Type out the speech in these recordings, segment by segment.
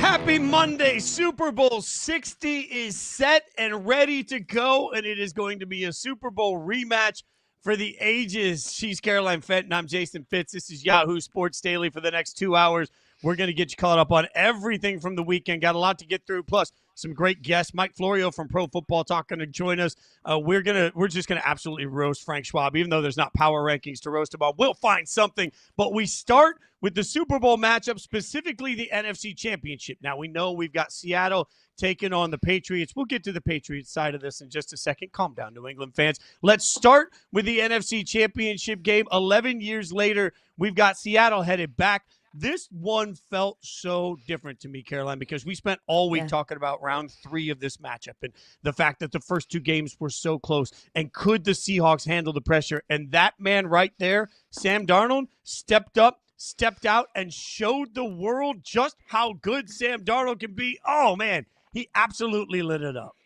Happy Monday. Super Bowl 60 is set and ready to go, and it is going to be a Super Bowl rematch for the ages. She's Caroline Fenton. I'm Jason Fitz. This is Yahoo Sports Daily for the next 2 hours. We're going to get you caught up on everything from the weekend. Got a lot to get through, plus some great guests. Mike Florio from Pro Football Talk going to join us. We're just going to absolutely roast Frank Schwab, even though there's not power rankings to roast him on. We'll find something, but we start with the Super Bowl matchup, specifically the NFC Championship. Now, we know we've got Seattle taking on the Patriots. We'll get to the Patriots side of this in just a second. Calm down, New England fans. Let's start with the NFC Championship game. 11 years later, we've got Seattle headed back. This one felt so different to me, Caroline, because we spent all week talking about round 3 of this matchup and the fact that the first 2 games were so close. And could the Seahawks handle the pressure? And that man right there, Sam Darnold, stepped up, stepped out, and showed the world just how good Sam Darnold can be. Oh, man, he absolutely lit it up.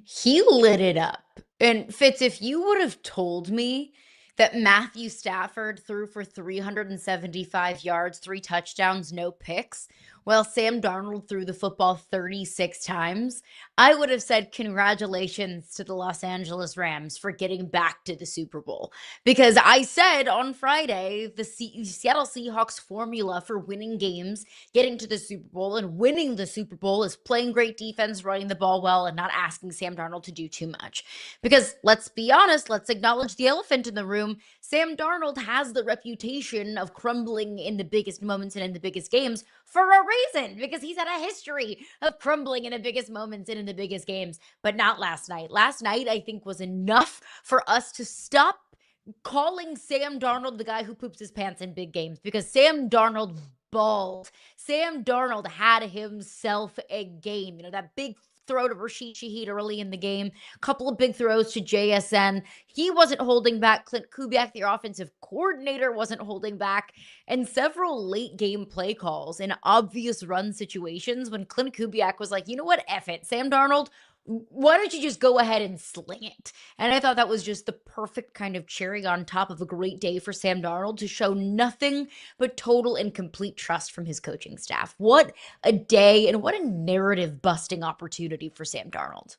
He lit it up. And Fitz, if you would have told me that Matthew Stafford threw for 375 yards, 3 touchdowns, no picks, while Sam Darnold threw the football 36 times, I would have said congratulations to the Los Angeles Rams for getting back to the Super Bowl. Because I said on Friday, the Seattle Seahawks formula for winning games, getting to the Super Bowl, and winning the Super Bowl is playing great defense, running the ball well, and not asking Sam Darnold to do too much. Because let's be honest, let's acknowledge the elephant in the room. Sam Darnold has the reputation of crumbling in the biggest moments and in the biggest games for a reason, because he's had a history of crumbling in the biggest moments and in the biggest games, but not last night. Last night, I think, was enough for us to stop calling Sam Darnold the guy who poops his pants in big games, because Sam Darnold balled. Sam Darnold had himself a game. You know, that big throw to Rashid Shaheed early in the game, a couple of big throws to JSN. He wasn't holding back. Clint Kubiak, the offensive coordinator, wasn't holding back. And several late game play calls in obvious run situations when Clint Kubiak was like, you know what, F it, Sam Darnold, why don't you just go ahead and sling it? And I thought that was just the perfect kind of cherry on top of a great day for Sam Darnold to show nothing but total and complete trust from his coaching staff. What a day and what a narrative busting opportunity for Sam Darnold.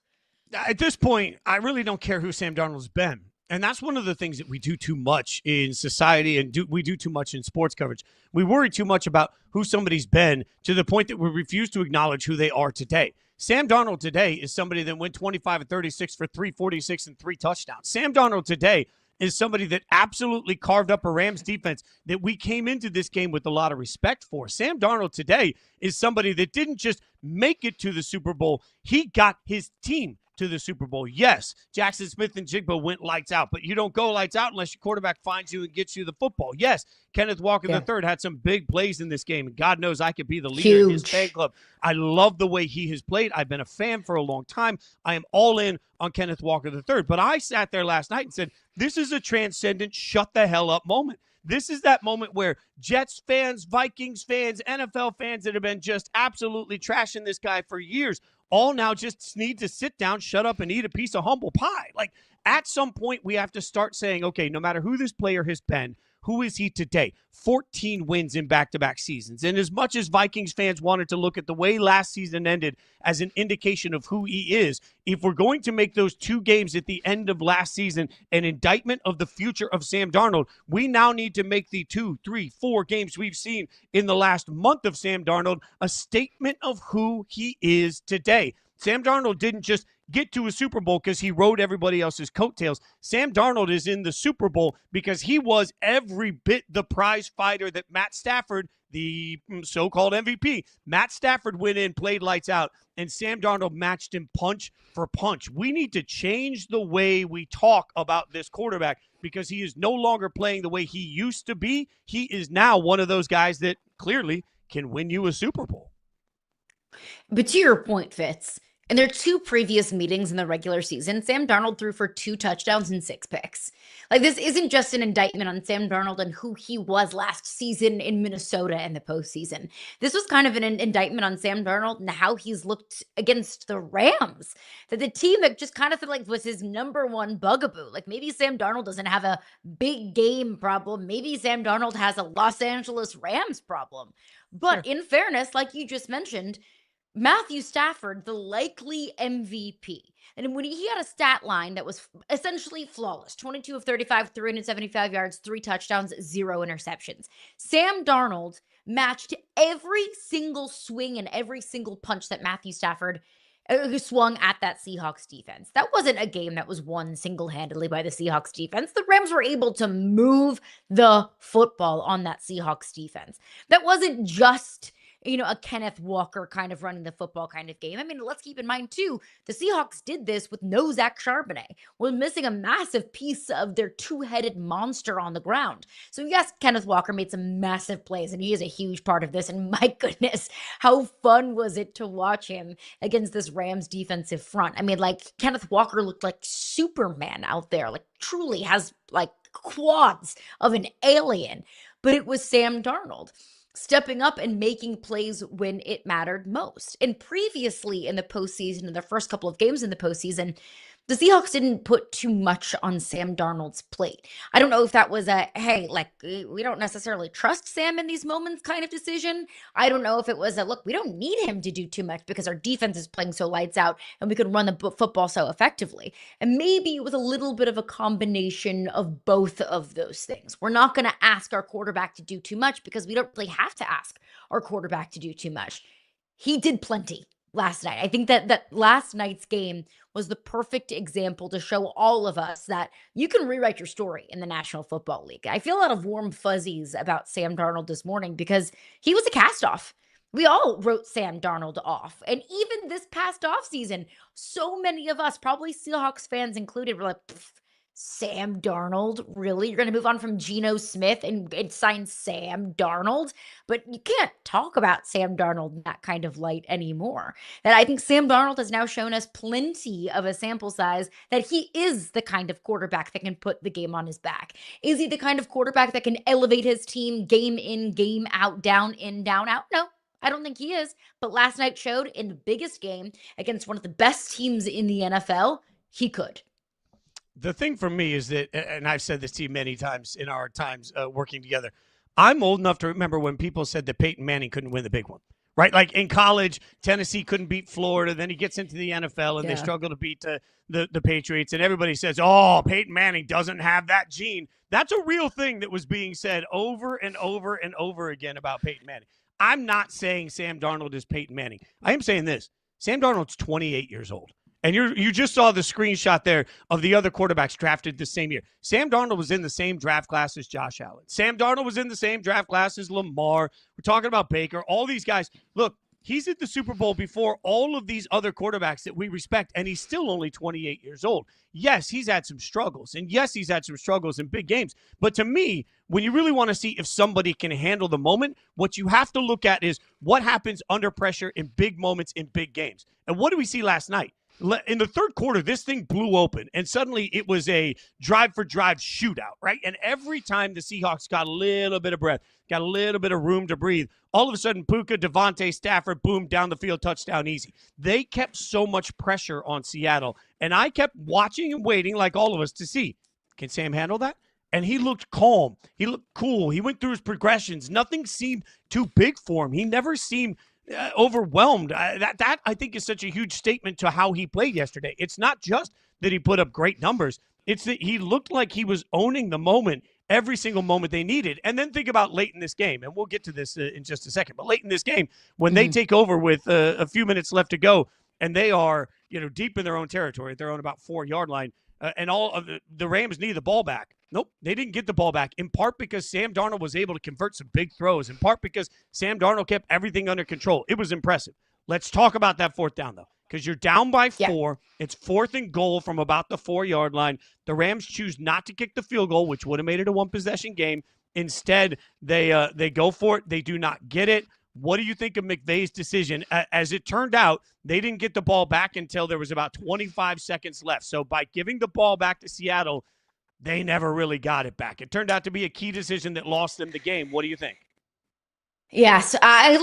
At this point, I really don't care who Sam Darnold's been. And that's one of the things that we do too much in society, and we do too much in sports coverage. We worry too much about who somebody's been to the point that we refuse to acknowledge who they are today. Sam Darnold today is somebody that went 25 and 36 for 346 and 3 touchdowns. Sam Darnold today is somebody that absolutely carved up a Rams defense that we came into this game with a lot of respect for. Sam Darnold today is somebody that didn't just make it to the Super Bowl. He got his team to the Super Bowl. Yes, Jackson Smith and Jigba went lights out, but you don't go lights out unless your quarterback finds you and gets you the football. Yes, Kenneth Walker III had some big plays in this game, and God knows I could be the leader of his fan club. I love the way he has played. I've been a fan for a long time. I am all in on Kenneth Walker III, but I sat there last night and said, this is a transcendent shut the hell up moment. This is that moment where Jets fans, Vikings fans, NFL fans that have been just absolutely trashing this guy for years all now just need to sit down, shut up, and eat a piece of humble pie. Like, at some point, we have to start saying, okay, no matter who this player has been, who is he today? 14 wins in back-to-back seasons. And as much as Vikings fans wanted to look at the way last season ended as an indication of who he is, if we're going to make those 2 games at the end of last season an indictment of the future of Sam Darnold, we now need to make the 2, 3, 4 games we've seen in the last month of Sam Darnold a statement of who he is today. Sam Darnold didn't just get to a Super Bowl because he rode everybody else's coattails. Sam Darnold is in the Super Bowl because he was every bit the prize fighter that Matt Stafford, the so-called MVP, Matt Stafford went in, played lights out, and Sam Darnold matched him punch for punch. We need to change the way we talk about this quarterback because he is no longer playing the way he used to be. He is now one of those guys that clearly can win you a Super Bowl. But to your point, Fitz, In their 2 previous meetings in the regular season, Sam Darnold threw for 2 touchdowns and 6 picks. Like, this isn't just an indictment on Sam Darnold and who he was last season in Minnesota in the postseason. This was kind of an indictment on Sam Darnold and how he's looked against the Rams. That the team that just kind of felt like was his number one bugaboo. Like, maybe Sam Darnold doesn't have a big game problem. Maybe Sam Darnold has a Los Angeles Rams problem. But Sure. in fairness, like you just mentioned, Matthew Stafford, the likely MVP. And when he had a stat line that was essentially flawless, 22 of 35, 375 yards, 3 touchdowns, 0 interceptions. Sam Darnold matched every single swing and every single punch that Matthew Stafford swung at that Seahawks defense. That wasn't a game that was won single-handedly by the Seahawks defense. The Rams were able to move the football on that Seahawks defense. That wasn't just a Kenneth Walker kind of running the football kind of game. I mean, let's keep in mind, too, the Seahawks did this with no Zach Charbonnet. We're missing a massive piece of their two-headed monster on the ground. So, yes, Kenneth Walker made some massive plays, and he is a huge part of this. And my goodness, how fun was it to watch him against this Rams defensive front? I mean, like, Kenneth Walker looked like Superman out there, like, truly has, like, quads of an alien. But it was Sam Darnold stepping up and making plays when it mattered most. And previously in the postseason, in the first couple of games in the postseason, the Seahawks didn't put too much on Sam Darnold's plate. I don't know if that was a, hey, like, we don't necessarily trust Sam in these moments kind of decision. I don't know if it was a, look, we don't need him to do too much because our defense is playing so lights out and we could run the football so effectively. And maybe it was a little bit of a combination of both of those things. We're not going to ask our quarterback to do too much because we don't really have to ask our quarterback to do too much. He did plenty last night. I think that last night's game was the perfect example to show all of us that you can rewrite your story in the National Football League. I feel a lot of warm fuzzies about Sam Darnold this morning because he was a cast-off. We all wrote Sam Darnold off. And even this past offseason, so many of us, probably Seahawks fans included, were like, Sam Darnold? Really? You're going to move on from Geno Smith and sign Sam Darnold? But you can't talk about Sam Darnold in that kind of light anymore. That I think Sam Darnold has now shown us plenty of a sample size that he is the kind of quarterback that can put the game on his back. Is he the kind of quarterback that can elevate his team game in, game out, down in, down out? No. I don't think he is. But last night showed in the biggest game against one of the best teams in the NFL, he could. The thing for me is that, and I've said this to you many times in our times working together, I'm old enough to remember when people said that Peyton Manning couldn't win the big one, right? Like in college, Tennessee couldn't beat Florida. Then he gets into the NFL and they struggle to beat the Patriots. And everybody says, oh, Peyton Manning doesn't have that gene. That's a real thing that was being said over and over and over again about Peyton Manning. I'm not saying Sam Darnold is Peyton Manning. I am saying this. Sam Darnold's 28 years old. And you just saw the screenshot there of the other quarterbacks drafted the same year. Sam Darnold was in the same draft class as Josh Allen. Sam Darnold was in the same draft class as Lamar. We're talking about Baker. All these guys. Look, he's at the Super Bowl before all of these other quarterbacks that we respect, and he's still only 28 years old. Yes, he's had some struggles, and yes, he's had some struggles in big games. But to me, when you really want to see if somebody can handle the moment, what you have to look at is what happens under pressure in big moments in big games. And what do we see last night? In the third quarter, this thing blew open, and suddenly it was a drive-for-drive shootout, right? And every time the Seahawks got a little bit of breath, got a little bit of room to breathe, all of a sudden, Puka, Devontae, Stafford, boom, down the field, touchdown, easy. They kept so much pressure on Seattle, and I kept watching and waiting, like all of us, to see, can Sam handle that? And he looked calm. He looked cool. He went through his progressions. Nothing seemed too big for him. He never seemed overwhelmed. That I think is such a huge statement to how he played yesterday. It's not just that he put up great numbers. It's that he looked like he was owning the moment, every single moment they needed. And then think about late in this game, and we'll get to this in just a second, but late in this game, when they take over with a few minutes left to go, and they are deep in their own territory, at their own about 4-yard line, and all of the Rams need the ball back. Nope, they didn't get the ball back, in part because Sam Darnold was able to convert some big throws, in part because Sam Darnold kept everything under control. It was impressive. Let's talk about that fourth down, though, because you're down by 4. Yeah. It's 4th and goal from about the 4-yard line. The Rams choose not to kick the field goal, which would have made it a one-possession game. Instead, they go for it. They do not get it. What do you think of McVay's decision? As it turned out, they didn't get the ball back until there was about 25 seconds left. So by giving the ball back to Seattle, they never really got it back. It turned out to be a key decision that lost them the game. What do you think? Yes, I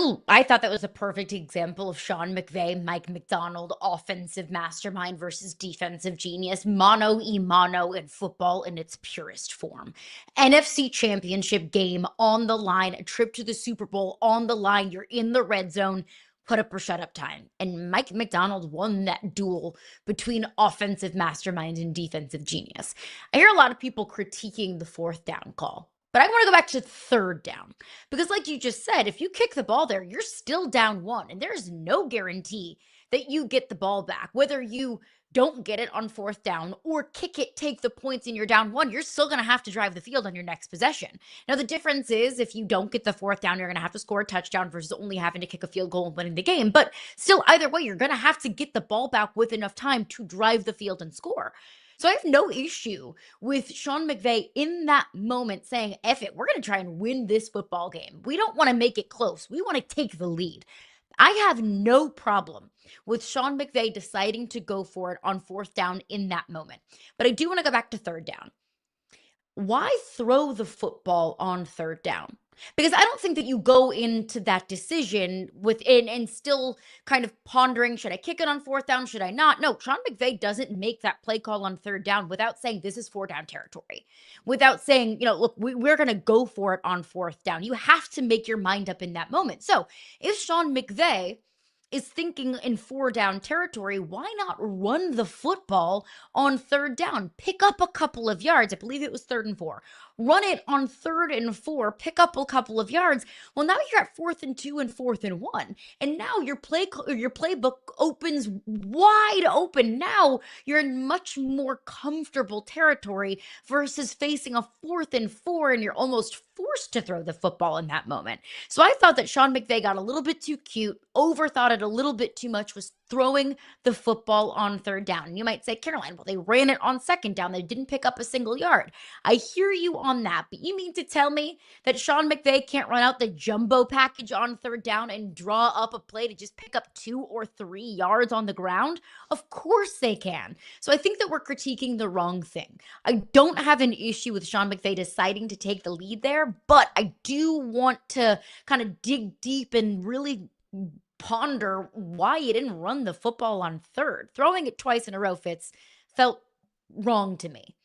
thought that was a perfect example of Sean McVay, Mike McDonald, offensive mastermind versus defensive genius, mano y mano in football in its purest form. NFC Championship game on the line, a trip to the Super Bowl on the line. You're in the red zone. Put up or shut up time. And Mike McDonald won that duel between offensive mastermind and defensive genius. I hear a lot of people critiquing the fourth down call. But I want to go back to third down because, like you just said, if you kick the ball there, you're still down one, and there's no guarantee that you get the ball back. Whether you don't get it on fourth down or kick it, take the points, and you're down one, you're still going to have to drive the field on your next possession. Now, the difference is if you don't get the fourth down, you're going to have to score a touchdown versus only having to kick a field goal and winning the game. But still, either way, you're going to have to get the ball back with enough time to drive the field and score. So I have no issue with Sean McVay in that moment saying, F it, we're going to try and win this football game. We don't want to make it close. We want to take the lead. I have no problem with Sean McVay deciding to go for it on fourth down in that moment. But I do want to go back to third down. Why throw the football on third down? Because I don't think that you go into that decision within and still kind of pondering, should I kick it on fourth down? Should I not? No, Sean McVay doesn't make that play call on third down without saying this is 4 down territory, without saying, look, we're going to go for it on fourth down. You have to make your mind up in that moment. So if Sean McVay is thinking in 4 down territory, why not run the football on third down? Pick up a couple of yards. I believe it was 3rd and 4. Run it on 3rd and 4, pick up a couple of yards. Well, now you're at 4th and 2 and 4th and 1. And now your playbook opens wide open. Now you're in much more comfortable territory versus facing a 4th and 4 and you're almost forced to throw the football in that moment. So I thought that Sean McVay got a little bit too cute, overthought it a little bit too much, was throwing the football on third down. And you might say, Caroline, well, they ran it on second down. They didn't pick up a single yard. I hear you on that, but you mean to tell me that Sean McVay can't run out the jumbo package on third down and draw up a play to just pick up 2 or 3 yards on the ground? Of course they can. So I think that we're critiquing the wrong thing. I don't have an issue with Sean McVay deciding to take the lead there, but I do want to kind of dig deep and really ponder why you didn't run the football on third. Throwing it twice in a row, felt wrong to me.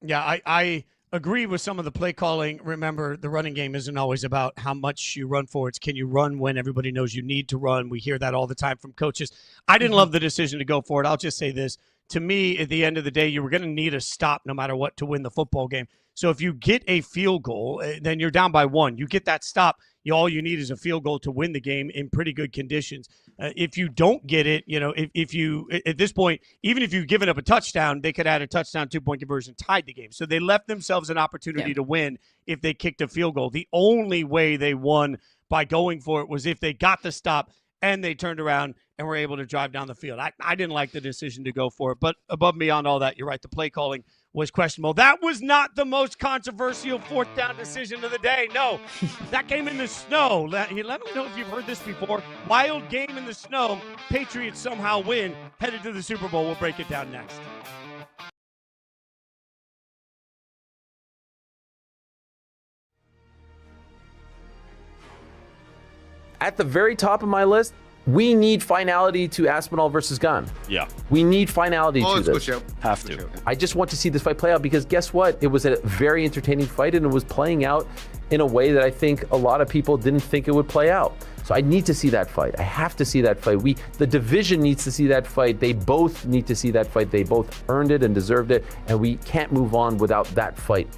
Yeah, I agree with some of the play calling. Remember, the running game isn't always about how much you run for. It's can you run when everybody knows you need to run. We hear that all the time from coaches. I didn't love the decision to go for it. I'll just say this. To me, at the end of the day, you were going to need a stop no matter what to win the football game. So if you get a field goal, then you're down by 1. You get that stop. All you need is a field goal to win the game in pretty good conditions. If you don't get it, if you, at this point, even if you've given up a touchdown, they could add a touchdown, 2-point conversion, tied the game. So they left themselves an opportunity to win if they kicked a field goal. The only way they won by going for it was if they got the stop and they turned around and were able to drive down the field. I didn't like the decision to go for it. But above and beyond all that, you're right, the play calling was questionable. That was not the most controversial 4th down decision of the day. No, that came in the snow. Let me know if you've heard this before. Wild game in the snow. Patriots somehow win. Headed to the Super Bowl. We'll break it down next. At the very top of my list, we need finality to Aspinall versus Gunn. Yeah. We need finality to this. Have to. I just want to see this fight play out because guess what? It was a very entertaining fight and it was playing out in a way that I think a lot of people didn't think it would play out. So I need to see that fight. I have to see that fight. The division needs to see that fight. They both need to see that fight. They both earned it and deserved it, and we can't move on without that fight.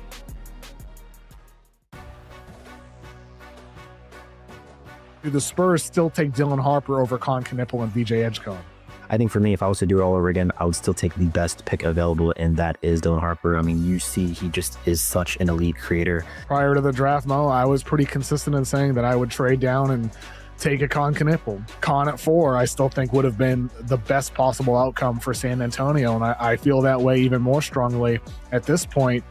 Do the Spurs still take Dylan Harper over Con Knippel and VJ Edgecombe? I think for me, if I was to do it all over again, I would still take the best pick available, and that is Dylan Harper. I mean, you see, he just is such an elite creator. Prior to the draft, Mo, I was pretty consistent in saying that I would trade down and take a Con Knippel. Con at 4, I still think would have been the best possible outcome for San Antonio, and I feel that way even more strongly at this point.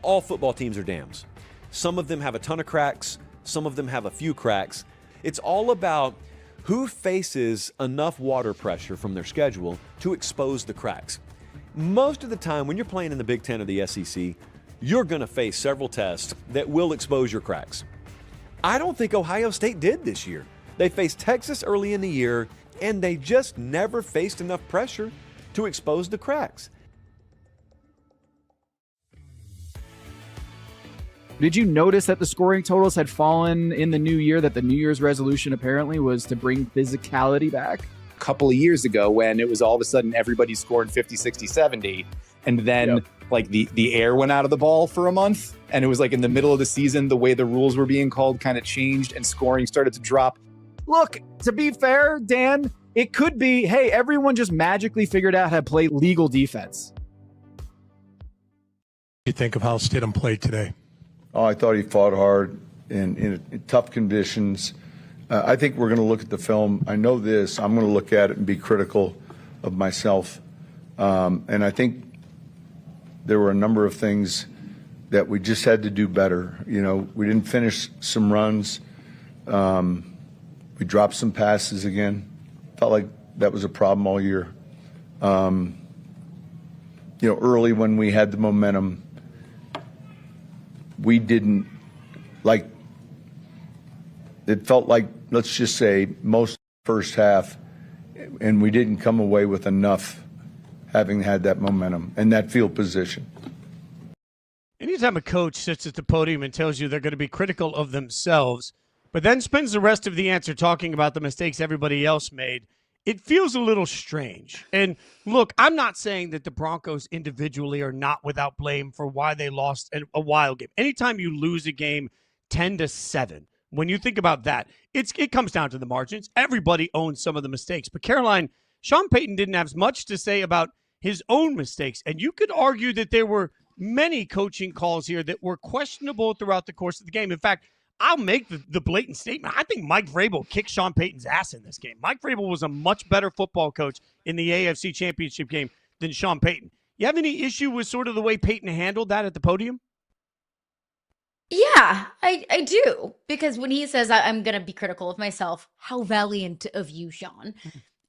All football teams are dams. Some of them have a ton of cracks. Some of them have a few cracks. It's all about who faces enough water pressure from their schedule to expose the cracks. Most of the time when you're playing in the Big Ten or the SEC, you're going to face several tests that will expose your cracks. I don't think Ohio State did this year. They faced Texas early in the year, and they just never faced enough pressure to expose the cracks. Did you notice that the scoring totals had fallen in the new year, that the New Year's resolution apparently was to bring physicality back? A couple of years ago when it was all of a sudden everybody scored 50, 60, 70, and then like the air went out of the ball for a month, and it was like in the middle of the season, the way the rules were being called kind of changed and scoring started to drop. Look, to be fair, Dan, it could be, hey, everyone just magically figured out how to play legal defense. You think of how Stidham played today? Oh, I thought he fought hard in tough conditions. I think we're going to look at the film. I know this. I'm going to look at it and be critical of myself. And I think there were a number of things that we just had to do better. You know, we didn't finish some runs. We dropped some passes again. Felt like that was a problem all year. You know, early when we had the momentum, we didn't, like, it felt like, let's just say, most first half, and we didn't come away with enough having had that momentum and that field position. Anytime a coach sits at the podium and tells you they're going to be critical of themselves, but then spends the rest of the answer talking about the mistakes everybody else made, it feels a little strange. And look, I'm not saying that the Broncos individually are not without blame for why they lost a wild game. Anytime you lose a game 10-7, when you think about that, it comes down to the margins. Everybody owns some of the mistakes. But Caroline, Sean Payton didn't have as much to say about his own mistakes. And you could argue that there were many coaching calls here that were questionable throughout the course of the game. In fact, I'll make the blatant statement. I think Mike Vrabel kicked Sean Payton's ass in this game. Mike Vrabel was a much better football coach in the AFC Championship game than Sean Payton. You have any issue with sort of the way Payton handled that at the podium? Yeah, I do. Because when he says, I'm going to be critical of myself, how valiant of you, Sean.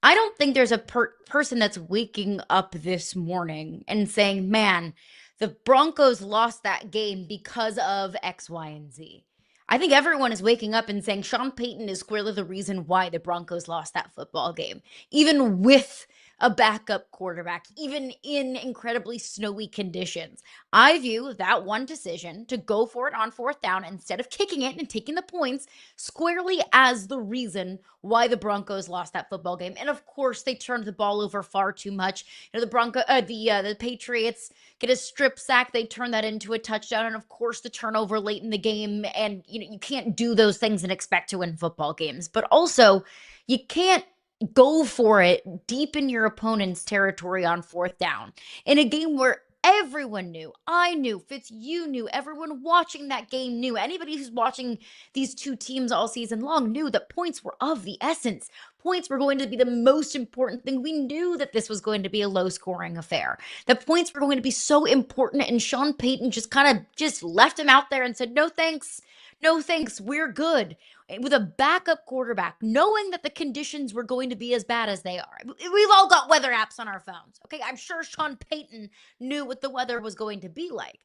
I don't think there's a person that's waking up this morning and saying, man, the Broncos lost that game because of X, Y, and Z. I think everyone is waking up and saying Sean Payton is squarely the reason why the Broncos lost that football game, even with a backup quarterback, even in incredibly snowy conditions. I view that one decision to go for it on fourth down instead of kicking it and taking the points squarely as the reason why the Broncos lost that football game. And of course, they turned the ball over far too much. You know, the Patriots get a strip sack, they turn that into a touchdown, and of course, the turnover late in the game. And you know, you can't do those things and expect to win football games. But also, you can't go for it deep in your opponent's territory on fourth down in a game where everyone knew, I knew, Fitz, you knew, everyone watching that game knew, anybody who's watching these two teams all season long knew that points were of the essence. Points were going to be the most important thing. We knew that this was going to be a low-scoring affair. The points were going to be so important, and Sean Payton just left him out there and said, no thanks. No thanks, we're good. With a backup quarterback, knowing that the conditions were going to be as bad as they are. We've all got weather apps on our phones, okay? I'm sure Sean Payton knew what the weather was going to be like.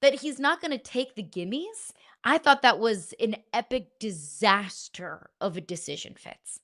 That he's not going to take the gimmies, I thought that was an epic disaster of a decision, Fitz.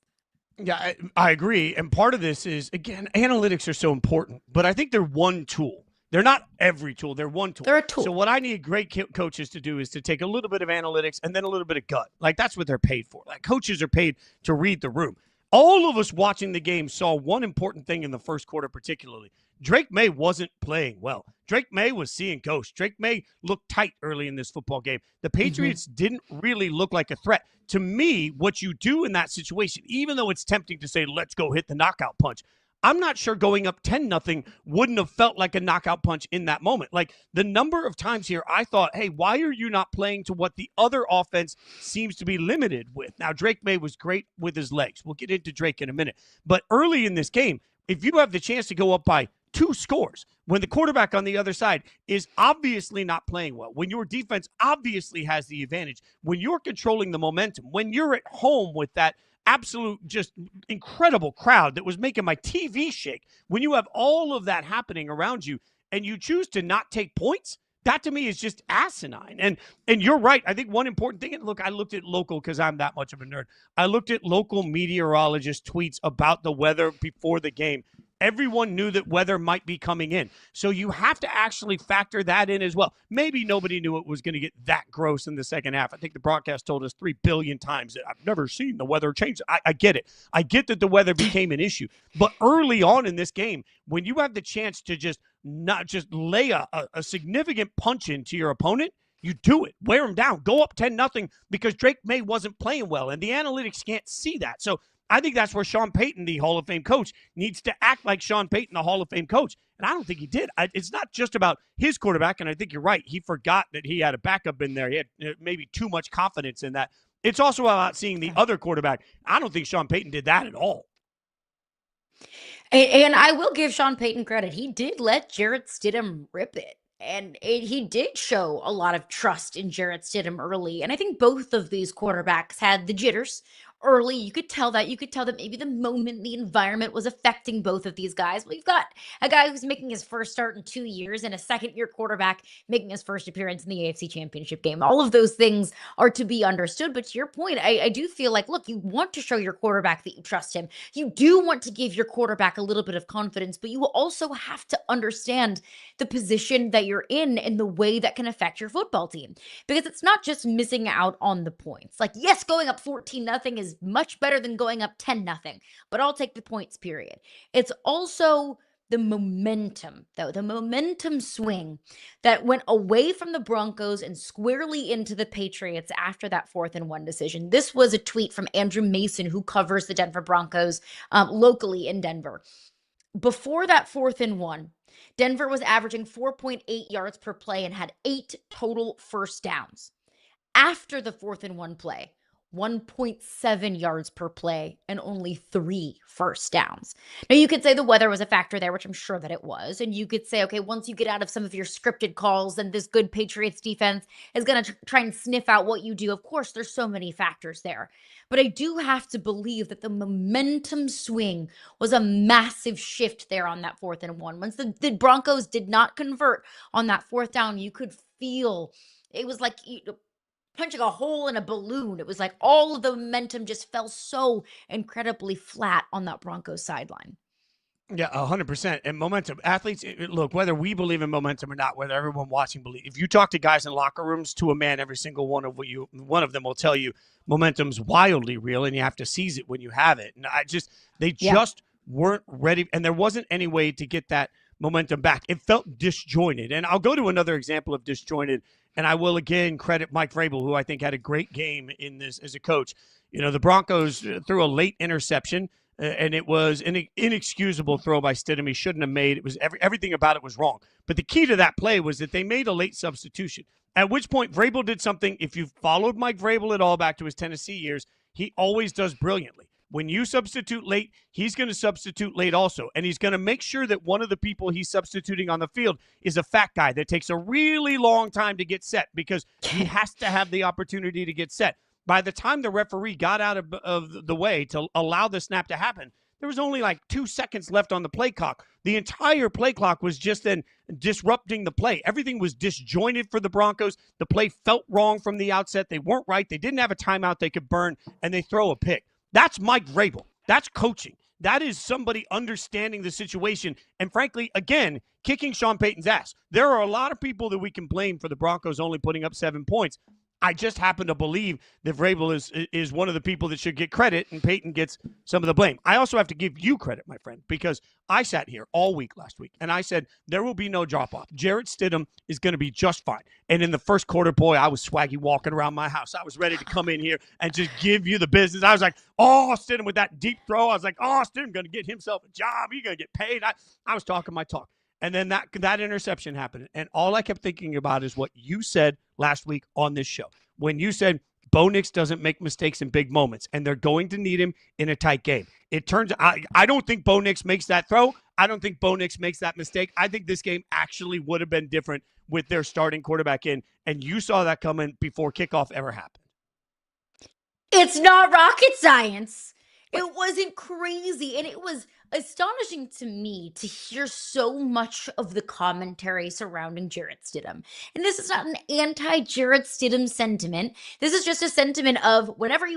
Yeah, I agree. And part of this is, again, analytics are so important, but I think they're one tool. They're not every tool. They're one tool. They're a tool. So what I need great coaches to do is to take a little bit of analytics and then a little bit of gut. Like, that's what they're paid for. Like, coaches are paid to read the room. All of us watching the game saw one important thing in the first quarter particularly. Drake May wasn't playing well. Drake May was seeing ghosts. Drake May looked tight early in this football game. The Patriots didn't really look like a threat. To me, what you do in that situation, even though it's tempting to say, let's go hit the knockout punch, I'm not sure going up 10-0 wouldn't have felt like a knockout punch in that moment. Like, the number of times here I thought, hey, why are you not playing to what the other offense seems to be limited with? Now, Drake May was great with his legs. We'll get into Drake in a minute. But early in this game, if you have the chance to go up by two scores. When the quarterback on the other side is obviously not playing well, when your defense obviously has the advantage, when you're controlling the momentum, when you're at home with that absolute just incredible crowd that was making my TV shake, when you have all of that happening around you and you choose to not take points, that to me is just asinine. And you're right. I think one important thing, and look, I looked at local because I'm that much of a nerd. I looked at local meteorologist tweets about the weather before the game. Everyone knew that weather might be coming in. So you have to actually factor that in as well. Maybe nobody knew it was going to get that gross in the second half. I think the broadcast told us 3 billion times that I've never seen the weather change. I get it. I get that the weather became an issue. But early on in this game, when you have the chance to just not just lay a significant punch into your opponent, you do it. Wear them down. Go up 10-0 because Drake May wasn't playing well, and the analytics can't see that. So I think that's where Sean Payton, the Hall of Fame coach, needs to act like Sean Payton, the Hall of Fame coach. And I don't think he did. It's not just about his quarterback, and I think you're right. He forgot that he had a backup in there. He had maybe too much confidence in that. It's also about seeing the other quarterback. I don't think Sean Payton did that at all. And I will give Sean Payton credit. He did let Jarrett Stidham rip it. And he did show a lot of trust in Jarrett Stidham early. And I think both of these quarterbacks had the jitters early. You could tell that. You could tell that maybe the moment, the environment was affecting both of these guys. Well, you've got a guy who's making his first start in 2 years and a second-year quarterback making his first appearance in the AFC Championship game. All of those things are to be understood. But to your point, I do feel like, look, you want to show your quarterback that you trust him. You do want to give your quarterback a little bit of confidence, but you will also have to understand the position that you're in and the way that can affect your football team. Because it's not just missing out on the points. Like, yes, going up 14-0 is much better than going up 10-0, but I'll take the points, period. It's also the momentum, though, the momentum swing that went away from the Broncos and squarely into the Patriots after that 4th-and-1 decision. This was a tweet from Andrew Mason, who covers the Denver Broncos locally in Denver. Before that 4th-and-1, Denver was averaging 4.8 yards per play and had 8 total first downs. After the 4th-and-1 play, 1.7 yards per play and only 3 first downs. Now, you could say the weather was a factor there, which I'm sure that it was. And you could say, okay, once you get out of some of your scripted calls, then this good Patriots defense is going to try and sniff out what you do. Of course, there's so many factors there. But I do have to believe that the momentum swing was a massive shift there on that 4th-and-1. Once the Broncos did not convert on that 4th down, you could feel it was like punching a hole in a balloon. It was like all of the momentum just fell so incredibly flat on that Broncos sideline. Yeah, 100%. And momentum. Athletes, look, whether we believe in momentum or not, whether everyone watching believes, if you talk to guys in locker rooms, to a man, every single one of them will tell you momentum's wildly real, and you have to seize it when you have it. And they just weren't ready, and there wasn't any way to get that momentum back. It felt disjointed. And I'll go to another example of disjointed, and I will again credit Mike Vrabel, who I think had a great game in this as a coach. You know, the Broncos threw a late interception, and it was an inexcusable throw by Stidham. He shouldn't have made it. Was everything about it was wrong. But the key to that play was that they made a late substitution, at which point Vrabel did something. If you've followed Mike Vrabel at all back to his Tennessee years, he always does brilliantly. When you substitute late, he's going to substitute late also. And he's going to make sure that one of the people he's substituting on the field is a fat guy that takes a really long time to get set because he has to have the opportunity to get set. By the time the referee got out of the way to allow the snap to happen, there was only like 2 seconds left on the play clock. The entire play clock was just then disrupting the play. Everything was disjointed for the Broncos. The play felt wrong from the outset. They weren't right. They didn't have a timeout they could burn, and they throw a pick. That's Mike Vrabel. That's coaching. That is somebody understanding the situation and, frankly, again, kicking Sean Payton's ass. There are a lot of people that we can blame for the Broncos only putting up 7 points. I just happen to believe that Vrabel is one of the people that should get credit, and Payton gets some of the blame. I also have to give you credit, my friend, because I sat here all week last week, and I said there will be no drop-off. Jarrett Stidham is going to be just fine. And in the first quarter, boy, I was swaggy walking around my house. I was ready to come in here and just give you the business. I was like, oh, Stidham with that deep throw. I was like, oh, Stidham going to get himself a job. He's going to get paid. I was talking my talk. And then that interception happened. And all I kept thinking about is what you said last week on this show. When you said Bo Nix doesn't make mistakes in big moments, and they're going to need him in a tight game. It turns I don't think Bo Nix makes that throw. I don't think Bo Nix makes that mistake. I think this game actually would have been different with their starting quarterback in, and you saw that coming before kickoff ever happened. It's not rocket science. It wasn't crazy, and it was astonishing to me to hear so much of the commentary surrounding Jarrett Stidham. And this is not an anti-Jarrett Stidham sentiment. This is just a sentiment of whenever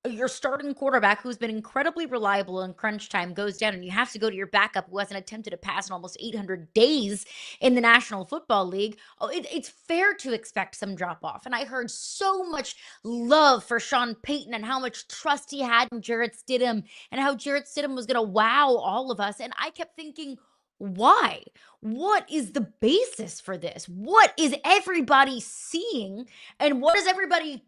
your starting quarterback, who's been incredibly reliable in crunch time, goes down and you have to go to your backup who hasn't attempted a pass in almost 800 days in the National Football League, it's fair to expect some drop-off. And I heard so much love for Sean Payton and how much trust he had in Jarrett Stidham and how Jarrett Stidham was going to wow all of us. And I kept thinking, why? What is the basis for this? What is everybody seeing? And what is everybody,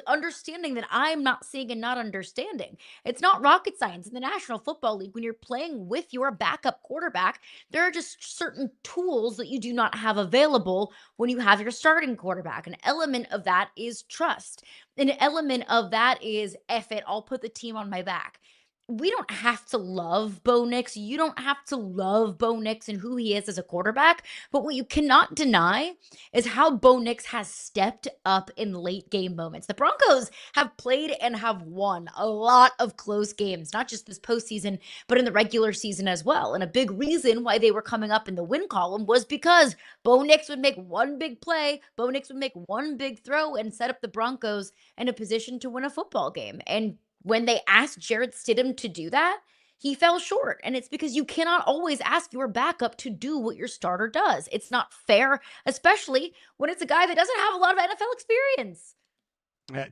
understanding that I'm not seeing and not understanding? It's not rocket science. In the National Football League, when you're playing with your backup quarterback, there are just certain tools that you do not have available when you have your starting quarterback. An element of that is trust. An element of that is, F it, I'll put the team on my back. We don't have to love Bo Nix. You don't have to love Bo Nix and who he is as a quarterback. But what you cannot deny is how Bo Nix has stepped up in late game moments. The Broncos have played and have won a lot of close games, not just this postseason, but in the regular season as well. And a big reason why they were coming up in the win column was because Bo Nix would make one big play, Bo Nix would make one big throw and set up the Broncos in a position to win a football game. And when they asked Jarrett Stidham to do that, he fell short. And it's because you cannot always ask your backup to do what your starter does. It's not fair, especially when it's a guy that doesn't have a lot of NFL experience.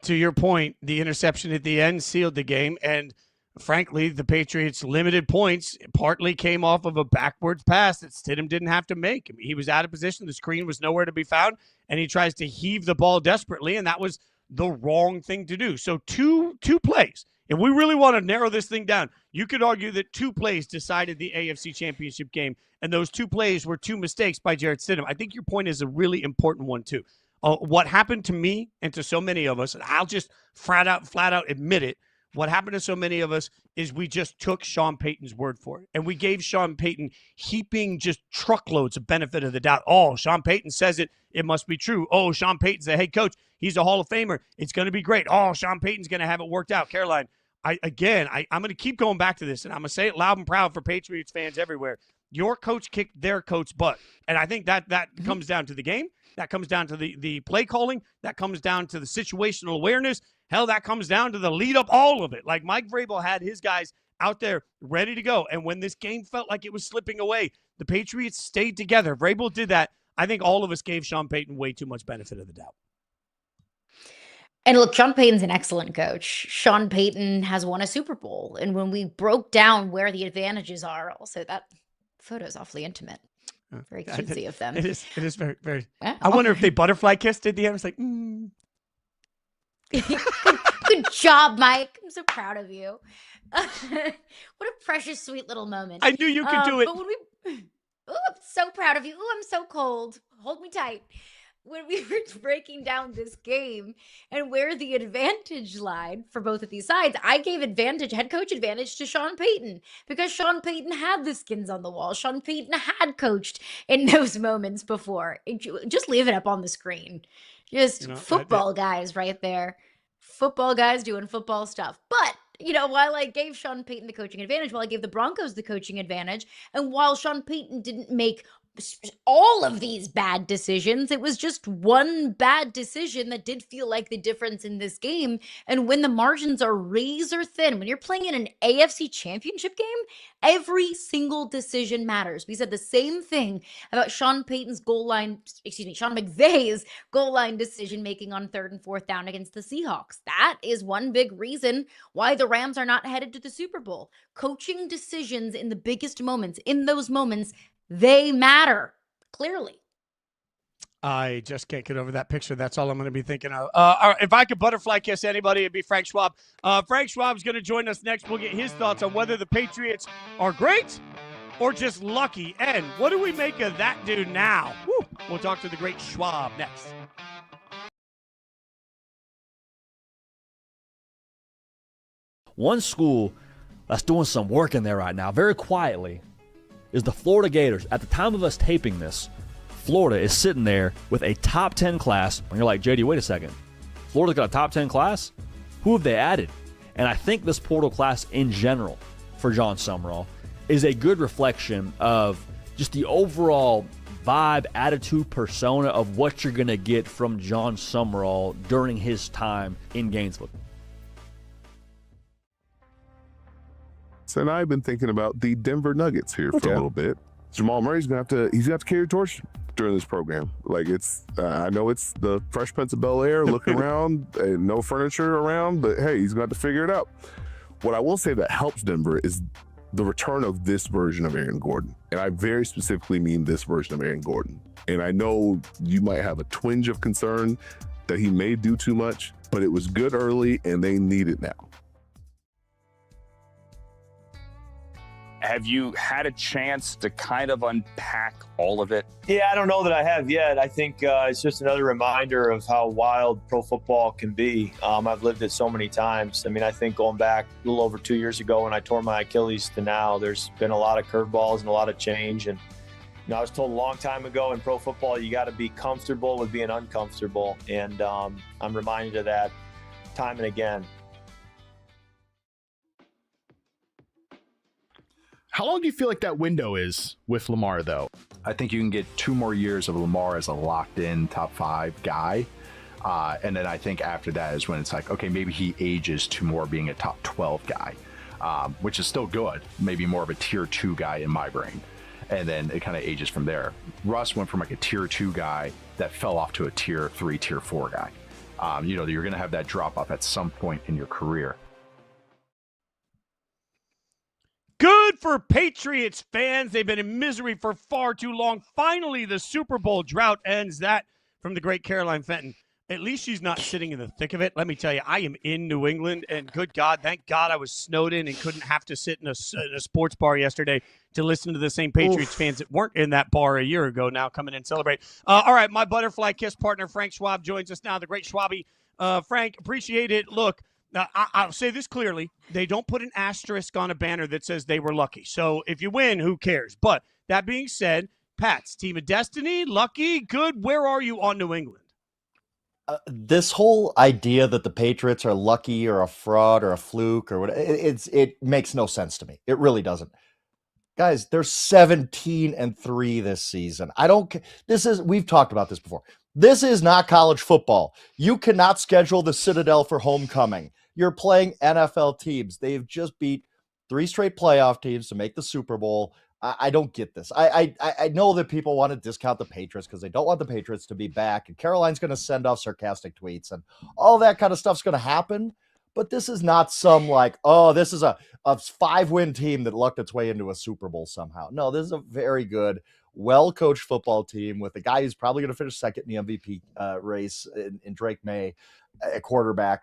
To your point, the interception at the end sealed the game. And frankly, the Patriots' limited points partly came off of a backwards pass that Stidham didn't have to make. I mean, he was out of position. The screen was nowhere to be found. And he tries to heave the ball desperately. And that was the wrong thing to do. So two plays. If we really want to narrow this thing down, you could argue that 2 plays decided the AFC Championship game, and those 2 plays were 2 mistakes by Jarrett Stidham. I think your point is a really important one, too. What happened to me and to so many of us, and I'll just flat out admit it, what happened to so many of us is we just took Sean Payton's word for it. And we gave Sean Payton heaping just truckloads of benefit of the doubt. Oh, Sean Payton says it must be true. Oh, Sean Payton's the head coach. He's a Hall of Famer. It's going to be great. Oh, Sean Payton's going to have it worked out. Caroline, I'm going to keep going back to this, and I'm going to say it loud and proud for Patriots fans everywhere. Your coach kicked their coach's butt. And I think that comes down to the game. That comes down to the play calling. That comes down to the situational awareness. Hell, that comes down to the lead up, all of it. Like Mike Vrabel had his guys out there ready to go. And when this game felt like it was slipping away, the Patriots stayed together. Vrabel did that. I think all of us gave Sean Payton way too much benefit of the doubt. And look, Sean Payton's an excellent coach. Sean Payton has won a Super Bowl. And when we broke down where the advantages are, also that photo's awfly intimate. Very cutesy of them. It is very, very. Yeah. I wonder if they butterfly kissed at the end. It's like, Good job, Mike. I'm so proud of you. What a precious, sweet little moment. I knew you could do it. But when I'm so proud of you. I'm so cold. Hold me tight. When we were breaking down this game and where the advantage lied for both of these sides, I gave head coach advantage to Sean Payton because Sean Payton had the skins on the wall. Sean Payton had coached in those moments before. Just leave it up on the screen. Just football guys right there. Football guys doing football stuff. But, while I gave Sean Payton the coaching advantage, while I gave the Broncos the coaching advantage, and while Sean Payton didn't make all of these bad decisions, it was just one bad decision that did feel like the difference in this game. And when the margins are razor thin, when you're playing in an AFC Championship game, every single decision matters. We said the same thing about Sean McVay's goal line decision making on 3rd and 4th down against the Seahawks. That is one big reason why the Rams are not headed to the Super Bowl. Coaching decisions in the biggest moments, in those moments, they matter, clearly. I just can't get over that picture. That's all I'm going to be thinking of. If I could butterfly kiss anybody, it'd be Frank Schwab. Frank Schwab's going to join us next. We'll get his thoughts on whether the Patriots are great or just lucky. And what do we make of that dude now? Woo. We'll talk to the great Schwab next. One school that's doing some work in there right now, very quietly, is the Florida Gators. At the time of us taping this, Florida is sitting there with a top 10 class. And you're like, JD, wait a second. Florida's got a top 10 class? Who have they added? And I think this portal class in general for John Summerall is a good reflection of just the overall vibe, attitude, persona of what you're going to get from John Summerall during his time in Gainesville. So now I've been thinking about the Denver Nuggets here for a little bit. Jamal Murray's gonna have to carry a torch during this program. Like I know it's the Fresh Prince of Bel-Air looking around and no furniture around, but hey, he's gonna have to figure it out. What I will say that helps Denver is the return of this version of Aaron Gordon. And I very specifically mean this version of Aaron Gordon. And I know you might have a twinge of concern that he may do too much, but it was good early and they need it now. Have you had a chance to kind of unpack all of it? Yeah, I don't know that I have yet. I think it's just another reminder of how wild pro football can be. I've lived it so many times. I mean, I think going back a little over 2 years ago when I tore my Achilles to now, there's been a lot of curveballs and a lot of change. And I was told a long time ago in pro football, you got to be comfortable with being uncomfortable. And I'm reminded of that time and again. How long do you feel like that window is with Lamar, though? I think you can get 2 more years of Lamar as a locked-in top 5 guy. And then I think after that is when it's like, okay, maybe he ages to more being a top 12 guy, which is still good. Maybe more of a tier 2 guy in my brain. And then it kind of ages from there. Russ went from like a tier 2 guy that fell off to a tier 3, tier 4 guy. You're going to have that drop off at some point in your career. Good for Patriots fans. They've been in misery for far too long. Finally, the Super Bowl drought ends. That from the great Caroline Fenton. At least she's not sitting in the thick of it. Let me tell you, I am in New England, and good God, thank God I was snowed in and couldn't have to sit in a sports bar yesterday to listen to the same Patriots fans that weren't in that bar a year ago now come in and celebrate. All right, my butterfly kiss partner, Frank Schwab, joins us now, the great Schwabby. Frank, appreciate it. Look, now, I'll say this clearly. They don't put an asterisk on a banner that says they were lucky. So if you win, who cares? But that being said, Pats, team of destiny, lucky, good. Where are you on New England? This whole idea that the Patriots are lucky or a fraud or a fluke or what, it makes no sense to me. It really doesn't. Guys, they're 17-3 this season. We've talked about this before. This is not college football. You cannot schedule the Citadel for homecoming. You're playing NFL teams. They've just beat 3 straight playoff teams to make the Super Bowl. I don't get this. I know that people want to discount the Patriots because they don't want the Patriots to be back. And Caroline's going to send off sarcastic tweets and all that kind of stuff's going to happen. But this is not some this is a 5-win team that lucked its way into a Super Bowl somehow. No, this is a very good, well-coached football team with a guy who's probably going to finish second in the MVP race in Drake May, a quarterback.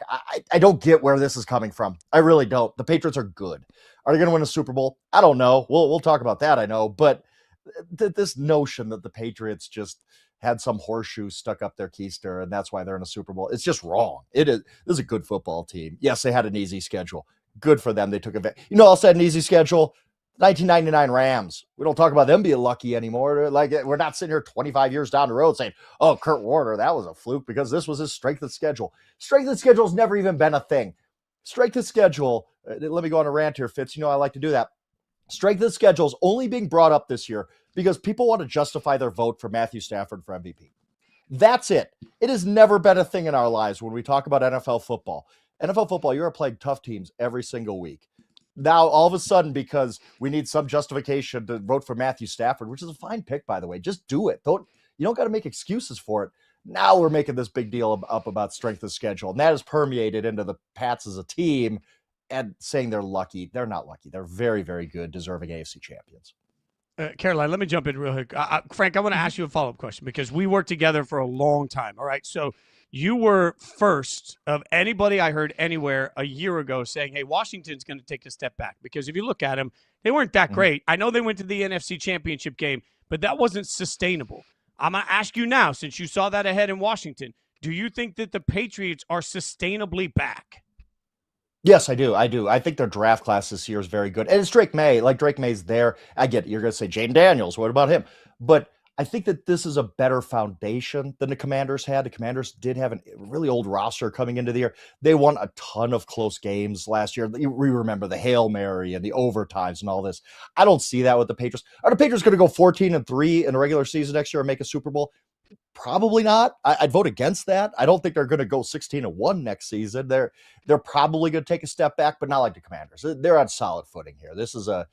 I don't get where this is coming from. I really don't. The Patriots are good. Are they going to win a Super Bowl? I don't know. We'll talk about that, I know. But this notion that the Patriots just had some horseshoe stuck up their keister and that's why they're in a Super Bowl, it's just wrong. This is a good football team. Yes, they had an easy schedule. Good for them. They took advantage. You know, also had an easy schedule. 1999 Rams. We don't talk about them being lucky anymore. We're not sitting here 25 years down the road saying, oh, Kurt Warner, that was a fluke because this was his strength of schedule. Strength of schedule has never even been a thing. Strength of schedule, let me go on a rant here, Fitz. You know I like to do that. Strength of schedule is only being brought up this year because people want to justify their vote for Matthew Stafford for MVP. That's it. It has never been a thing in our lives when we talk about NFL football. NFL football, you're playing tough teams every single week. Now, all of a sudden, because we need some justification to vote for Matthew Stafford, which is a fine pick, by the way, just do it. You don't got to make excuses for it. Now we're making this big deal up about strength of schedule, and that has permeated into the Pats as a team and saying they're lucky. They're not lucky. They're very, very good, deserving AFC champions. Caroline, let me jump in real quick. Frank, I want to ask you a follow-up question because we worked together for a long time. All right, so you were first of anybody I heard anywhere a year ago saying, hey, Washington's going to take a step back because if you look at them, they weren't that great. I know they went to the NFC Championship game, but that wasn't sustainable. I'm going to ask you now, since you saw that ahead in Washington, do you think that the Patriots are sustainably back? Yes, I do. I do. I think their draft class this year is very good. And it's Drake May. Like, Drake May's there. I get it. You're going to say Jaden Daniels. What about him? But I think that this is a better foundation than the Commanders had. The Commanders did have a really old roster coming into the year. They won a ton of close games last year. We remember the Hail Mary and the overtimes and all this. I don't see that with the Patriots. Are the Patriots going to go 14-3 in the regular season next year and make a Super Bowl? Probably not. I'd vote against that. I don't think they're going to go 16-1 next season. They're probably going to take a step back, but not like the Commanders. They're on solid footing here. This is a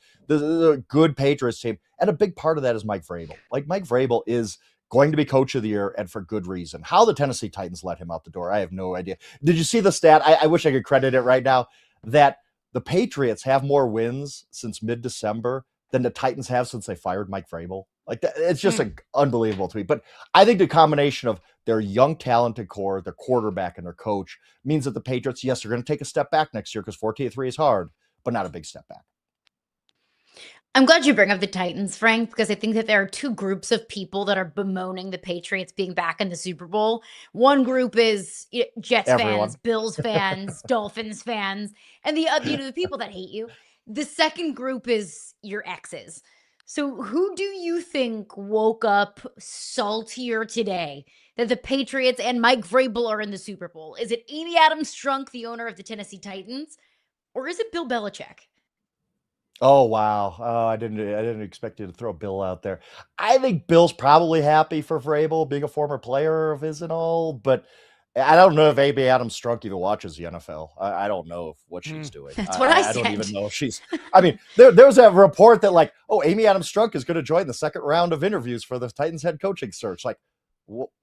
good Patriots team, and a big part of that is Mike Vrabel. Like, Mike Vrabel is going to be coach of the year, and for good reason. How the Tennessee Titans let him out the door, I have no idea. Did you see the stat? I wish I could credit it right now, that the Patriots have more wins since mid-December than the Titans have since they fired Mike Vrabel. Like, that, it's just unbelievable to me. But I think the combination of their young, talented core, their quarterback, and their coach means that the Patriots, yes, they're going to take a step back next year because 14-3 is hard, but not a big step back. I'm glad you bring up the Titans, Frank, because I think that there are two groups of people that are bemoaning the Patriots being back in the Super Bowl. One group is Jets fans, Bills fans, Dolphins fans, and the other, the people that hate you. The second group is your exes. So who do you think woke up saltier today that the Patriots and Mike Vrabel are in the Super Bowl? Is it Amy Adams Strunk, the owner of the Tennessee Titans, or is it Bill Belichick? Oh, wow. Oh, I didn't expect you to throw Bill out there. I think Bill's probably happy for Vrabel being a former player of his and all, but I don't know if Amy Adams Strunk even watches the NFL. I don't know what she's doing. That's what I said. don't even know if she's. I mean, there was a report that like, oh, Amy Adams Strunk is going to join the second round of interviews for the Titans head coaching search. Like,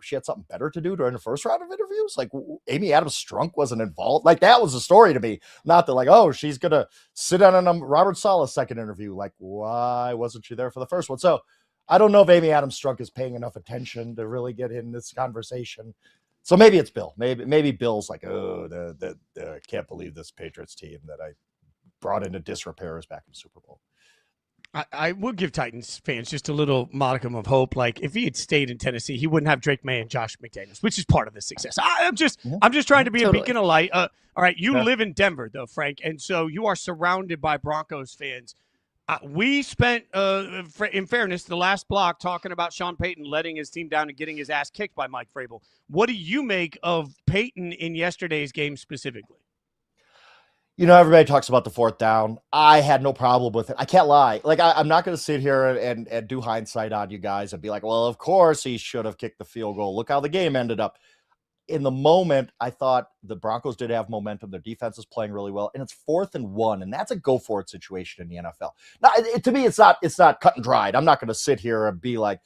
she had something better to do during the first round of interviews. Like, Amy Adams Strunk wasn't involved. Like, that was the story to me. Not that like, oh, she's going to sit down on a Robert Saleh's second interview. Like, why wasn't she there for the first one? So I don't know if Amy Adams Strunk is paying enough attention to really get in this conversation. So maybe it's Bill. Maybe Bill's like, oh, I can't believe this Patriots team that I brought into disrepair is back in the Super Bowl. I will give Titans fans just a little modicum of hope. Like, if he had stayed in Tennessee, he wouldn't have Drake May and Josh McDaniels, which is part of the success. I'm just trying to be a beacon of light. All right, you live in Denver, though, Frank, and so you are surrounded by Broncos fans. We spent, in fairness, the last block talking about Sean Payton letting his team down and getting his ass kicked by Mike Vrabel. What do you make of Payton in yesterday's game specifically? Everybody talks about the fourth down. I had no problem with it. I can't lie. Like, I'm not going to sit here and do hindsight on you guys and be like, well, of course he should have kicked the field goal. Look how the game ended up. In the moment, I thought the Broncos did have momentum. Their defense is playing really well, and it's 4th and 1, and that's a go-for-it situation in the NFL. Now, to me, it's not cut and dried. I'm not going to sit here and be like,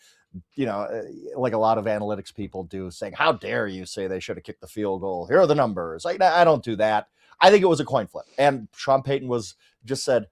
like a lot of analytics people do, saying, how dare you say they should have kicked the field goal? Here are the numbers. Like, I don't do that. I think it was a coin flip, and Sean Payton just said,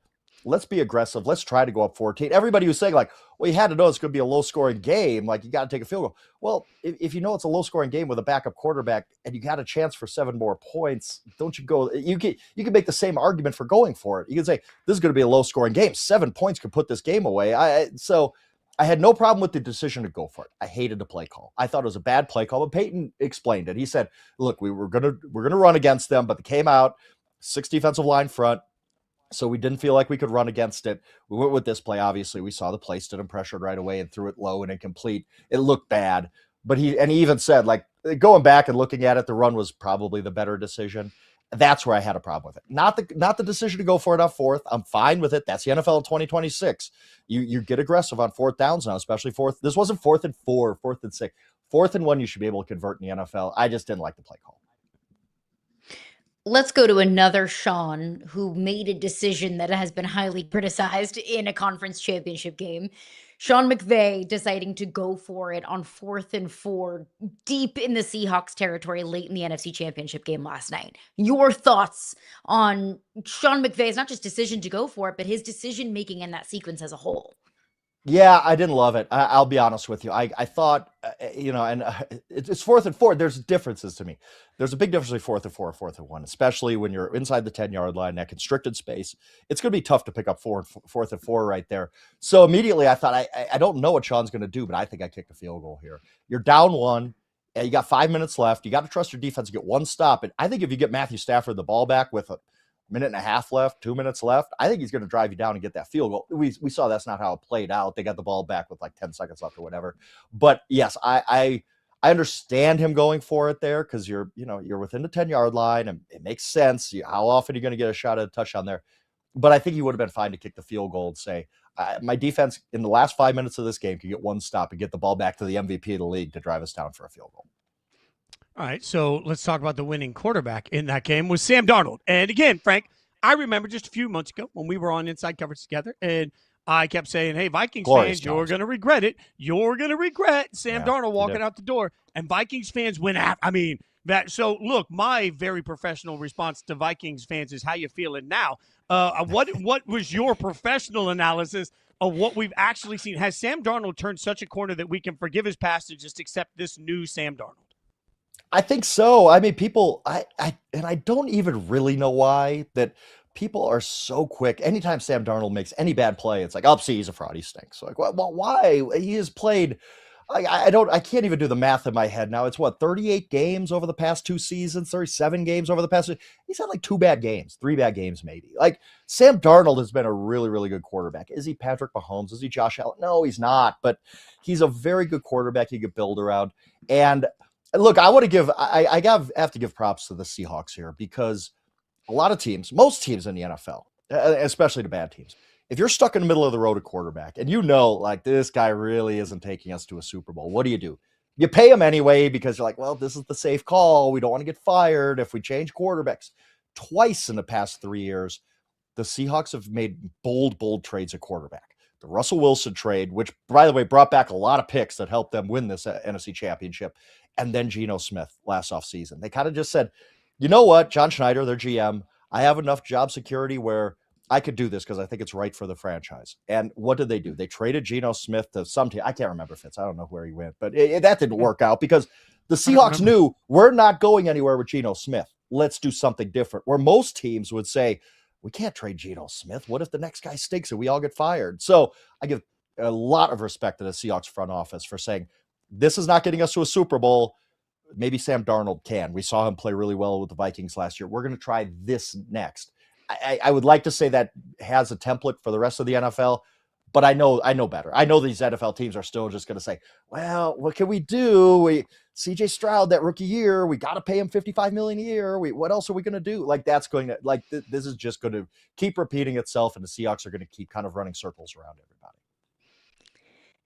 let's be aggressive. Let's try to go up 14. Everybody was saying like, well, you had to know it's going to be a low scoring game. Like, you got to take a field goal. Well, if you know it's a low scoring game with a backup quarterback and you got a chance for 7 more points, don't you go, you can make the same argument for going for it. You can say, this is going to be a low scoring game. 7 points could put this game away. So I had no problem with the decision to go for it. I hated the play call. I thought it was a bad play call, but Payton explained it. He said, look, we're going to run against them, but they came out 6 defensive line front. So we didn't feel like we could run against it. We went with this play. Obviously, we saw the play stood him pressured right away and threw it low and incomplete. It looked bad, but he even said, like, going back and looking at it, the run was probably the better decision. That's where I had a problem with it. Not the decision to go for it on 4th. I'm fine with it. That's the NFL in 2026. You get aggressive on 4th downs now, especially 4th. This wasn't 4th and 4, 4th and 6. 4th and 1, you should be able to convert in the NFL. I just didn't like the play call. Let's go to another Sean who made a decision that has been highly criticized in a conference championship game. Sean McVay deciding to go for it on 4th and 4 deep in the Seahawks territory late in the NFC championship game last night. Your thoughts on Sean McVay's not just decision to go for it, but his decision making in that sequence as a whole? Yeah, I didn't love it. I'll be honest with you. I thought, it's 4th and 4. There's differences to me. There's a big difference between 4th and 4 and 4th and 1, especially when you're inside the 10-yard line, that constricted space. It's going to be tough to pick up 4th and 4 right there. So immediately I thought, I don't know what Sean's going to do, but I think I kicked a field goal here. You're down 1. And you got 5 minutes left. You got to trust your defense to get one stop. And I think if you get Matthew Stafford the ball back with minute and a half left, 2 minutes left, I think he's going to drive you down and get that field goal. We saw that's not how it played out. They got the ball back with like 10 seconds left or whatever. But yes, I understand him going for it there because you're within the 10-yard line and it makes sense. How often are you going to get a shot at a touchdown there? But I think he would have been fine to kick the field goal and say, my defense in the last 5 minutes of this game can get one stop and get the ball back to the MVP of the league to drive us down for a field goal. All right, so let's talk about the winning quarterback in that game was Sam Darnold. And again, Frank, I remember just a few months ago when we were on Inside Coverage together, and I kept saying, hey, Vikings fans, you're going to regret it. You're going to regret Sam Darnold walking out the door. And Vikings fans went after. So look, my very professional response to Vikings fans is, how you feeling now? What was your professional analysis of what we've actually seen? Has Sam Darnold turned such a corner that we can forgive his past and just accept this new Sam Darnold? I think so. I mean, people, I don't even really know why that people are so quick. Anytime Sam Darnold makes any bad play, it's like, oh, see, he's a fraud. He stinks. Like, well, why? He has played. I can't even do the math in my head now. It's 38 games over the past 2 seasons, 37 games over the past. He's had like 2 bad games, 3 bad games, maybe. Like Sam Darnold has been a really, really good quarterback. Is he Patrick Mahomes? Is he Josh Allen? No, he's not, but he's a very good quarterback you could build around. And look, I want to give, I have to give props to the Seahawks here because a lot of teams, most teams in the NFL, especially the bad teams, if you're stuck in the middle of the road at quarterback and like this guy really isn't taking us to a Super Bowl, what do? You pay him anyway because you're like, well, this is the safe call. We don't want to get fired if we change quarterbacks. Twice in the past 3 years, the Seahawks have made bold trades at quarterback. The Russell Wilson trade, which, by the way, brought back a lot of picks that helped them win this NFC Championship, and then Geno Smith last offseason. They kind of just said, you know what, John Schneider, their GM, I have enough job security where I could do this because I think it's right for the franchise. And what did they do? They traded Geno Smith to some team. I can't remember Fitz. I don't know where he went, but that didn't work out because the Seahawks knew we're not going anywhere with Geno Smith. Let's do something different. Where most teams would say, we can't trade Geno Smith. What if the next guy stinks and we all get fired? So I give a lot of respect to the Seahawks front office for saying, this is not getting us to a Super Bowl. Maybe Sam Darnold can. We saw him play really well with the Vikings last year. We're going to try this next. I would like to say that has a template for the rest of the NFL, but I know better. I know these NFL teams are still just going to say, well, what can we do? CJ Stroud, that rookie year, we got to pay him $55 million a year. What else are we going to do? Like that's going to this is just going to keep repeating itself, and the Seahawks are going to keep kind of running circles around everybody.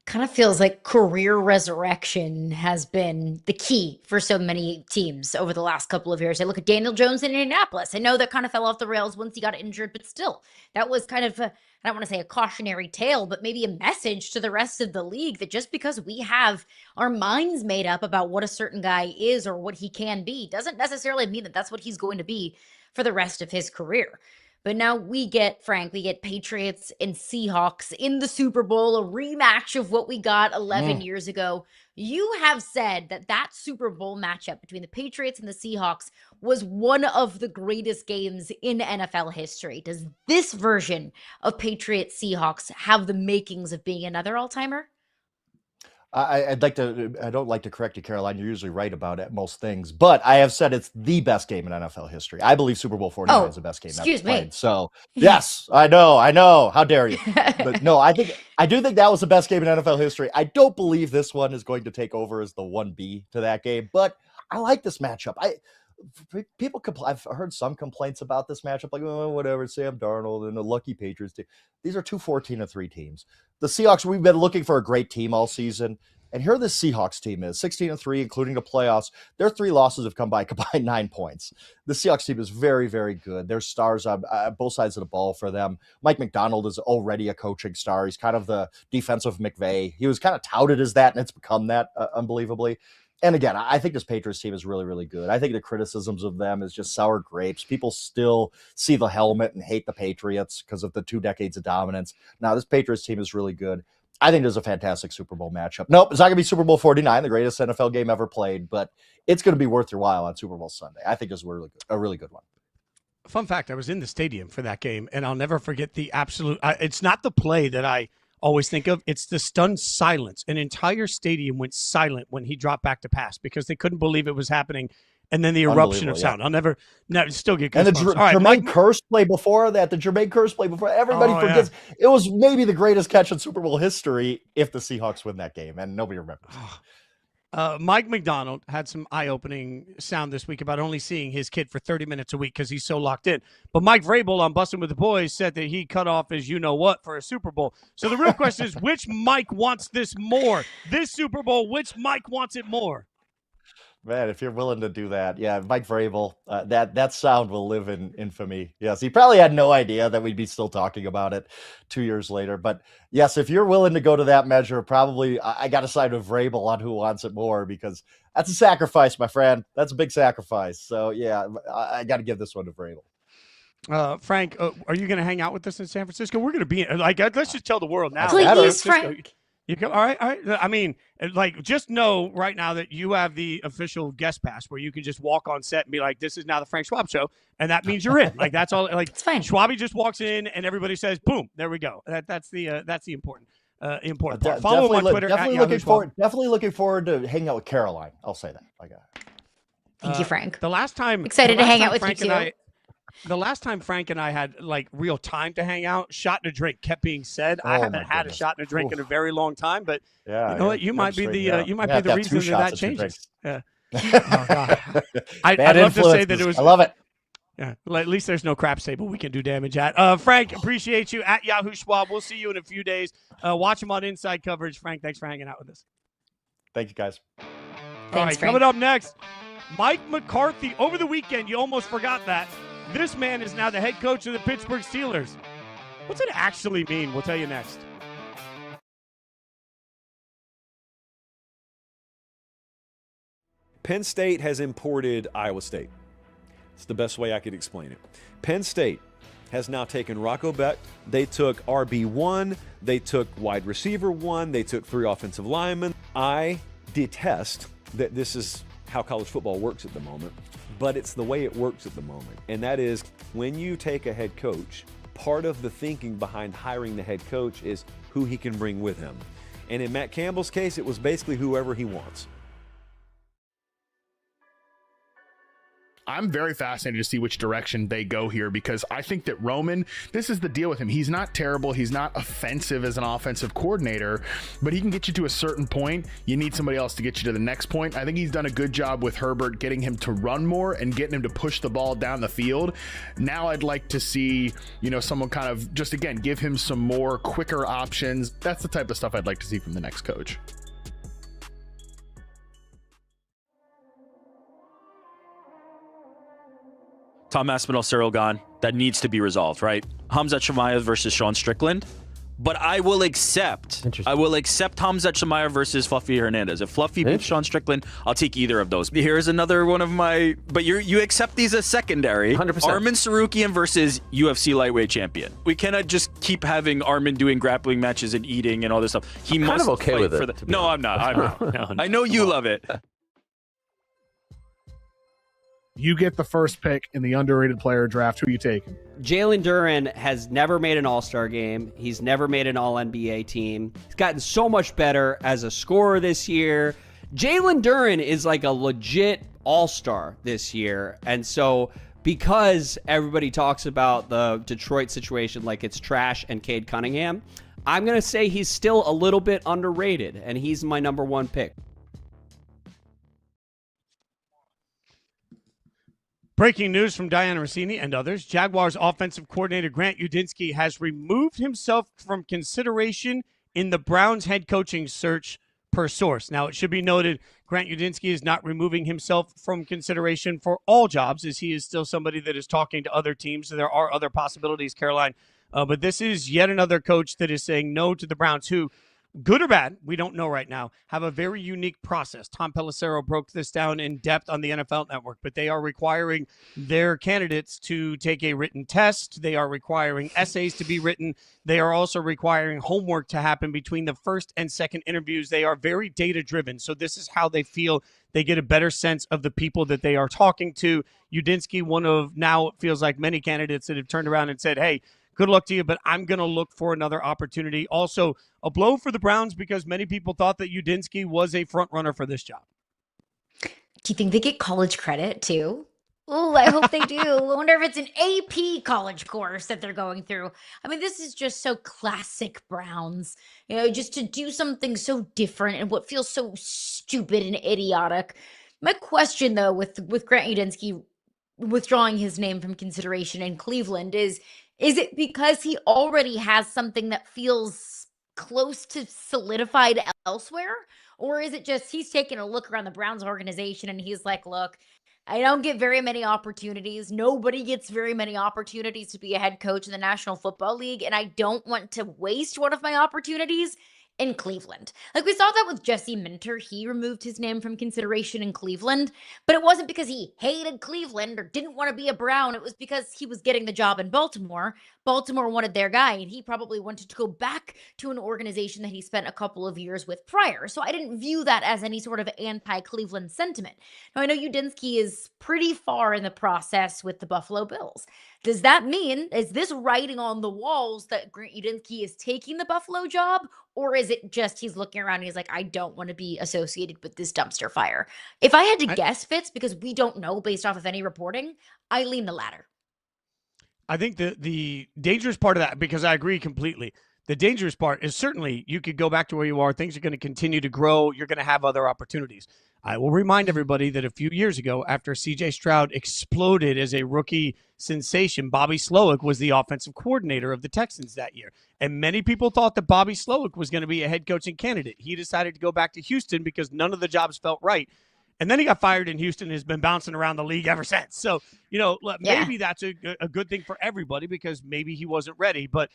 Kind of feels like career resurrection has been the key for so many teams over the last couple of years. I look at Daniel Jones in Indianapolis. I know that kind of fell off the rails once he got injured, but still, that was kind of, I don't want to say a cautionary tale, but maybe a message to the rest of the league that just because we have our minds made up about what a certain guy is or what he can be, doesn't necessarily mean that that's what he's going to be for the rest of his career. But now we get Patriots and Seahawks in the Super Bowl, a rematch of what we got 11 years ago. You have said that Super Bowl matchup between the Patriots and the Seahawks was one of the greatest games in NFL history. Does this version of Patriots Seahawks have the makings of being another all-timer? I don't like to correct you, Caroline. You're usually right about most things, but I have said it's the best game in NFL history. I believe Super Bowl 49 is the best game ever played. So yes, I know. How dare you? But no, I do think that was the best game in NFL history. I don't believe this one is going to take over as the 1B to that game, but I like this matchup. I've heard some complaints about this matchup, like, oh, whatever, Sam Darnold and the lucky Patriots team. These are 2 14-3 teams. The Seahawks, we've been looking for a great team all season, and here the Seahawks team is 16-3, including the playoffs. Their 3 losses have come by combined 9 points. The Seahawks team is very, very good. There's stars on both sides of the ball for them. Mike McDonald is already a coaching star. He's kind of the defensive McVay. He was kind of touted as that, and it's become that unbelievably. And again, I think this Patriots team is really, really good. I think the criticisms of them is just sour grapes. People still see the helmet and hate the Patriots because of the 2 decades of dominance. Now, this Patriots team is really good. I think there's a fantastic Super Bowl matchup. Nope, it's not going to be Super Bowl 49, the greatest NFL game ever played, but it's going to be worth your while on Super Bowl Sunday. I think it's a really good one. Fun fact, I was in the stadium for that game, and I'll never forget the absolute it's not the play that I always think of, it's the stunned silence. An entire stadium went silent when he dropped back to pass because they couldn't believe it was happening. and then the eruption of Unbelievable, sound. I'll never still get And the goosebumps. All right, Jermaine Mike. Curse play before that, the Jermaine Curse play before, everybody Oh, forgets. It was maybe the greatest catch in Super Bowl history if the Seahawks win that game, and nobody remembers. Mike McDonald had some eye-opening sound this week about only seeing his kid for 30 minutes a week because he's so locked in. But Mike Vrabel on Bustin' with the Boys said that he cut off his you-know-what for a Super Bowl. So the real question is, which Mike wants this more? This Super Bowl, which Mike wants it more? Man, if you're willing to do that, yeah, Mike Vrabel, that sound will live in infamy. Yes, he probably had no idea that we'd be still talking about it 2 years later. But yes, if you're willing to go to that measure, probably I got to side with Vrabel on who wants it more, because that's a sacrifice, my friend. That's a big sacrifice. So yeah, I got to give this one to Vrabel. Frank, are you going to hang out with us in San Francisco? We're going to be let's just tell the world now. Please, Frank. You go, all right. I mean, just know right now that you have the official guest pass where you can just walk on set and be like, "This is now the Frank Schwab Show," and that means you're in. That's all. It's fine. Schwabi just walks in and everybody says, "Boom, there we go." That's the important part. Follow him on Twitter. Definitely looking forward to hanging out with Caroline. I'll say that. Thank you, Frank. The last time Excited to hang out with Frank you too. The last time Frank and I had real time to hang out, shot and a drink kept being said. I haven't had a shot and a drink in a very long time, but you know what? You might be the reason that changes. Yeah. Oh, God. I'd love to say that it was. I love it. Yeah. At least there's no craps table we can do damage at. Frank, appreciate you at Yahoo Schwab. We'll see you in a few days. Watch him on Inside Coverage. Frank, thanks for hanging out with us. Thank you, guys. All right, coming up next, Mike McCarthy. Over the weekend, you almost forgot that. This man is now the head coach of the Pittsburgh Steelers. What's it actually mean? We'll tell you next. Penn State has imported Iowa State. It's the best way I could explain it. Penn State has now taken Rocco Beck. They took RB1. They took wide receiver 1. They took 3 offensive linemen. I detest that this is how college football works at the moment, but it's the way it works at the moment. And that is, when you take a head coach, part of the thinking behind hiring the head coach is who he can bring with him. And in Matt Campbell's case, it was basically whoever he wants. I'm very fascinated to see which direction they go here, because I think that Roman, this is the deal with him. He's not terrible. He's not offensive as an offensive coordinator, but he can get you to a certain point. You need somebody else to get you to the next point. I think he's done a good job with Herbert, getting him to run more and getting him to push the ball down the field. Now I'd like to see, someone kind of just, again, give him some more quicker options. That's the type of stuff I'd like to see from the next coach. Tom Aspinall, Cyril Gahn, that needs to be resolved, right? Hamzat Shemaiah versus Sean Strickland. But I will accept Hamzat Shemaiah versus Fluffy Hernandez. If Fluffy beats Sean Strickland, I'll take either of those. Here's another one of my, but you accept these as secondary. 100%. Armin Sarukian versus UFC lightweight champion. We cannot just keep having Armin doing grappling matches and eating and all this stuff. He must kind of okay fight with for it. No, I'm not. No. I know you love it. You get the first pick in the underrated player draft. Who are you taking? Jalen Duren has never made an All-Star game. He's never made an All-NBA team. He's gotten so much better as a scorer this year. Jalen Duren is like a legit All-Star this year. And so because everybody talks about the Detroit situation like it's trash and Cade Cunningham, I'm going to say he's still a little bit underrated, and he's my number one pick. Breaking news from Diana Rossini and others. Jaguars offensive coordinator Grant Udinski has removed himself from consideration in the Browns head coaching search, per source. Now, it should be noted, Grant Udinski is not removing himself from consideration for all jobs, as he is still somebody that is talking to other teams. So there are other possibilities, Caroline. But this is yet another coach that is saying no to the Browns, who, good or bad, we don't know right now, have a very unique process. Tom Pelissero broke this down in depth on the NFL Network, but they are requiring their candidates to take a written test. They are requiring essays to be written. They are also requiring homework to happen between the first and second interviews. They are very data-driven, so this is how they feel they get a better sense of the people that they are talking to. Udinski, one of now it feels like many candidates that have turned around and said, hey, good luck to you, but I'm going to look for another opportunity. Also, a blow for the Browns because many people thought that Udinski was a front runner for this job. Do you think they get college credit too? Oh, I hope they do. I wonder if it's an AP college course that they're going through. I mean, this is just so classic Browns, just to do something so different and what feels so stupid and idiotic. My question, though, with Grant Udinski withdrawing his name from consideration in Cleveland is it because he already has something that feels close to solidified elsewhere? Or is it just he's taking a look around the Browns organization and he's like, look, I don't get very many opportunities. Nobody gets very many opportunities to be a head coach in the National Football League, and I don't want to waste one of my opportunities in Cleveland. Like we saw that with Jesse Minter. He removed his name from consideration in Cleveland, but it wasn't because he hated Cleveland or didn't want to be a Brown. It was because he was getting the job in Baltimore. Baltimore wanted their guy, and he probably wanted to go back to an organization that he spent a couple of years with prior. So I didn't view that as any sort of anti-Cleveland sentiment. Now, I know Udinski is pretty far in the process with the Buffalo Bills. Does that mean, is this writing on the walls that Grant Udinski is taking the Buffalo job? Or is it just he's looking around and he's like, I don't want to be associated with this dumpster fire? If I had to guess, Fitz, because we don't know based off of any reporting, I lean the latter. I think the dangerous part of that, because I agree completely, the dangerous part is certainly you could go back to where you are. Things are going to continue to grow. You're going to have other opportunities. I will remind everybody that a few years ago, after C.J. Stroud exploded as a rookie sensation, Bobby Slowick was the offensive coordinator of the Texans that year. And many people thought that Bobby Slowick was going to be a head coaching candidate. He decided to go back to Houston because none of the jobs felt right. And then he got fired in Houston and has been bouncing around the league ever since. So, maybe that's a good thing for everybody because maybe he wasn't ready. But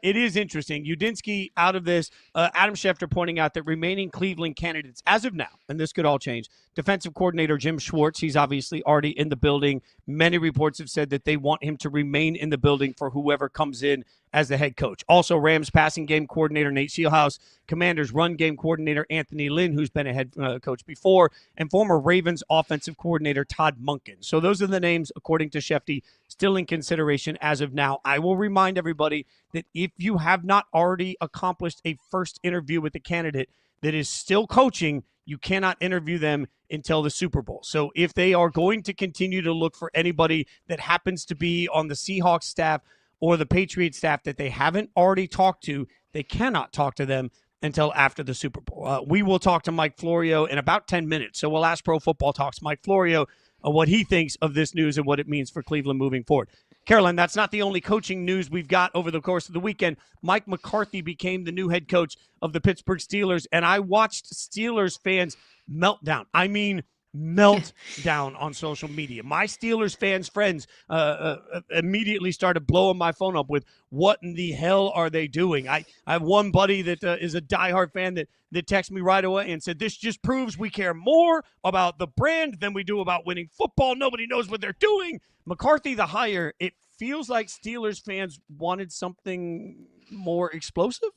it is interesting. Udinski out of this. Adam Schefter pointing out that remaining Cleveland candidates as of now, and this could all change, defensive coordinator Jim Schwartz, he's obviously already in the building. Many reports have said that they want him to remain in the building for whoever comes in as the head coach. Also, Rams passing game coordinator Nate Scheelhaase, Commanders run game coordinator Anthony Lynn, who's been a head coach before, and former Ravens offensive coordinator Todd Monken. So those are the names, according to Shefty, still in consideration as of now. I will remind everybody that if you have not already accomplished a first interview with the candidate that is still coaching, you cannot interview them until the Super Bowl. So if they are going to continue to look for anybody that happens to be on the Seahawks staff or the Patriots staff that they haven't already talked to, they cannot talk to them until after the Super Bowl. We will talk to Mike Florio in about 10 minutes. So we'll ask Pro Football Talks Mike Florio what he thinks of this news and what it means for Cleveland moving forward. Caroline, that's not the only coaching news we've got over the course of the weekend. Mike McCarthy became the new head coach of the Pittsburgh Steelers, and I watched Steelers fans meltdown. I mean, melt down on social media. My Steelers fans' friends immediately started blowing my phone up with, what in the hell are they doing? I have one buddy that is a diehard fan that texted me right away and said, this just proves we care more about the brand than we do about winning football. Nobody knows what they're doing. McCarthy, the hire, it feels like Steelers fans wanted something more explosive.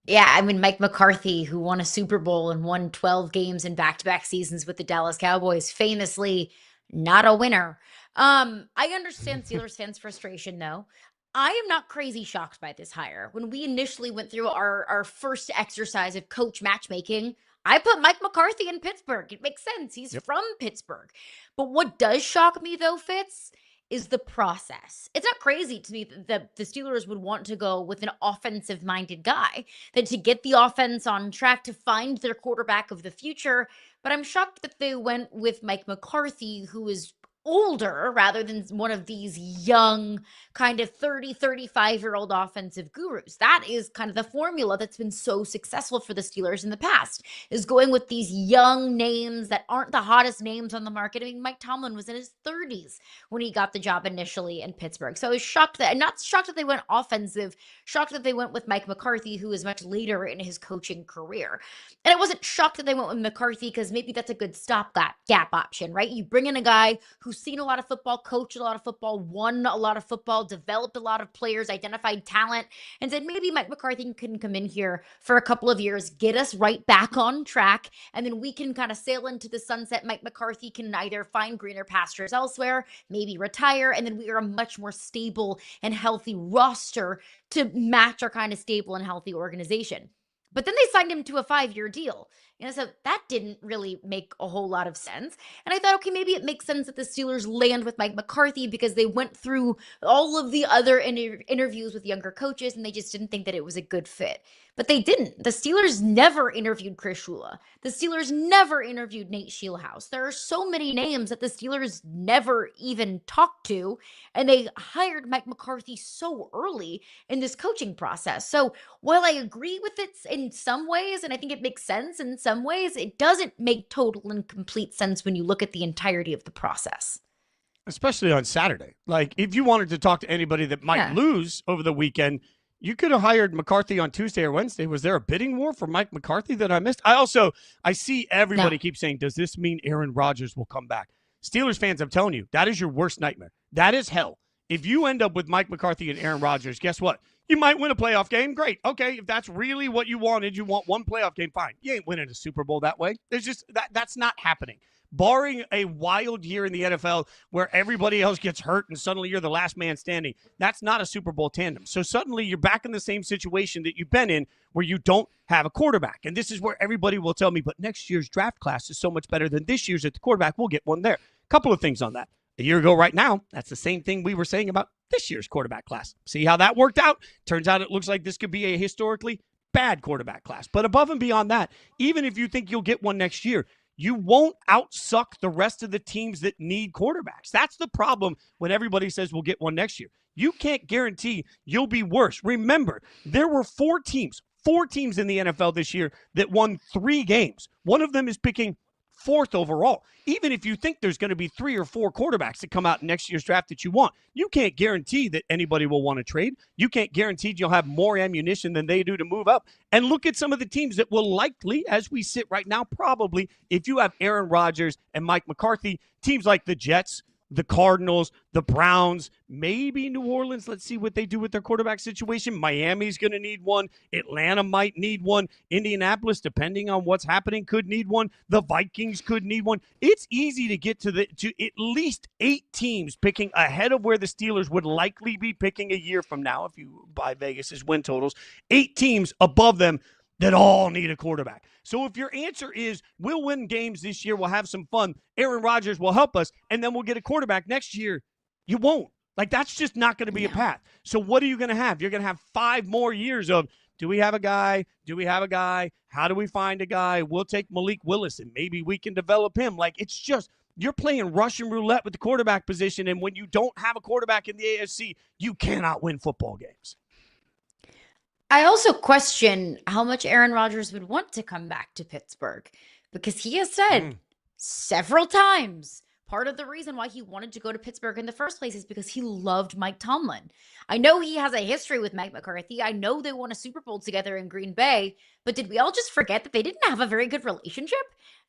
Yeah, I mean, Mike McCarthy, who won a Super Bowl and won 12 games in back-to-back seasons with the Dallas Cowboys, famously not a winner. I understand Steelers fans' frustration, though. I am not crazy shocked by this hire. When we initially went through our first exercise of coach matchmaking, I put Mike McCarthy in Pittsburgh. It makes sense. He's from Pittsburgh. But what does shock me, though, Fitz, is the process. It's not crazy to me that the Steelers would want to go with an offensive-minded guy, that to get the offense on track, to find their quarterback of the future. But I'm shocked that they went with Mike McCarthy, who is older rather than one of these young kind of 30, 35-year-old offensive gurus. That is kind of the formula that's been so successful for the Steelers in the past, is going with these young names that aren't the hottest names on the market. I mean, Mike Tomlin was in his 30s when he got the job initially in Pittsburgh. So I was shocked that, not shocked that they went offensive, shocked that they went with Mike McCarthy, who is much later in his coaching career. And I wasn't shocked that they went with McCarthy because maybe that's a good stopgap option, right? You bring in a guy who's seen a lot of football, coached a lot of football, won a lot of football, developed a lot of players, identified talent, and said maybe Mike McCarthy can come in here for a couple of years, get us right back on track, and then we can kind of sail into the sunset. Mike McCarthy can either find greener pastures elsewhere, maybe retire, and then we are a much more stable and healthy roster to match our kind of stable and healthy organization. But then they signed him to a 5-year deal. So that didn't really make a whole lot of sense. And I thought, okay, maybe it makes sense that the Steelers land with Mike McCarthy because they went through all of the other interviews with younger coaches and they just didn't think that it was a good fit. But they didn't. The Steelers never interviewed Chris Shula. The Steelers never interviewed Nate Scheelhaus. There are so many names that the Steelers never even talked to, and they hired Mike McCarthy so early in this coaching process. So while I agree with it in some ways, and I think it makes sense in some ways, it doesn't make total and complete sense when you look at the entirety of the process. Especially on Saturday. Like, if you wanted to talk to anybody that might lose over the weekend, you could have hired McCarthy on Tuesday or Wednesday. Was there a bidding war for Mike McCarthy that I missed? I see everybody keep saying, does this mean Aaron Rodgers will come back? Steelers fans, I'm telling you, that is your worst nightmare. That is hell. If you end up with Mike McCarthy and Aaron Rodgers, guess what? You might win a playoff game. Great. Okay, if that's really what you wanted, you want one playoff game, fine. You ain't winning a Super Bowl that way. There's just that's not happening. Barring a wild year in the NFL where everybody else gets hurt and suddenly you're the last man standing, that's not a Super Bowl tandem. So suddenly you're back in the same situation that you've been in where you don't have a quarterback. And this is where everybody will tell me, but next year's draft class is so much better than this year's at the quarterback. We'll get one there. Couple of things on that. A year ago right now, that's the same thing we were saying about this year's quarterback class. See how that worked out? Turns out it looks like this could be a historically bad quarterback class. But above and beyond that, even if you think you'll get one next year, you won't outsuck the rest of the teams that need quarterbacks. That's the problem when everybody says we'll get one next year. You can't guarantee you'll be worse. Remember, there were four teams in the NFL this year that won 3 games. One of them is picking 4th overall. Even if you think there's going to be 3 or 4 quarterbacks that come out in next year's draft that you want, you can't guarantee that anybody will want to trade. You can't guarantee you'll have more ammunition than they do to move up. And look at some of the teams that will likely, as we sit right now, probably, if you have Aaron Rodgers and Mike McCarthy, teams like the Jets, the Cardinals, the Browns, maybe New Orleans. Let's see what they do with their quarterback situation. Miami's going to need one. Atlanta might need one. Indianapolis, depending on what's happening, could need one. The Vikings could need one. It's easy to get to at least 8 teams picking ahead of where the Steelers would likely be picking a year from now if you buy Vegas's win totals. 8 teams above them that all need a quarterback. So if your answer is we'll win games this year, we'll have some fun, Aaron Rodgers will help us, and then we'll get a quarterback next year, you won't. Like, that's just not going to be a path. So what are you going to have? You're going to have 5 more years of, do we have a guy? Do we have a guy? How do we find a guy? We'll take Malik Willis, and maybe we can develop him. Like, it's just, you're playing Russian roulette with the quarterback position, and when you don't have a quarterback in the AFC, you cannot win football games. I also question how much Aaron Rodgers would want to come back to Pittsburgh because he has said several times part of the reason why he wanted to go to Pittsburgh in the first place is because he loved Mike Tomlin. I know he has a history with Mike McCarthy. I know they won a Super Bowl together in Green Bay, but did we all just forget that they didn't have a very good relationship?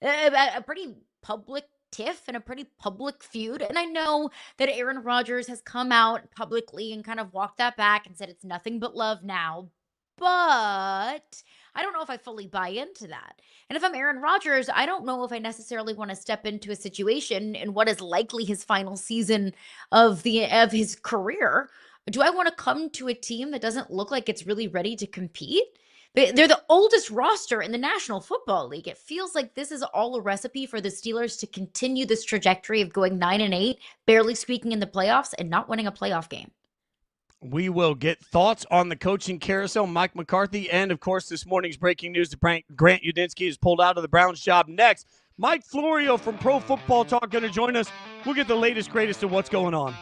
A pretty public tiff and a pretty public feud. And I know that Aaron Rodgers has come out publicly and kind of walked that back and said it's nothing but love now. But I don't know if I fully buy into that. And if I'm Aaron Rodgers, I don't know if I necessarily want to step into a situation in what is likely his final season of his career. Do I want to come to a team that doesn't look like it's really ready to compete? They're the oldest roster in the National Football League. It feels like this is all a recipe for the Steelers to continue this trajectory of going 9-8, barely squeaking in the playoffs, and not winning a playoff game. We will get thoughts on the coaching carousel, Mike McCarthy, and, of course, this morning's breaking news that Grant Udinski is pulled out of the Browns job next. Mike Florio from Pro Football Talk going to join us. We'll get the latest, greatest of what's going on.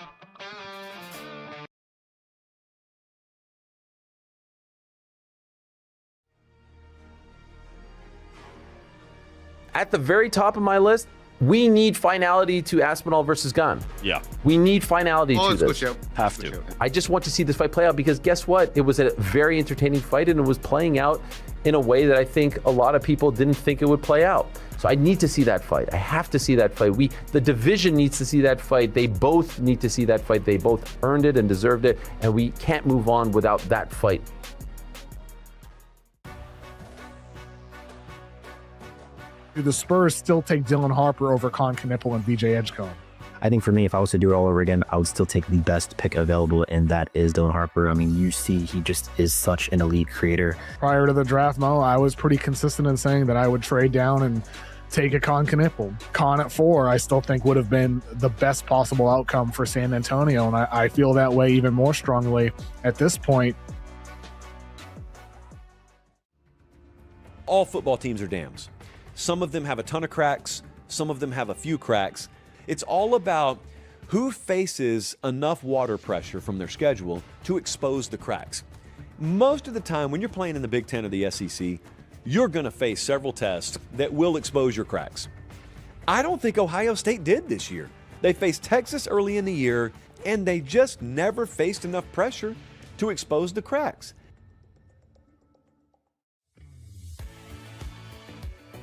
At the very top of my list, we need finality to Aspinall versus Gunn. Yeah. We need finality to this. Have to. I just want to see this fight play out because guess what? It was a very entertaining fight and it was playing out in a way that I think a lot of people didn't think it would play out. So I need to see that fight. I have to see that fight. The division needs to see that fight. They both need to see that fight. They both earned it and deserved it, and we can't move on without that fight. Do the Spurs still take Dylan Harper over Con Knippel and VJ Edgecombe? I think for me, if I was to do it all over again, I would still take the best pick available, and that is Dylan Harper. I mean, you see he just is such an elite creator. Prior to the draft, Mo, I was pretty consistent in saying that I would trade down and take a Con Knippel. Con at 4, I still think would have been the best possible outcome for San Antonio, and I feel that way even more strongly at this point. All football teams are dams. Some of them have a ton of cracks, some of them have a few cracks. It's all about who faces enough water pressure from their schedule to expose the cracks. Most of the time when you're playing in the Big Ten or the SEC, you're going to face several tests that will expose your cracks. I don't think Ohio State did this year. They faced Texas early in the year, and they just never faced enough pressure to expose the cracks.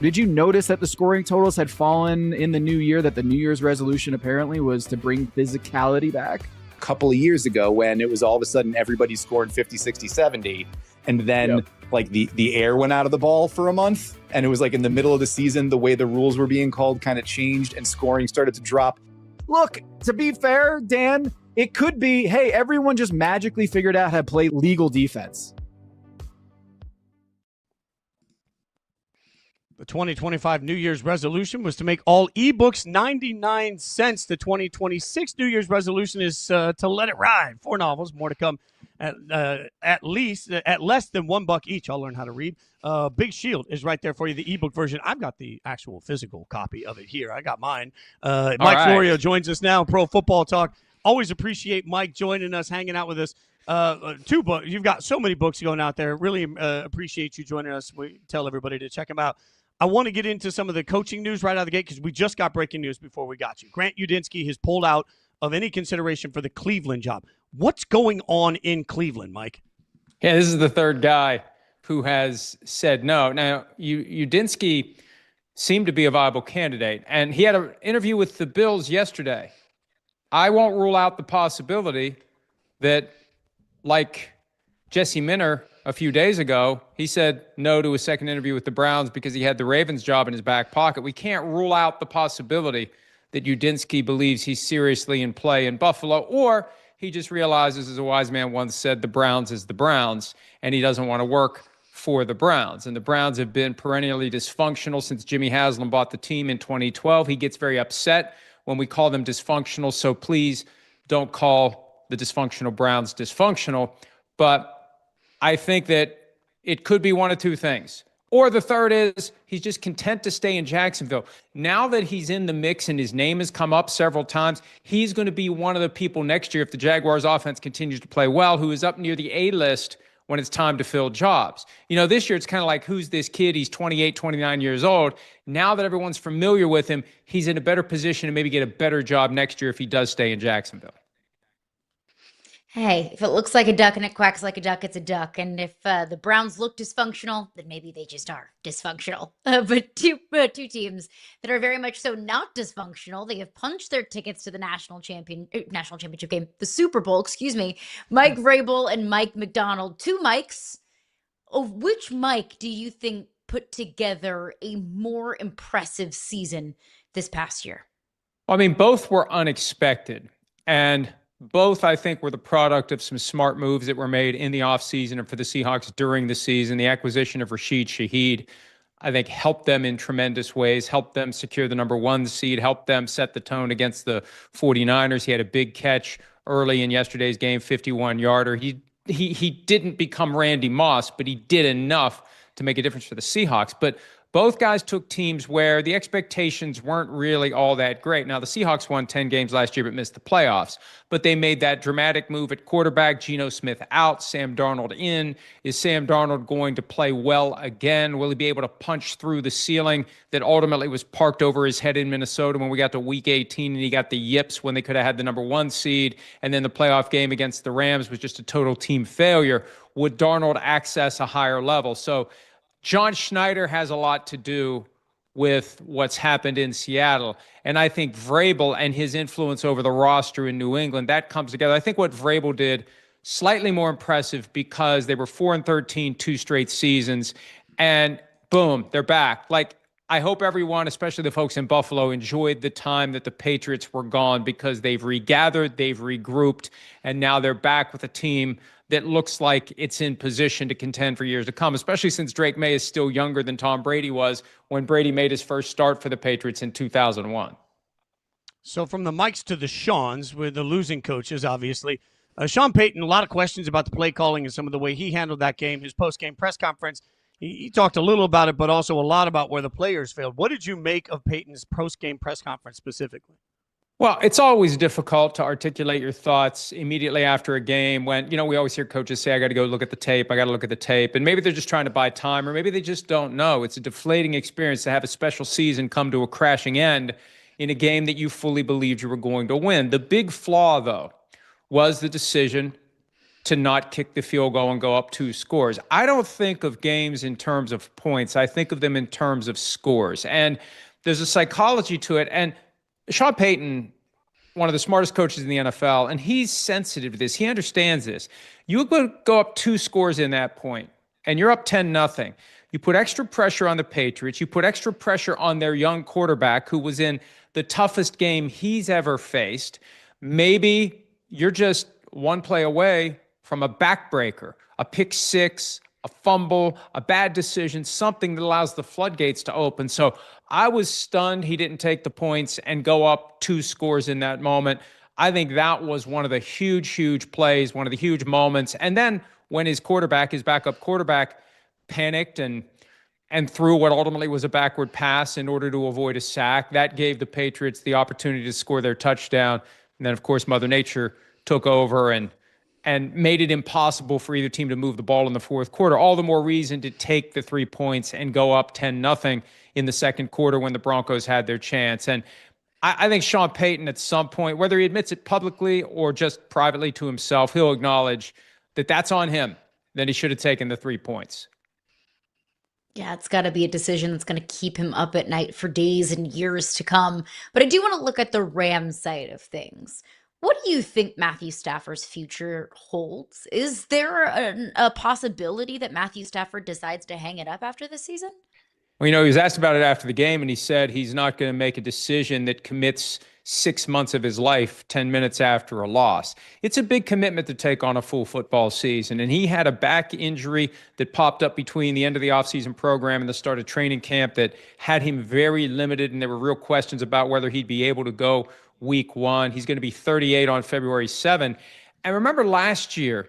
Did you notice that the scoring totals had fallen in the new year, that the New Year's resolution apparently was to bring physicality back? A couple of years ago when it was all of a sudden everybody scored 50, 60, 70. And then like the air went out of the ball for a month. And it was like in the middle of the season, the way the rules were being called kind of changed and scoring started to drop. Look, to be fair, Dan, it could be, hey, everyone just magically figured out how to play legal defense. The 2025 New Year's resolution was to make all ebooks 99 cents. The 2026 New Year's resolution is to let it ride. 4 novels, more to come at less than $1 each. I'll learn how to read. Big Shield is right there for you, the ebook version. I've got the actual physical copy of it here. I got mine. Mike Florio joins us now, Pro Football Talk. Always appreciate Mike joining us, hanging out with us. 2 books. You've got so many books going out there. Really appreciate you joining us. We tell everybody to check them out. I want to get into some of the coaching news right out of the gate because we just got breaking news before we got you. Grant Udinski has pulled out of any consideration for the Cleveland job. What's going on in Cleveland, Mike? Yeah, this is the third guy who has said no. Now, Udinski seemed to be a viable candidate, and he had an interview with the Bills yesterday. I won't rule out the possibility that, like Jesse Minter a few days ago, he said no to a second interview with the Browns because he had the Ravens job in his back pocket. We can't rule out the possibility that Udinski believes he's seriously in play in Buffalo, or he just realizes, as a wise man once said, the Browns is the Browns, and he doesn't want to work for the Browns. And the Browns have been perennially dysfunctional since Jimmy Haslam bought the team in 2012. He gets very upset when we call them dysfunctional, so please don't call the dysfunctional Browns dysfunctional. But I think that it could be one of two things. Or the third is he's just content to stay in Jacksonville. Now that he's in the mix and his name has come up several times, he's going to be one of the people next year, if the Jaguars offense continues to play well, who is up near the A-list when it's time to fill jobs. You know, this year it's kind of like, who's this kid? He's 28, 29 years old. Now that everyone's familiar with him, he's in a better position to maybe get a better job next year if he does stay in Jacksonville. Hey, if it looks like a duck and it quacks like a duck, it's a duck. And if the Browns look dysfunctional, then maybe they just are dysfunctional. But two teams that are very much so not dysfunctional, they have punched their tickets to the national championship game, the Super Bowl, excuse me, Mike Vrabel and Mike McDonald. 2 Mikes. Of which Mike do you think put together a more impressive season this past year? I mean, both were unexpected. And both, I think, were the product of some smart moves that were made in the offseason and for the Seahawks during the season. The acquisition of Rashid Shaheed, I think, helped them in tremendous ways, helped them secure the number 1 seed, helped them set the tone against the 49ers. He had a big catch early in yesterday's game, 51-yarder. He didn't become Randy Moss, but he did enough to make a difference for the Seahawks. But both guys took teams where the expectations weren't really all that great. Now, the Seahawks won 10 games last year but missed the playoffs. But they made that dramatic move at quarterback. Geno Smith out, Sam Darnold in. Is Sam Darnold going to play well again? Will he be able to punch through the ceiling that ultimately was parked over his head in Minnesota when we got to Week 18 and he got the yips when they could have had the number 1 seed, and then the playoff game against the Rams was just a total team failure? Would Darnold access a higher level? So John Schneider has a lot to do with what's happened in Seattle. And I think Vrabel and his influence over the roster in New England, that comes together. I think what Vrabel did, slightly more impressive because they were 4-13, 2 straight seasons. And boom, they're back. Like, I hope everyone, especially the folks in Buffalo, enjoyed the time that the Patriots were gone, because they've regathered, they've regrouped, and now they're back with a team that looks like it's in position to contend for years to come, especially since Drake May is still younger than Tom Brady was when Brady made his first start for the Patriots in 2001. So from the Mikes to the Seans, with the losing coaches, obviously. Sean Payton, a lot of questions about the play calling and some of the way he handled that game. His post-game press conference, he talked a little about it, but also a lot about where the players failed. What did you make of Payton's post-game press conference specifically? Well, it's always difficult to articulate your thoughts immediately after a game when, we always hear coaches say, I got to go look at the tape. I got to look at the tape. And maybe they're just trying to buy time, or maybe they just don't know. It's a deflating experience to have a special season come to a crashing end in a game that you fully believed you were going to win. The big flaw, though, was the decision to not kick the field goal and go up 2 scores. I don't think of games in terms of points. I think of them in terms of scores. And there's a psychology to it. And Sean Payton, one of the smartest coaches in the NFL, and he's sensitive to this. He understands this. You go up 2 scores in that point, and you're up 10-0. You put extra pressure on the Patriots. You put extra pressure on their young quarterback, who was in the toughest game he's ever faced. Maybe you're just one play away from a backbreaker, a pick six, a fumble, a bad decision, something that allows the floodgates to open. So I was stunned he didn't take the points and go up 2 scores in that moment. I think that was one of the huge plays, one of the huge moments. And then when his backup quarterback, panicked and threw what ultimately was a backward pass in order to avoid a sack, that gave the Patriots the opportunity to score their touchdown. And then, of course, Mother Nature took over and made it impossible for either team to move the ball in the fourth quarter. All the more reason to take the 3 points and go up 10-0 in the second quarter when the Broncos had their chance. And I think Sean Payton, at some point, whether he admits it publicly or just privately to himself, he'll acknowledge that that's on him, that he should have taken the 3 points. Yeah, it's got to be a decision that's going to keep him up at night for days and years to come. But I do want to look at the Rams side of things. What do you think Matthew Stafford's future holds? Is there a possibility that Matthew Stafford decides to hang it up after this season? Well, he was asked about it after the game, and he said he's not going to make a decision that commits 6 months of his life 10 minutes after a loss. It's a big commitment to take on a full football season, and he had a back injury that popped up between the end of the offseason program and the start of training camp that had him very limited, and there were real questions about whether he'd be able to go week 1. He's going to be 38 on February 7. And remember last year,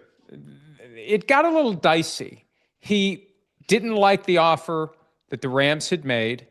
it got a little dicey. He didn't like the offer that the Rams had made.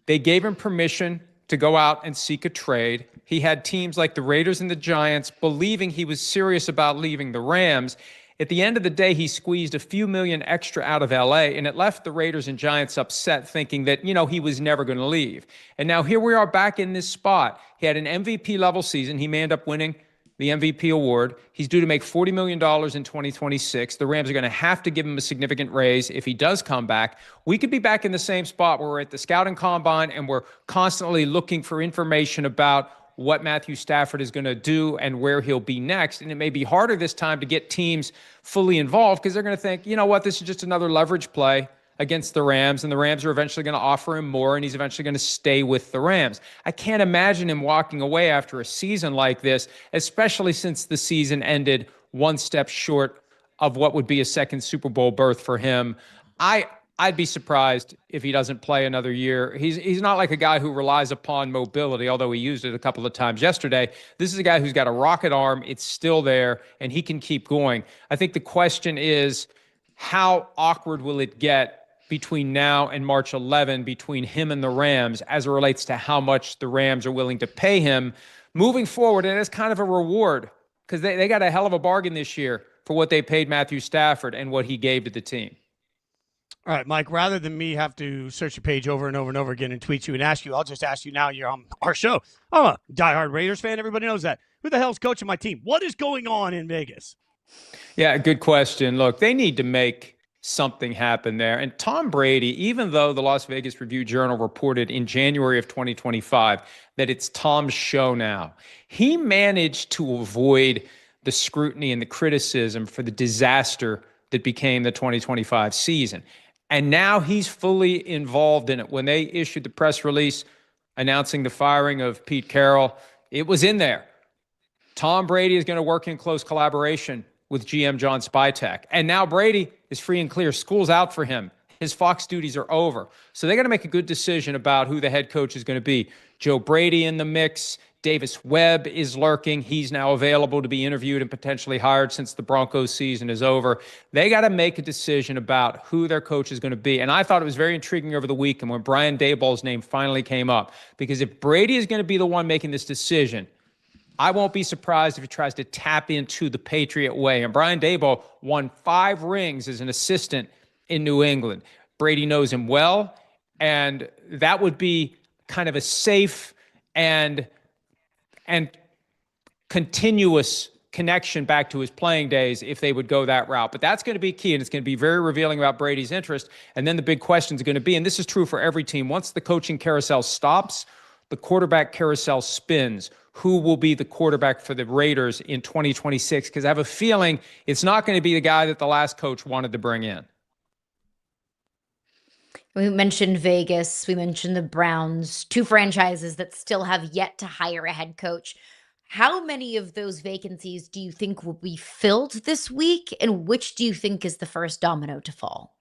They gave him permission to go out and seek a trade. He had teams like the Raiders and the Giants believing he was serious about leaving the Rams. At the end of the day, he squeezed a few million extra out of LA, and it left the Raiders and Giants upset, thinking that, he was never going to leave. And now here we are back in this spot. He had an MVP level season. He may end up winning the MVP award. He's due to make $40 million in 2026. The Rams are going to have to give him a significant raise if he does come back. We could be back in the same spot where we're at the scouting combine and we're constantly looking for information about what Matthew Stafford is going to do and where he'll be next. And it may be harder this time to get teams fully involved because they're going to think, this is just another leverage play against the Rams, and the Rams are eventually going to offer him more, and he's eventually going to stay with the Rams. I can't imagine him walking away after a season like this, especially since the season ended one step short of what would be a second Super Bowl berth for him. I'd be surprised if he doesn't play another year. He's not like a guy who relies upon mobility, although he used it a couple of times yesterday. This is a guy who's got a rocket arm. It's still there, and he can keep going. I think the question is, how awkward will it get between now and March 11 between him and the Rams as it relates to how much the Rams are willing to pay him moving forward? And it's kind of a reward because they got a hell of a bargain this year for what they paid Matthew Stafford and what he gave to the team. All right, Mike, rather than me have to search your page over and over and over again and tweet you and ask you, I'll just ask you now. You're on our show. I'm a diehard Raiders fan. Everybody knows that. Who the hell's coaching my team? What is going on in Vegas? Yeah, good question. Look, they need to make something happen there. And Tom Brady, even though the Las Vegas Review-Journal reported in January of 2025 that it's Tom's show now, he managed to avoid the scrutiny and the criticism for the disaster that became the 2025 season. And now he's fully involved in it. When they issued the press release announcing the firing of Pete Carroll, it was in there. Tom Brady is going to work in close collaboration with GM John Spytek. And now Brady is free and clear. School's out for him. His Fox duties are over. So they got to make a good decision about who the head coach is going to be. Joe Brady in the mix. Davis Webb is lurking. He's now available to be interviewed and potentially hired since the Broncos season is over. They got to make a decision about who their coach is going to be. And I thought it was very intriguing over the weekend when Brian Daboll's name finally came up. Because if Brady is going to be the one making this decision, I won't be surprised if he tries to tap into the Patriot way. And Brian Daboll won 5 rings as an assistant in New England. Brady knows him well, and that would be kind of a safe and continuous connection back to his playing days if they would go that route. But that's going to be key, and it's going to be very revealing about Brady's interest. And then the big question is going to be, and this is true for every team, once the coaching carousel stops, the quarterback carousel spins. Who will be the quarterback for the Raiders in 2026? Because I have a feeling it's not going to be the guy that the last coach wanted to bring in. We mentioned Vegas. We mentioned the Browns, 2 franchises that still have yet to hire a head coach. How many of those vacancies do you think will be filled this week? And which do you think is the first domino to fall?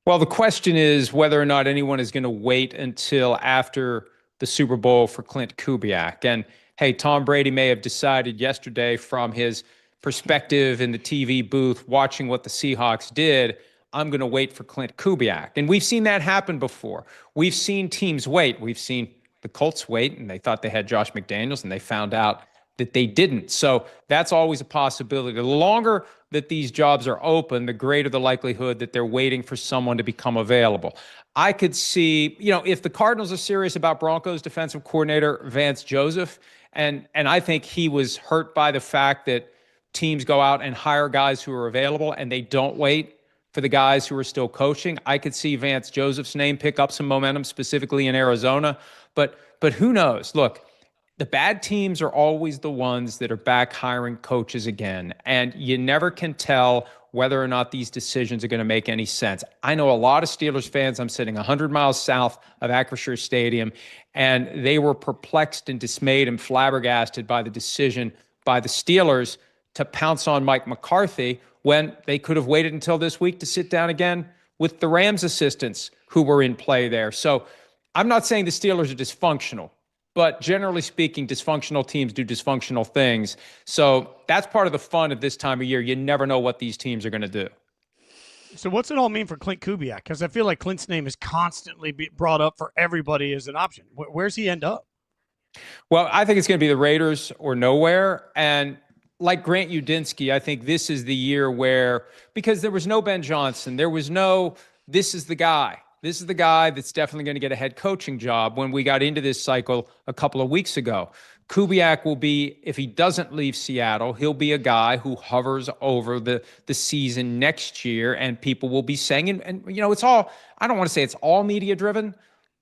Well, the question is whether or not anyone is going to wait until after the Super Bowl for Clint Kubiak. And hey, Tom Brady may have decided yesterday from his perspective in the TV booth watching what the Seahawks did, I'm going to wait for Clint Kubiak. And we've seen that happen before. We've seen teams wait. We've seen the Colts wait, and they thought they had Josh McDaniels, and they found out that they didn't. So that's always a possibility. The longer that these jobs are open, the greater the likelihood that they're waiting for someone to become available. I could see, if the Cardinals are serious about Broncos defensive coordinator Vance Joseph, and I think he was hurt by the fact that teams go out and hire guys who are available and they don't wait for the guys who are still coaching. I could see Vance Joseph's name pick up some momentum, specifically in Arizona. But who knows? Look, the bad teams are always the ones that are back hiring coaches again. And you never can tell whether or not these decisions are going to make any sense. I know a lot of Steelers fans. I'm sitting 100 miles south of Acrisure Stadium, and they were perplexed and dismayed and flabbergasted by the decision by the Steelers to pounce on Mike McCarthy when they could have waited until this week to sit down again with the Rams assistants who were in play there. So I'm not saying the Steelers are dysfunctional, but generally speaking, dysfunctional teams do dysfunctional things. So that's part of the fun of this time of year. You never know what these teams are going to do. So what's it all mean for Clint Kubiak? Because I feel like Clint's name is constantly brought up for everybody as an option. Where's he end up? Well, I think it's going to be the Raiders or nowhere. And like Grant Udinski, I think this is the year where, because there was no Ben Johnson, there was no, this is the guy. This is the guy that's definitely going to get a head coaching job when we got into this cycle a couple of weeks ago. Kubiak will be, if he doesn't leave Seattle, he'll be a guy who hovers over the season next year, and people will be saying, and it's all, I don't want to say it's all media driven,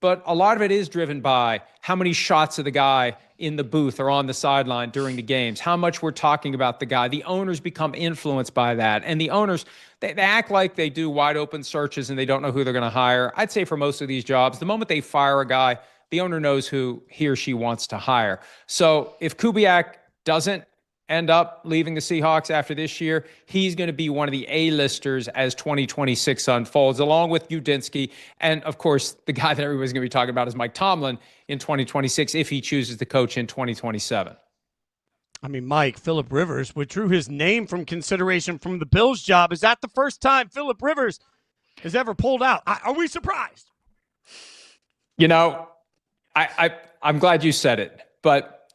but a lot of it is driven by how many shots of the guy in the booth or on the sideline during the games, how much we're talking about the guy. The owners become influenced by that. And the owners, they act like they do wide open searches and they don't know who they're going to hire. I'd say for most of these jobs, the moment they fire a guy, the owner knows who he or she wants to hire. So if Kubiak doesn't end up leaving the Seahawks after this year, he's going to be one of the A-listers as 2026 unfolds, along with Udinski. And, of course, the guy that everybody's going to be talking about is Mike Tomlin in 2026 if he chooses to coach in 2027. I mean, Mike, Phillip Rivers withdrew his name from consideration from the Bills job. Is that the first time Phillip Rivers has ever pulled out? Are we surprised? I'm glad you said it. But,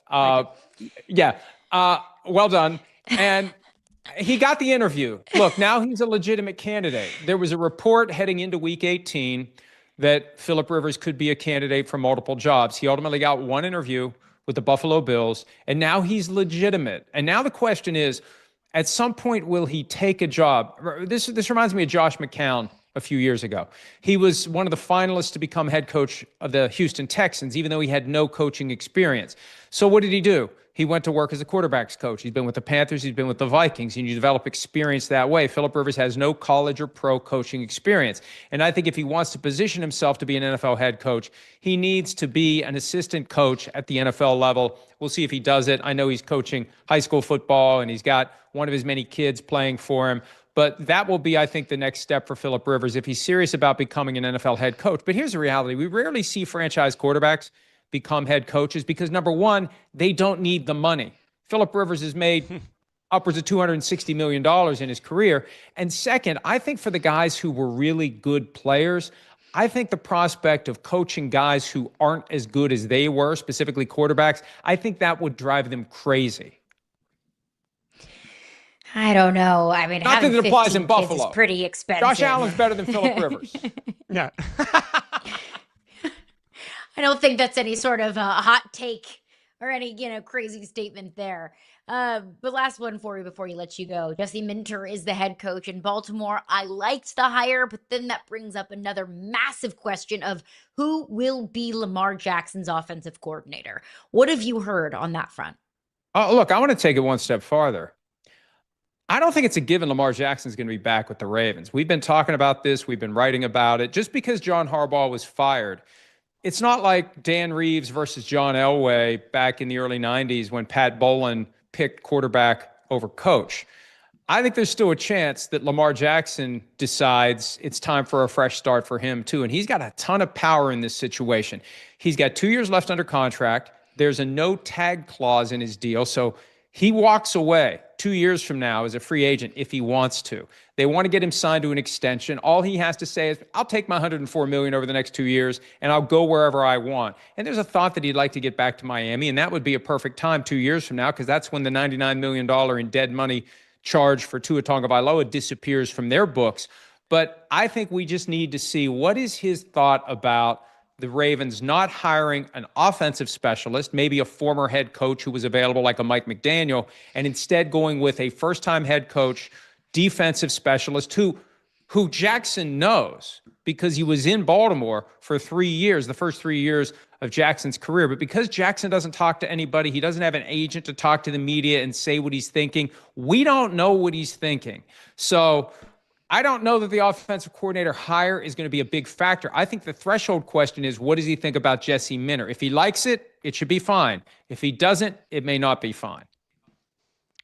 well done. And he got the interview. Look, now he's a legitimate candidate. There was a report heading into week 18 that Phillip Rivers could be a candidate for multiple jobs. He ultimately got one interview with the Buffalo Bills, and now he's legitimate. And now the question is, at some point, will he take a job? This reminds me of Josh McCown a few years ago. He was one of the finalists to become head coach of the Houston Texans, even though he had no coaching experience. So what did he do? He went to work as a quarterback's coach. He's been with the Panthers. He's been with the Vikings. And you develop experience that way. Phillip Rivers has no college or pro coaching experience. And I think if he wants to position himself to be an NFL head coach, he needs to be an assistant coach at the NFL level. We'll see if he does it. I know he's coaching high school football, and he's got one of his many kids playing for him. But that will be, I think, the next step for Phillip Rivers if he's serious about becoming an NFL head coach. But here's the reality. We rarely see franchise quarterbacks become head coaches because, number one, they don't need the money. Phillip Rivers has made upwards of $260 million in his career. And second, I think for the guys who were really good players, I think the prospect of coaching guys who aren't as good as they were, specifically quarterbacks, I think that would drive them crazy. I don't know. I mean, Not that it applies in Buffalo. Is pretty expensive. Josh Allen's better than Phillip Rivers. Yeah. I don't think that's any sort of hot take or any, crazy statement there. But last one for you before you let you go. Jesse Minter is the head coach in Baltimore. I liked the hire, but then that brings up another massive question of who will be Lamar Jackson's offensive coordinator. What have you heard on that front? Look, I want to take it one step farther. I don't think it's a given Lamar Jackson's going to be back with the Ravens. We've been talking about this. We've been writing about it. Just because John Harbaugh was fired, it's not like Dan Reeves versus John Elway back in the early 90s when Pat Bowlen picked quarterback over coach. I think there's still a chance that Lamar Jackson decides it's time for a fresh start for him too. And he's got a ton of power in this situation. He's got 2 years left under contract. There's a no tag clause in his deal. So he walks away 2 years from now as a free agent if he wants to. They want to get him signed to an extension. All he has to say is, I'll take my $104 million over the next 2 years, and I'll go wherever I want. And there's a thought that he'd like to get back to Miami, and that would be a perfect time 2 years from now because that's when the $99 million in dead money charge for Tua Tagovailoa disappears from their books. But I think we just need to see what is his thought about the Ravens not hiring an offensive specialist, maybe a former head coach who was available like a Mike McDaniel, and instead going with a first-time head coach, defensive specialist who Jackson knows because he was in Baltimore for 3 years, the first 3 years of Jackson's career. But because Jackson doesn't talk to anybody, he doesn't have an agent to talk to the media and say what he's thinking. We don't know what he's thinking. So I don't know that the offensive coordinator hire is going to be a big factor. I think the threshold question is, what does he think about Jesse Minter? If he likes it, it should be fine. If he doesn't, it may not be fine.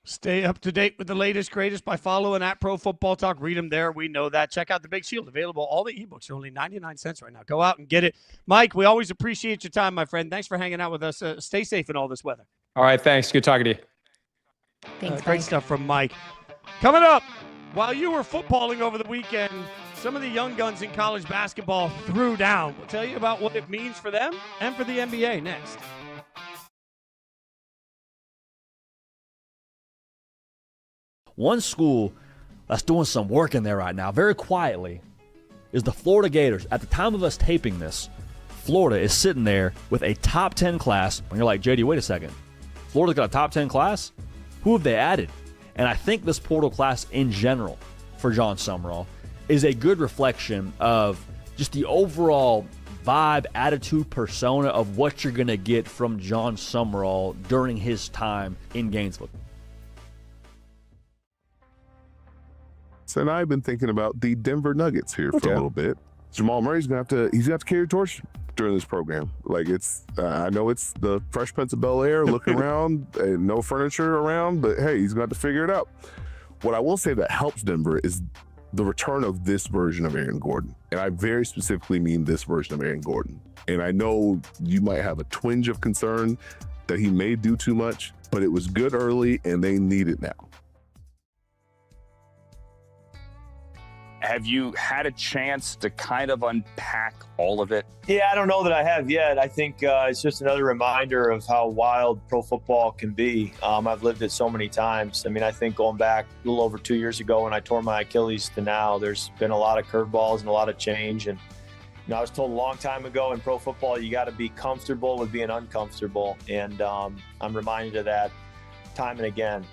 Stay up to date with the latest, greatest by following at Pro Football Talk. Read them there. We know that. Check out The Big Shield. Available. All the ebooks are only 99 cents right now. Go out and get it. Mike, we always appreciate your time, my friend. Thanks for hanging out with us. Stay safe in all this weather. All right, thanks. Good talking to you. Thanks, great stuff from Mike. Coming up, while you were footballing over the weekend, some of the young guns in college basketball threw down. We'll tell you about what it means for them and for the NBA next. One school that's doing some work in there right now, very quietly, is the Florida Gators. At the time of us taping this, Florida is sitting there with a top 10 class. And you're like, JD, wait a second. Florida's got a top 10 class? Who have they added? And I think this portal class in general for John Summerall is a good reflection of just the overall vibe, attitude, persona of what you're going to get from John Summerall during his time in Gainesville. And I've been thinking about the Denver Nuggets here for a little bit. Jamal Murray's gonna have to carry the torch during this program. Like I know it's the Fresh Prince of Bel-Air looking around and no furniture around, but hey, he's gonna have to figure it out. What I will say that helps Denver is the return of this version of Aaron Gordon. And I very specifically mean this version of Aaron Gordon. And I know you might have a twinge of concern that he may do too much, but it was good early and they need it now. Have you had a chance to kind of unpack all of it? Yeah, I don't know that I have yet. I think it's just another reminder of how wild pro football can be. I've lived it so many times. I mean, I think going back a little over 2 years ago when I tore my Achilles to now, there's been a lot of curveballs and a lot of change. And I was told a long time ago in pro football, you got to be comfortable with being uncomfortable. And I'm reminded of that time and again.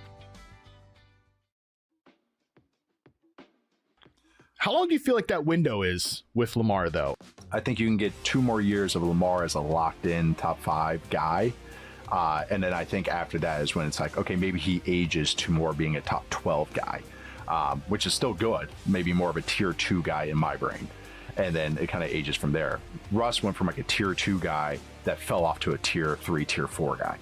How long do you feel like that window is with Lamar, though? I think you can get 2 more years of Lamar as a locked-in top 5 guy. And then I think after that is when it's like, okay, maybe he ages to more being a top 12 guy, which is still good. Maybe more of a tier 2 guy in my brain. And then it kind of ages from there. Russ went from like a tier 2 guy that fell off to a tier 3, tier 4 guy.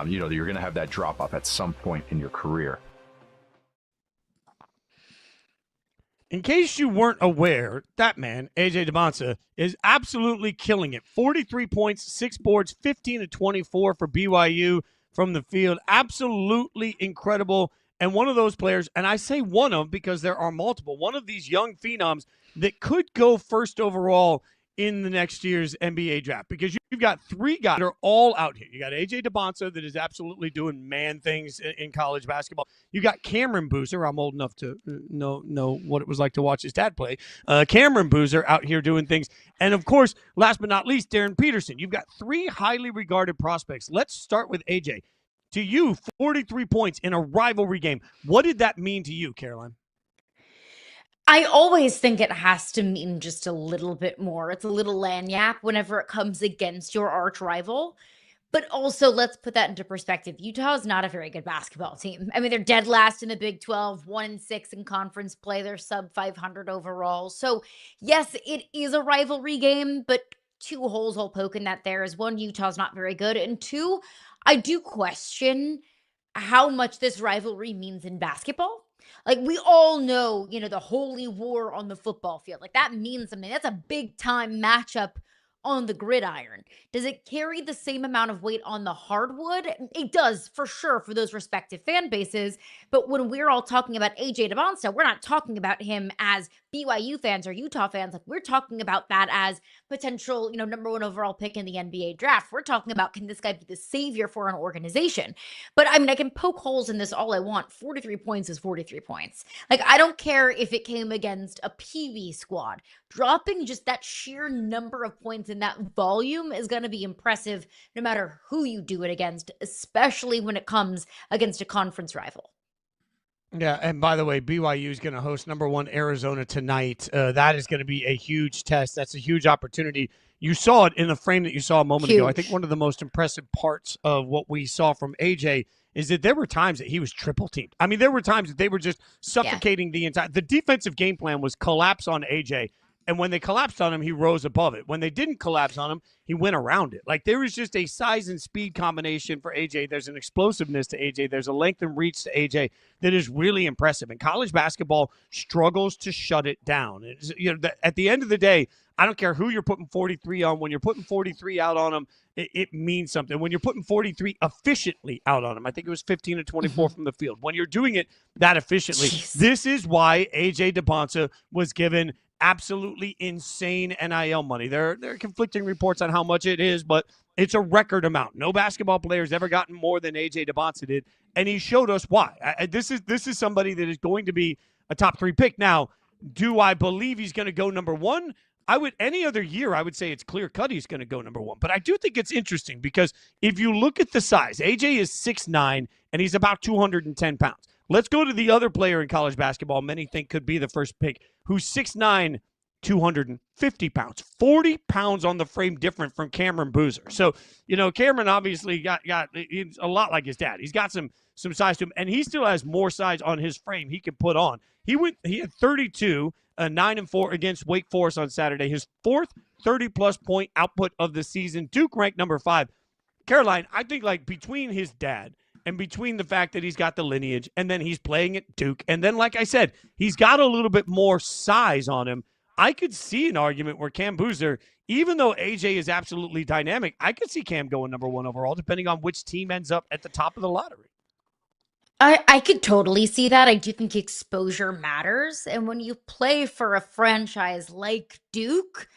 You're going to have that drop off at some point in your career. In case you weren't aware, that man, AJ Dybantsa, is absolutely killing it. 43 points, 6 boards, 15 of 24 for BYU from the field. Absolutely incredible. And one of those players, and I say one of because there are multiple, one of these young phenoms that could go first overall in the next year's NBA draft, because you've got 3 guys that are all out here. You got AJ Dybantsa that is absolutely doing man things in college basketball. You got Cameron Boozer. I'm old enough to know what it was like to watch his dad play. Cameron Boozer out here doing things. And, of course, last but not least, Darren Peterson. You've got 3 highly regarded prospects. Let's start with AJ. To you, 43 points in a rivalry game. What did that mean to you, Caroline? I always think it has to mean just a little bit more. It's a little lagniappe whenever it comes against your arch rival. But also, let's put that into perspective. Utah is not a very good basketball team. I mean, they're dead last in the Big 12, 1-6 in conference play. They're sub 500 overall. So, yes, it is a rivalry game, but 2 holes I'll poke in that there is 1, Utah's not very good, and 2, I do question how much this rivalry means in basketball. Like, we all know, the holy war on the football field. Like, that means something. That's a big time matchup on the gridiron. Does it carry the same amount of weight on the hardwood? It does, for sure, for those respective fan bases. But when we're all talking about AJ Dybantsa, we're not talking about him as BYU fans or Utah fans. Like, we're talking about that as potential, number 1 overall pick in the NBA draft. We're talking about, can this guy be the savior for an organization? But I mean, I can poke holes in this all I want. 43 points is 43 points. Like, I don't care if it came against a Pee-wee squad. Dropping just that sheer number of points in that volume is going to be impressive no matter who you do it against, especially when it comes against a conference rival. Yeah, and by the way, BYU is going to host number 1 Arizona tonight. That is going to be a huge test. That's a huge opportunity. You saw it in the frame that you saw a moment ago. I think one of the most impressive parts of what we saw from AJ is that there were times that he was triple teamed. I mean, there were times that they were just suffocating the entire – the defensive game plan was collapse on AJ. And when they collapsed on him, he rose above it. When they didn't collapse on him, he went around it. Like, there was just a size and speed combination for AJ. There's an explosiveness to AJ. There's a length and reach to AJ that is really impressive. And college basketball struggles to shut it down. It's, at the end of the day, I don't care who you're putting 43 on. When you're putting 43 out on them, it means something. When you're putting 43 efficiently out on them, I think it was 15 to 24 from the field. When you're doing it that efficiently, this is why AJ Dybantsa was given absolutely insane NIL money. There are conflicting reports on how much it is, but it's a record amount. No basketball player's ever gotten more than AJ Dybantsa did, and he showed us why. This is somebody that is going to be a top 3 pick. Now, do I believe he's going to go number 1? Any other year, I would say it's clear cut he's going to go number 1. But I do think it's interesting because if you look at the size, AJ is 6'9", and he's about 210 pounds. Let's go to the other player in college basketball many think could be the first pick, who's 6'9", 250 pounds. 40 pounds on the frame different from Cameron Boozer. So, Cameron obviously got he's a lot like his dad. He's got some size to him, and he still has more size on his frame he can put on. He had 32, 9-4 against Wake Forest on Saturday. His 4th 30-plus point output of the season. Duke ranked number 5. Caroline, I think between his dad and between the fact that he's got the lineage and then he's playing at Duke, and then, like I said, he's got a little bit more size on him, I could see an argument where Cam Boozer, even though AJ is absolutely dynamic, I could see Cam going number 1 overall, depending on which team ends up at the top of the lottery. I could totally see that. I do think exposure matters. And when you play for a franchise like Duke,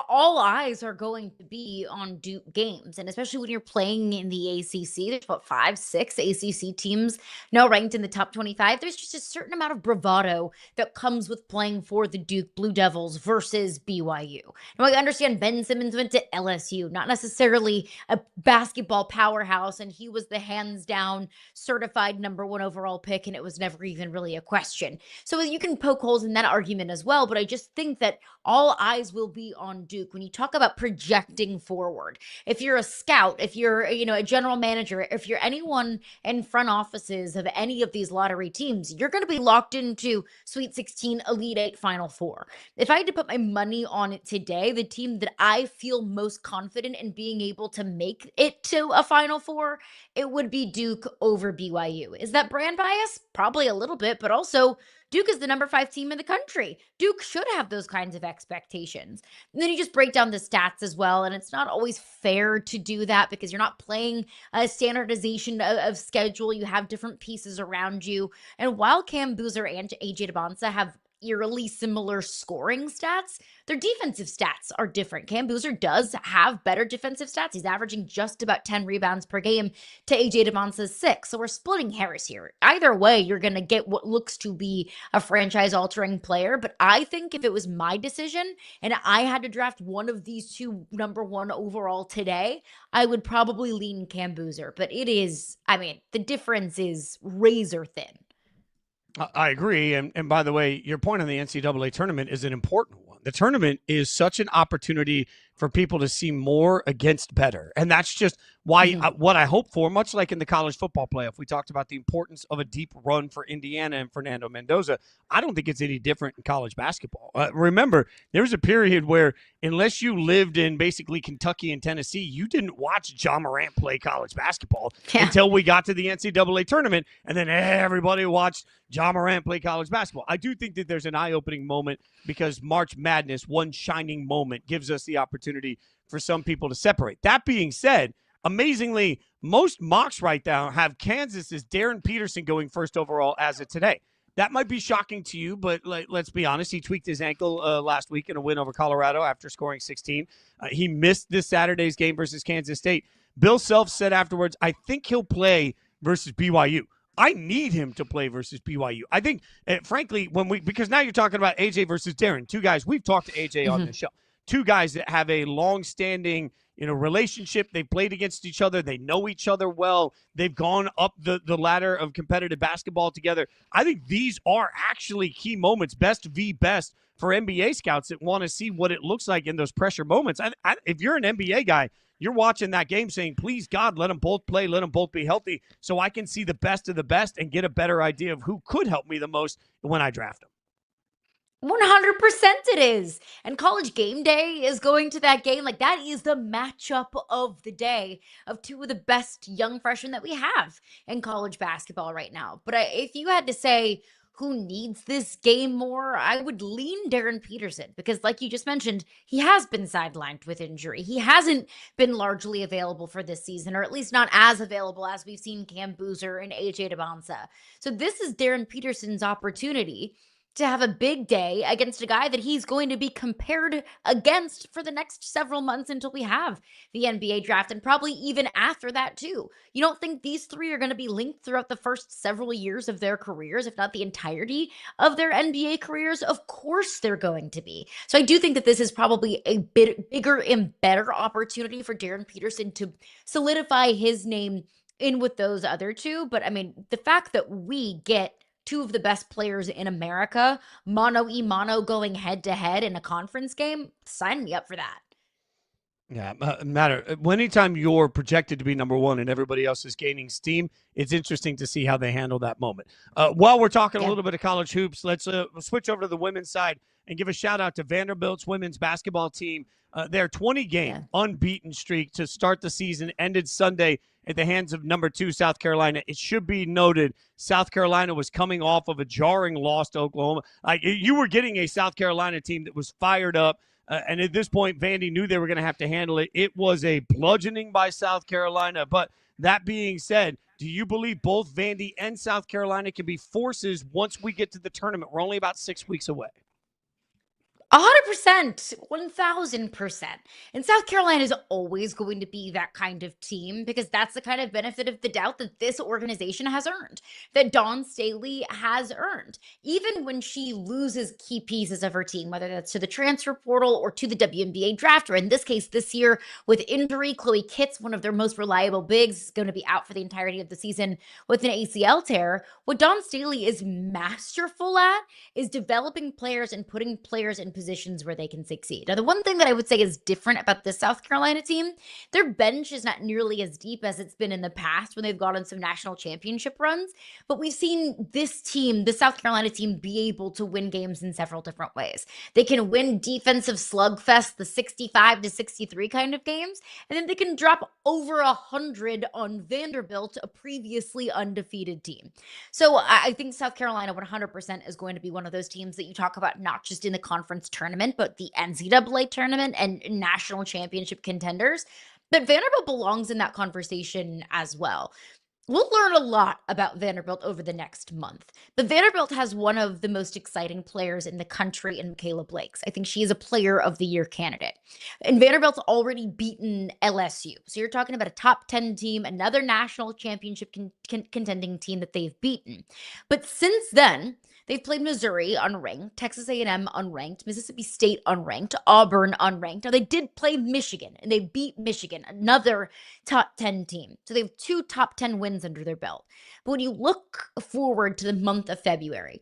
all eyes are going to be on Duke games. And especially when you're playing in the ACC, there's about 5, 6 ACC teams now ranked in the top 25. There's just a certain amount of bravado that comes with playing for the Duke Blue Devils versus BYU. Now, I understand Ben Simmons went to LSU, not necessarily a basketball powerhouse, and he was the hands down certified number number 1 overall pick and it was never even really a question. So you can poke holes in that argument as well, but I just think that all eyes will be on Duke when you talk about projecting forward. If you're a scout, if you're, a general manager, if you're anyone in front offices of any of these lottery teams, you're going to be locked into Sweet 16, Elite 8, Final Four. If I had to put my money on it today, the team that I feel most confident in being able to make it to a Final Four, it would be Duke over BYU. Is that brand bias? Probably a little bit, but also Duke is the number 5 team in the country. Duke should have those kinds of expectations. And then you just break down the stats as well, and it's not always fair to do that because you're not playing a standardization of schedule. You have different pieces around you. And while Cam Boozer and AJ Dybantsa have eerily similar scoring stats, their defensive stats are different. Cam Boozer does have better defensive stats. He's averaging just about 10 rebounds per game to AJ Dybantsa's 6. So we're splitting hairs here. Either way, you're going to get what looks to be a franchise-altering player. But I think if it was my decision and I had to draft one of these two number 1 overall today, I would probably lean Cam Boozer. But it is, the difference is razor thin. I agree. And by the way, your point on the NCAA tournament is an important one. The tournament is such an opportunity for people to see more against better. And that's just why what I hope for, much like in the college football playoff, we talked about the importance of a deep run for Indiana and Fernando Mendoza. I don't think it's any different in college basketball. Remember, there was a period where unless you lived in basically Kentucky and Tennessee, you didn't watch Ja Morant play college basketball until we got to the NCAA tournament, and then everybody watched Ja Morant play college basketball. I do think that there's an eye-opening moment because March Madness, one shining moment, gives us the opportunity for some people to separate. That being said, amazingly, most mocks right now have Kansas as Darren Peterson going first overall as of today. That might be shocking to you, but let's be honest. He tweaked his ankle last week in a win over Colorado after scoring 16. He missed this Saturday's game versus Kansas State. Bill Self said afterwards, I think he'll play versus BYU. I need him to play versus BYU. I think, frankly, because now you're talking about AJ versus Darren, two guys. We've talked to AJ on this show. Two guys that have a long-standing, relationship. They've played against each other. They know each other well. They've gone up the ladder of competitive basketball together. I think these are actually key moments, best v best for NBA scouts that want to see what it looks like in those pressure moments. If you're an NBA guy, you're watching that game saying, please, God, let them both play, let them both be healthy so I can see the best of the best and get a better idea of who could help me the most when I draft them. 100% it is. And College Game Day is going to that game. That is the matchup of the day of two of the best young freshmen that we have in college basketball right now. But if you had to say who needs this game more, I would lean Darren Peterson because, like you just mentioned, he has been sidelined with injury. He hasn't been largely available for this season, or at least not as available as we've seen Cam Boozer and AJ Dybantsa. So this is Darren Peterson's opportunity to have a big day against a guy that he's going to be compared against for the next several months until we have the NBA draft, and probably even after that too. You don't think these three are going to be linked throughout the first several years of their careers, if not the entirety of their NBA careers? Of course they're going to be. So I do think that this is probably a bit bigger and better opportunity for Darren Peterson to solidify his name in with those other two. But the fact that we get two of the best players in America, mano-a-mano going head-to-head in a conference game, sign me up for that. Yeah, anytime you're projected to be number 1 and everybody else is gaining steam, it's interesting to see how they handle that moment. While we're talking a little bit of college hoops, let's switch over to the women's side and give a shout-out to Vanderbilt's women's basketball team. Their 20-game unbeaten streak to start the season ended Sunday at the hands of number 2 South Carolina. It should be noted South Carolina was coming off of a jarring loss to Oklahoma. You were getting a South Carolina team that was fired up, and at this point, Vandy knew they were going to have to handle it. It was a bludgeoning by South Carolina. But that being said, do you believe both Vandy and South Carolina can be forces once we get to the tournament? We're only about 6 weeks away. 100%, 1000%. And South Carolina is always going to be that kind of team because that's the kind of benefit of the doubt that this organization has earned, that Dawn Staley has earned. Even when she loses key pieces of her team, whether that's to the transfer portal or to the WNBA draft, or in this case, this year with injury, Chloe Kitts, one of their most reliable bigs, is going to be out for the entirety of the season with an ACL tear. What Dawn Staley is masterful at is developing players and putting players in positions where they can succeed. Now, the one thing that I would say is different about this South Carolina team, their bench is not nearly as deep as it's been in the past when they've gone on some national championship runs, but we've seen this team, the South Carolina team, be able to win games in several different ways. They can win defensive slugfest, the 65-63 kind of games, and then they can drop over 100 on Vanderbilt, a previously undefeated team. So I think South Carolina 100% is going to be one of those teams that you talk about, not just in the conference tournament, but the NCAA tournament and national championship contenders. But Vanderbilt belongs in that conversation as well. We'll learn a lot about Vanderbilt over the next month. But Vanderbilt has one of the most exciting players in the country in Michaela Blakes. I think she is a player of the year candidate. And Vanderbilt's already beaten LSU. So you're talking about a top 10 team, another national championship contending team that they've beaten. But since then, they've played Missouri unranked, Texas A&M unranked, Mississippi State unranked, Auburn unranked. Now, they did play Michigan, and they beat Michigan, another top 10 team. So they have 2 top 10 wins under their belt. But when you look forward to the month of February,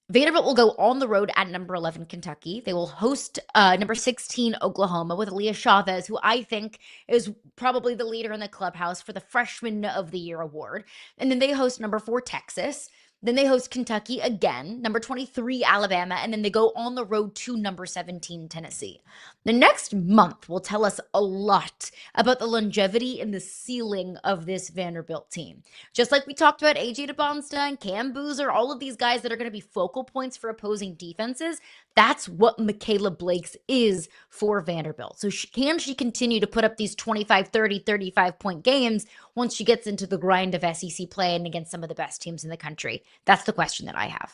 Vanderbilt will go on the road at number 11 Kentucky. They will host number 16 Oklahoma with Aaliyah Chavez, who I think is probably the leader in the clubhouse for the Freshman of the Year award. And then they host number 4 Texas. Then they host Kentucky again, number 23 Alabama, and then they go on the road to number 17 Tennessee. The next month will tell us a lot about the longevity and the ceiling of this Vanderbilt team. Just like we talked about AJ Dybantsa and Cam Boozer, all of these guys that are going to be focal points for opposing defenses, that's what Michaela Blakes is for Vanderbilt. So can she continue to put up these 25, 30, 35-point games once she gets into the grind of SEC play and against some of the best teams in the country? That's the question that I have.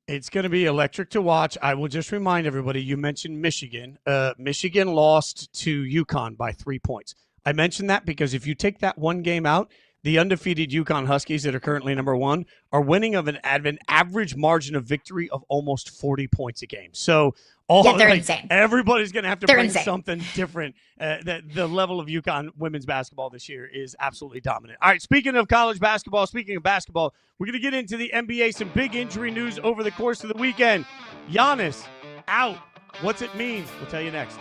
It's going to be electric to watch. I will just remind everybody, you mentioned Michigan. Michigan lost to UConn by 3 points. I mentioned that because if you take that one game out, the undefeated UConn Huskies that are currently number 1 are winning of an average margin of victory of almost 40 points a game. So they're insane. Everybody's going to have to bring something different. The level of UConn women's basketball this year is absolutely dominant. All right, speaking of college basketball, speaking of basketball, we're going to get into the NBA. Some big injury news over the course of the weekend. Giannis out. What's it mean? We'll tell you next.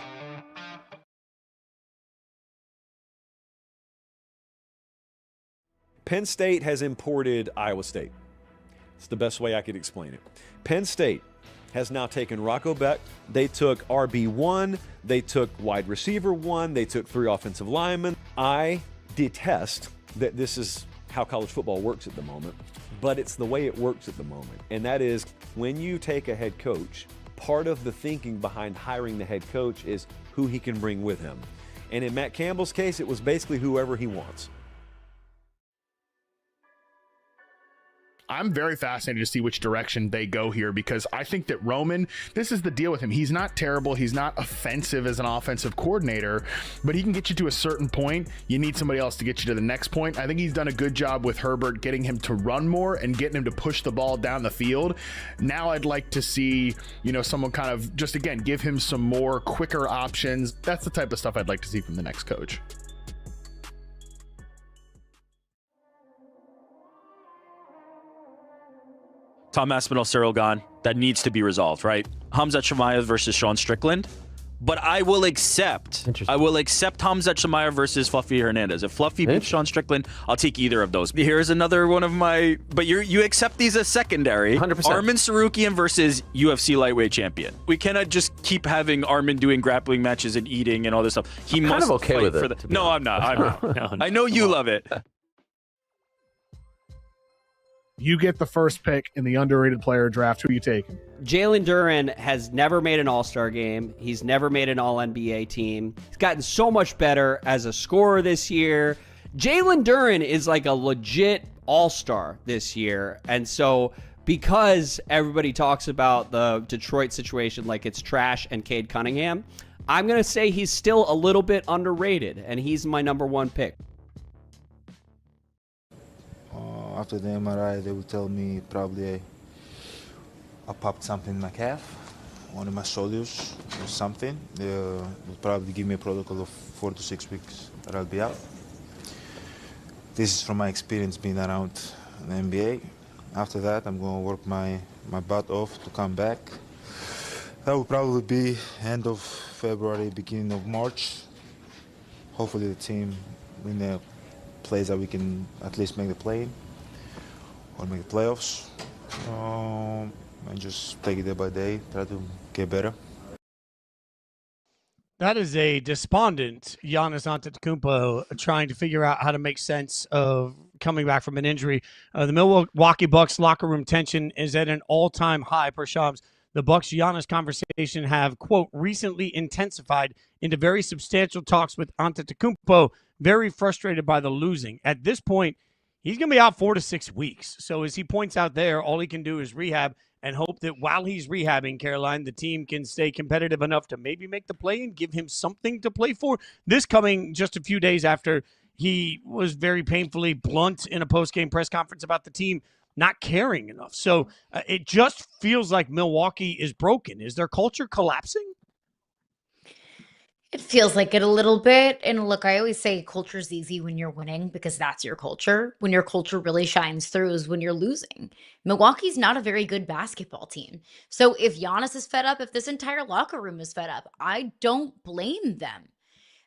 Penn State has imported Iowa State. It's the best way I could explain it. Penn State has now taken Rocco Beck. They took RB1. They took wide receiver 1. They took 3 offensive linemen. I detest that this is how college football works at the moment, but it's the way it works at the moment. And that is when you take a head coach, part of the thinking behind hiring the head coach is who he can bring with him. And in Matt Campbell's case, it was basically whoever he wants. I'm very fascinated to see which direction they go here because I think that Roman, this is the deal with him. He's not terrible. He's not offensive as an offensive coordinator, but he can get you to a certain point. You need somebody else to get you to the next point. I think he's done a good job with Herbert getting him to run more and getting him to push the ball down the field. Now I'd like to see, someone kind of just, again, give him some more quicker options. That's the type of stuff I'd like to see from the next coach. Tom Aspinall, Cyril Gahn, that needs to be resolved, right? Hamzat Shemaiah versus Sean Strickland. But I will accept Hamzat Shemaiah versus Fluffy Hernandez. If Fluffy beats Sean Strickland, I'll take either of those. Here's another one of my, but you accept these as secondary. 100%. Armin Sarukian versus UFC lightweight champion. We cannot just keep having Armin doing grappling matches and eating and all this stuff. I'm kind of okay with it. No, I'm not. No, I know you love it. You get the first pick in the underrated player draft. Who are you taking? Jalen Duren has never made an All-Star game. He's never made an All-NBA team. He's gotten so much better as a scorer this year. Jalen Duren is like a legit All-Star this year. And so because everybody talks about the Detroit situation like it's trash and Cade Cunningham, I'm going to say he's still a little bit underrated, and he's my number 1 pick. After the MRI, they will tell me probably I popped something in my calf, one of my shoulders or something. They will probably give me a protocol of 4 to 6 weeks that I'll be out. This is from my experience being around the NBA. After that, I'm going to work my butt off to come back. That will probably be end of February, beginning of March. Hopefully the team in a place that we can at least make the play or make the playoffs. And just take it day by day, try to get better. That is a despondent Giannis Antetokounmpo trying to figure out how to make sense of coming back from an injury. The Milwaukee Bucks locker room tension is at an all-time high per Shams. The Bucks-Giannis conversation have, quote, recently intensified into very substantial talks with Antetokounmpo, very frustrated by the losing. At this point, he's going to be out 4 to 6 weeks. So as he points out there, all he can do is rehab and hope that while he's rehabbing, Caroline, the team can stay competitive enough to maybe make the play and give him something to play for. This coming just a few days after he was very painfully blunt in a post-game press conference about the team not caring enough. So it just feels like Milwaukee is broken. Is their culture collapsing? It feels like it a little bit. And look, I always say culture's easy when you're winning because that's your culture. When your culture really shines through is when you're losing. Milwaukee's not a very good basketball team. So if Giannis is fed up, if this entire locker room is fed up, I don't blame them.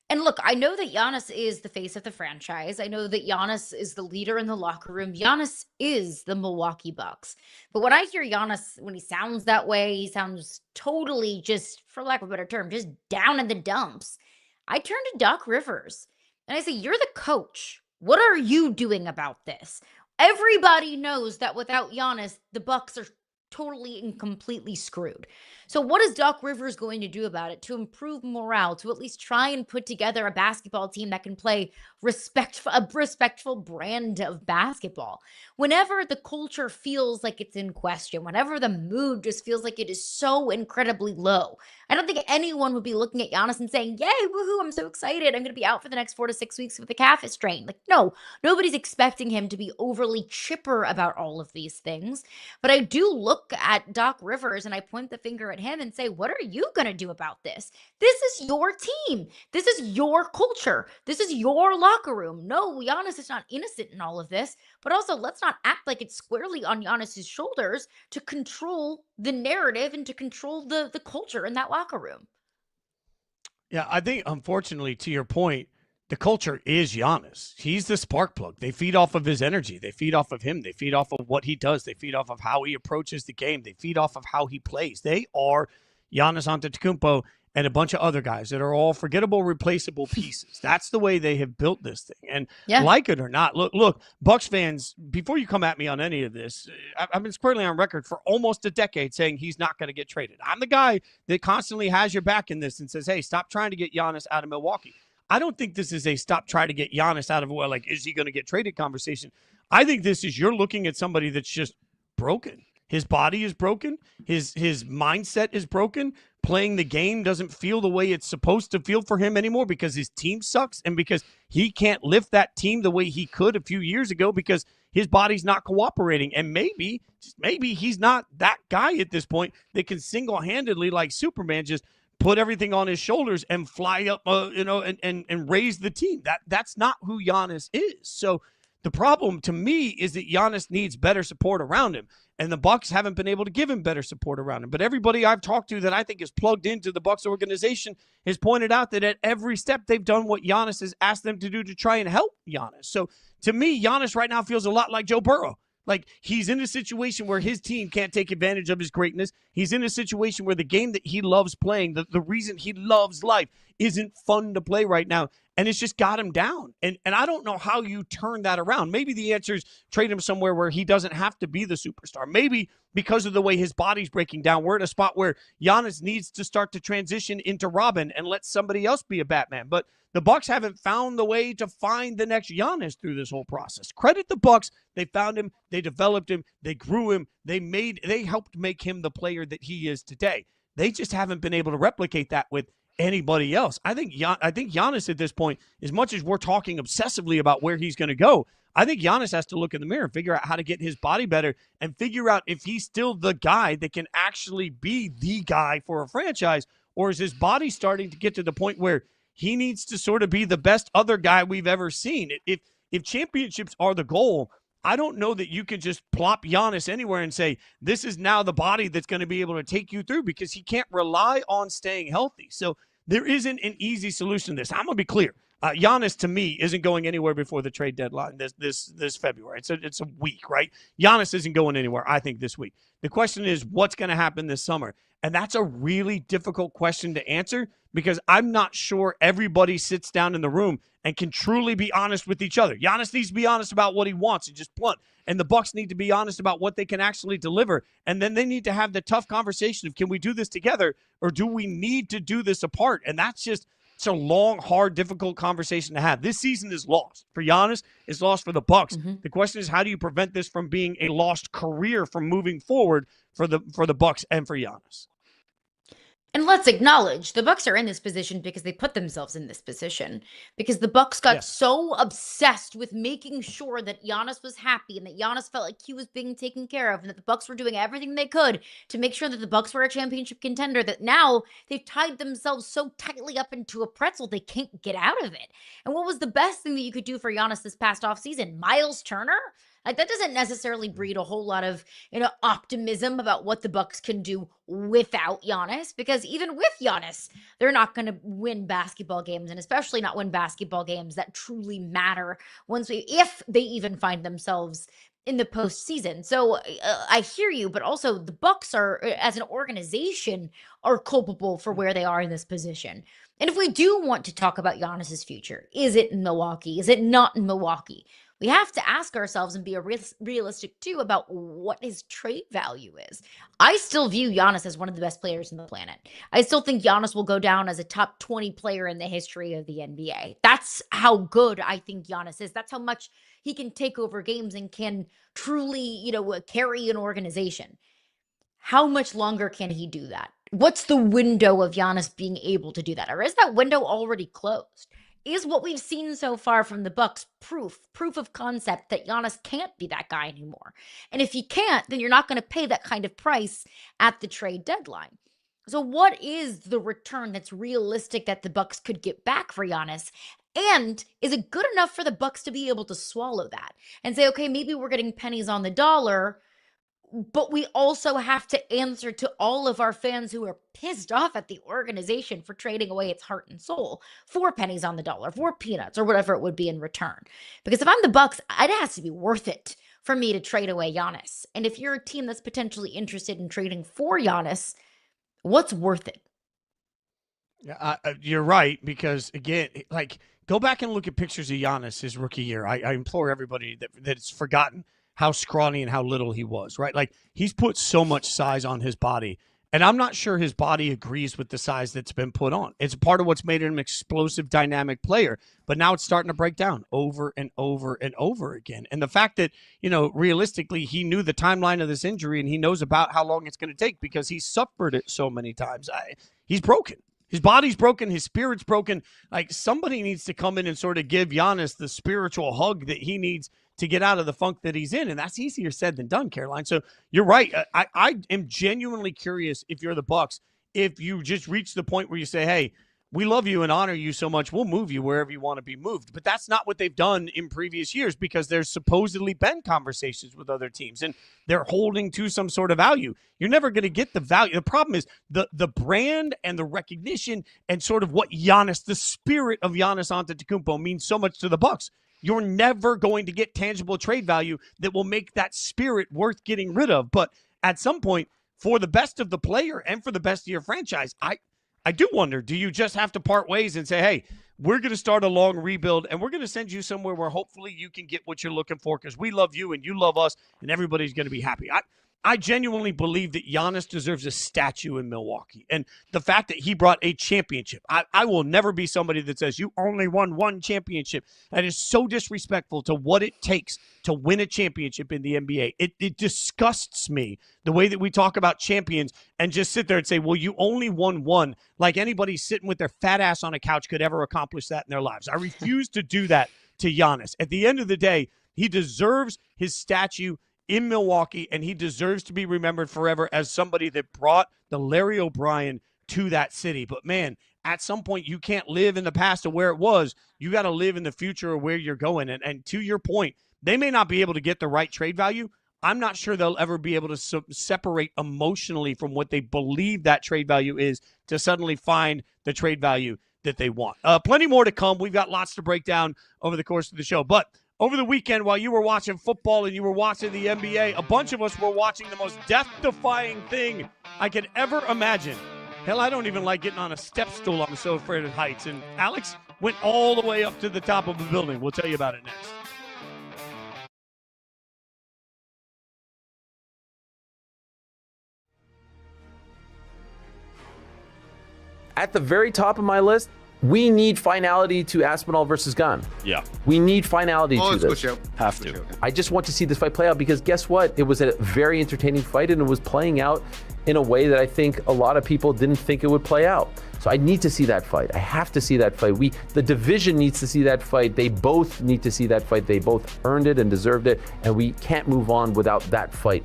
And look, I know that Giannis is the face of the franchise. I know that Giannis is the leader in the locker room. Giannis is the Milwaukee Bucks. But when I hear Giannis, when he sounds that way, he sounds totally just, for lack of a better term, just down in the dumps. I turn to Doc Rivers and I say, you're the coach. What are you doing about this? Everybody knows that without Giannis, the Bucks are totally and completely screwed. So what is Doc Rivers going to do about it to improve morale, to at least try and put together a basketball team that can play a respectful brand of basketball? Whenever the culture feels like it's in question, whenever the mood just feels like it is so incredibly low, I don't think anyone would be looking at Giannis and saying, yay, woohoo, I'm so excited. I'm going to be out for the next 4 to 6 weeks with the calf is strained. Like, no, nobody's expecting him to be overly chipper about all of these things. But I do look at Doc Rivers and I point the finger at him and say, what are you going to do about this? This is your team. This is your culture. This is your locker room. No, Giannis is not innocent in all of this, but also let's not act like it's squarely on Giannis's shoulders to control the narrative and to control the culture in that locker room. Yeah, I think, unfortunately, to your point, the culture is Giannis. He's the spark plug. They feed off of his energy. They feed off of him. They feed off of what he does. They feed off of how he approaches the game. They feed off of how he plays. They are Giannis Antetokounmpo and a bunch of other guys that are all forgettable, replaceable pieces. That's the way they have built this thing. And like it or not, look, Bucks fans, before you come at me on any of this, I've been squarely on record for almost a decade saying he's not going to get traded. I'm the guy that constantly has your back in this and says, hey, stop trying to get Giannis out of Milwaukee. I don't think this is a stop trying to get Giannis out of, well, like, is he going to get traded conversation? I think this is you're looking at somebody that's just broken. His body is broken. His mindset is broken. Playing the game doesn't feel the way it's supposed to feel for him anymore because his team sucks and because he can't lift that team the way he could a few years ago because his body's not cooperating. And maybe, just maybe, he's not that guy at this point that can single-handedly, like Superman, just put everything on his shoulders and fly up, and raise the team. That's not who Giannis is. So the problem to me is that Giannis needs better support around him, and the Bucks haven't been able to give him better support around him. But everybody I've talked to that I think is plugged into the Bucks organization has pointed out that at every step they've done what Giannis has asked them to do to try and help Giannis. So to me, Giannis right now feels a lot like Joe Burrow. Like, he's in a situation where his team can't take advantage of his greatness. He's in a situation where the game that he loves playing, the reason he loves life, isn't fun to play right now. and it's just got him down. And I don't know how you turn that around. Maybe the answer is trade him somewhere where he doesn't have to be the superstar. Maybe because of the way his body's breaking down, we're at a spot where Giannis needs to start to transition into Robin and let somebody else be a Batman. But the Bucks haven't found the way to find the next Giannis through this whole process. Credit the Bucks. They found him. They developed him. They grew him. They helped make him the player that he is today. They just haven't been able to replicate that with anybody else. I think Giannis at this point, as much as we're talking obsessively about where he's going to go, I think Giannis has to look in the mirror and figure out how to get his body better and figure out if he's still the guy that can actually be the guy for a franchise, or is his body starting to get to the point where he needs to sort of be the best other guy we've ever seen. If championships are the goal, I don't know that you can just plop Giannis anywhere and say, this is now the body that's going to be able to take you through, because he can't rely on staying healthy. So there isn't an easy solution to this. I'm going to be clear. Giannis, to me, isn't going anywhere before the trade deadline this February. It's a week, right? Giannis isn't going anywhere, I think, this week. The question is, what's going to happen this summer? And that's a really difficult question to answer, because I'm not sure everybody sits down in the room and can truly be honest with each other. Giannis needs to be honest about what he wants and just blunt. And the Bucks need to be honest about what they can actually deliver. And then they need to have the tough conversation of, can we do this together, or do we need to do this apart? And that's just, it's a long, hard, difficult conversation to have. This season is lost for Giannis. It's lost for the Bucks. Mm-hmm. The question is, how do you prevent this from being a lost career from moving forward for the Bucks and for Giannis? And let's acknowledge the Bucks are in this position because they put themselves in this position, because the Bucks got so obsessed with making sure that Giannis was happy and that Giannis felt like he was being taken care of, and that the Bucks were doing everything they could to make sure that the Bucks were a championship contender, that now they've tied themselves so tightly up into a pretzel they can't get out of it. And what was the best thing that you could do for Giannis this past offseason? Miles Turner? Like, that doesn't necessarily breed a whole lot of, optimism about what the Bucks can do without Giannis, because even with Giannis, they're not going to win basketball games, and especially not win basketball games that truly matter if they even find themselves in the postseason. So I hear you, but also the Bucks are, as an organization, are culpable for where they are in this position. And if we do want to talk about Giannis's future, is it in Milwaukee? Is it not in Milwaukee? We have to ask ourselves and be realistic, too, about what his trade value is. I still view Giannis as one of the best players on the planet. I still think Giannis will go down as a top 20 player in the history of the NBA. That's how good I think Giannis is. That's how much he can take over games and can truly, carry an organization. How much longer can he do that? What's the window of Giannis being able to do that? Or is that window already closed? Is what we've seen so far from the Bucks proof of concept that Giannis can't be that guy anymore? And if he can't, then you're not going to pay that kind of price at the trade deadline. So what is the return that's realistic that the Bucks could get back for Giannis? And is it good enough for the Bucks to be able to swallow that and say, okay, maybe we're getting pennies on the dollar, but we also have to answer to all of our fans who are pissed off at the organization for trading away its heart and soul for pennies on the dollar, for peanuts, or whatever it would be in return. Because if I'm the Bucks, it has to be worth it for me to trade away Giannis. And if you're a team that's potentially interested in trading for Giannis, what's worth it? Yeah, you're right, because, again, go back and look at pictures of Giannis his rookie year. I implore everybody that's forgotten how scrawny and how little he was, right? Like, he's put so much size on his body, and I'm not sure his body agrees with the size that's been put on. It's part of what's made him an explosive, dynamic player, but now it's starting to break down over and over and over again. And the fact that, realistically, he knew the timeline of this injury and he knows about how long it's going to take because he's suffered it so many times. He's broken. His body's broken. His spirit's broken. Like, somebody needs to come in and sort of give Giannis the spiritual hug that he needs to get out of the funk that he's in. And that's easier said than done, Caroline. So you're right. I am genuinely curious, if you're the Bucks, if you just reach the point where you say, hey, we love you and honor you so much, we'll move you wherever you want to be moved. But that's not what they've done in previous years, because there's supposedly been conversations with other teams and they're holding to some sort of value. You're never going to get the value. The problem is the brand and the recognition and sort of what Giannis, the spirit of Giannis Antetokounmpo, means so much to the Bucks. You're never going to get tangible trade value that will make that spirit worth getting rid of. But at some point, for the best of the player and for the best of your franchise, I do wonder, do you just have to part ways and say, hey, we're going to start a long rebuild, and we're going to send you somewhere where hopefully you can get what you're looking for because we love you and you love us, and everybody's going to be happy. I genuinely believe that Giannis deserves a statue in Milwaukee. And the fact that he brought a championship, I will never be somebody that says you only won one championship. That is so disrespectful to what it takes to win a championship in the NBA. It disgusts me the way that we talk about champions and just sit there and say, well, you only won one, like anybody sitting with their fat ass on a couch could ever accomplish that in their lives. I refuse to do that to Giannis. At the end of the day, he deserves his statue in Milwaukee, and he deserves to be remembered forever as somebody that brought the Larry O'Brien to that city. But, man, at some point you can't live in the past of where it was. You got to live in the future of where you're going. And to your point, they may not be able to get the right trade value. I'm not sure they'll ever be able to separate emotionally from what they believe that trade value is to suddenly find the trade value that they want. Plenty more to come. We've got lots to break down over the course of the show. But over the weekend, while you were watching football and you were watching the NBA, a bunch of us were watching the most death-defying thing I could ever imagine. Hell, I don't even like getting on a step stool. I'm so afraid of heights. And Alex went all the way up to the top of a building. We'll tell you about it next. At the very top of my list, we need finality to Aspinall versus Gunn. Yeah. We need finality to let's this. go, Joe. Have to. I just want to see this fight play out because guess what? It was a very entertaining fight and it was playing out in a way that I think a lot of people didn't think it would play out. So I need to see that fight. I have to see that fight. The division needs to see that fight. They both need to see that fight. They both earned it and deserved it, and we can't move on without that fight.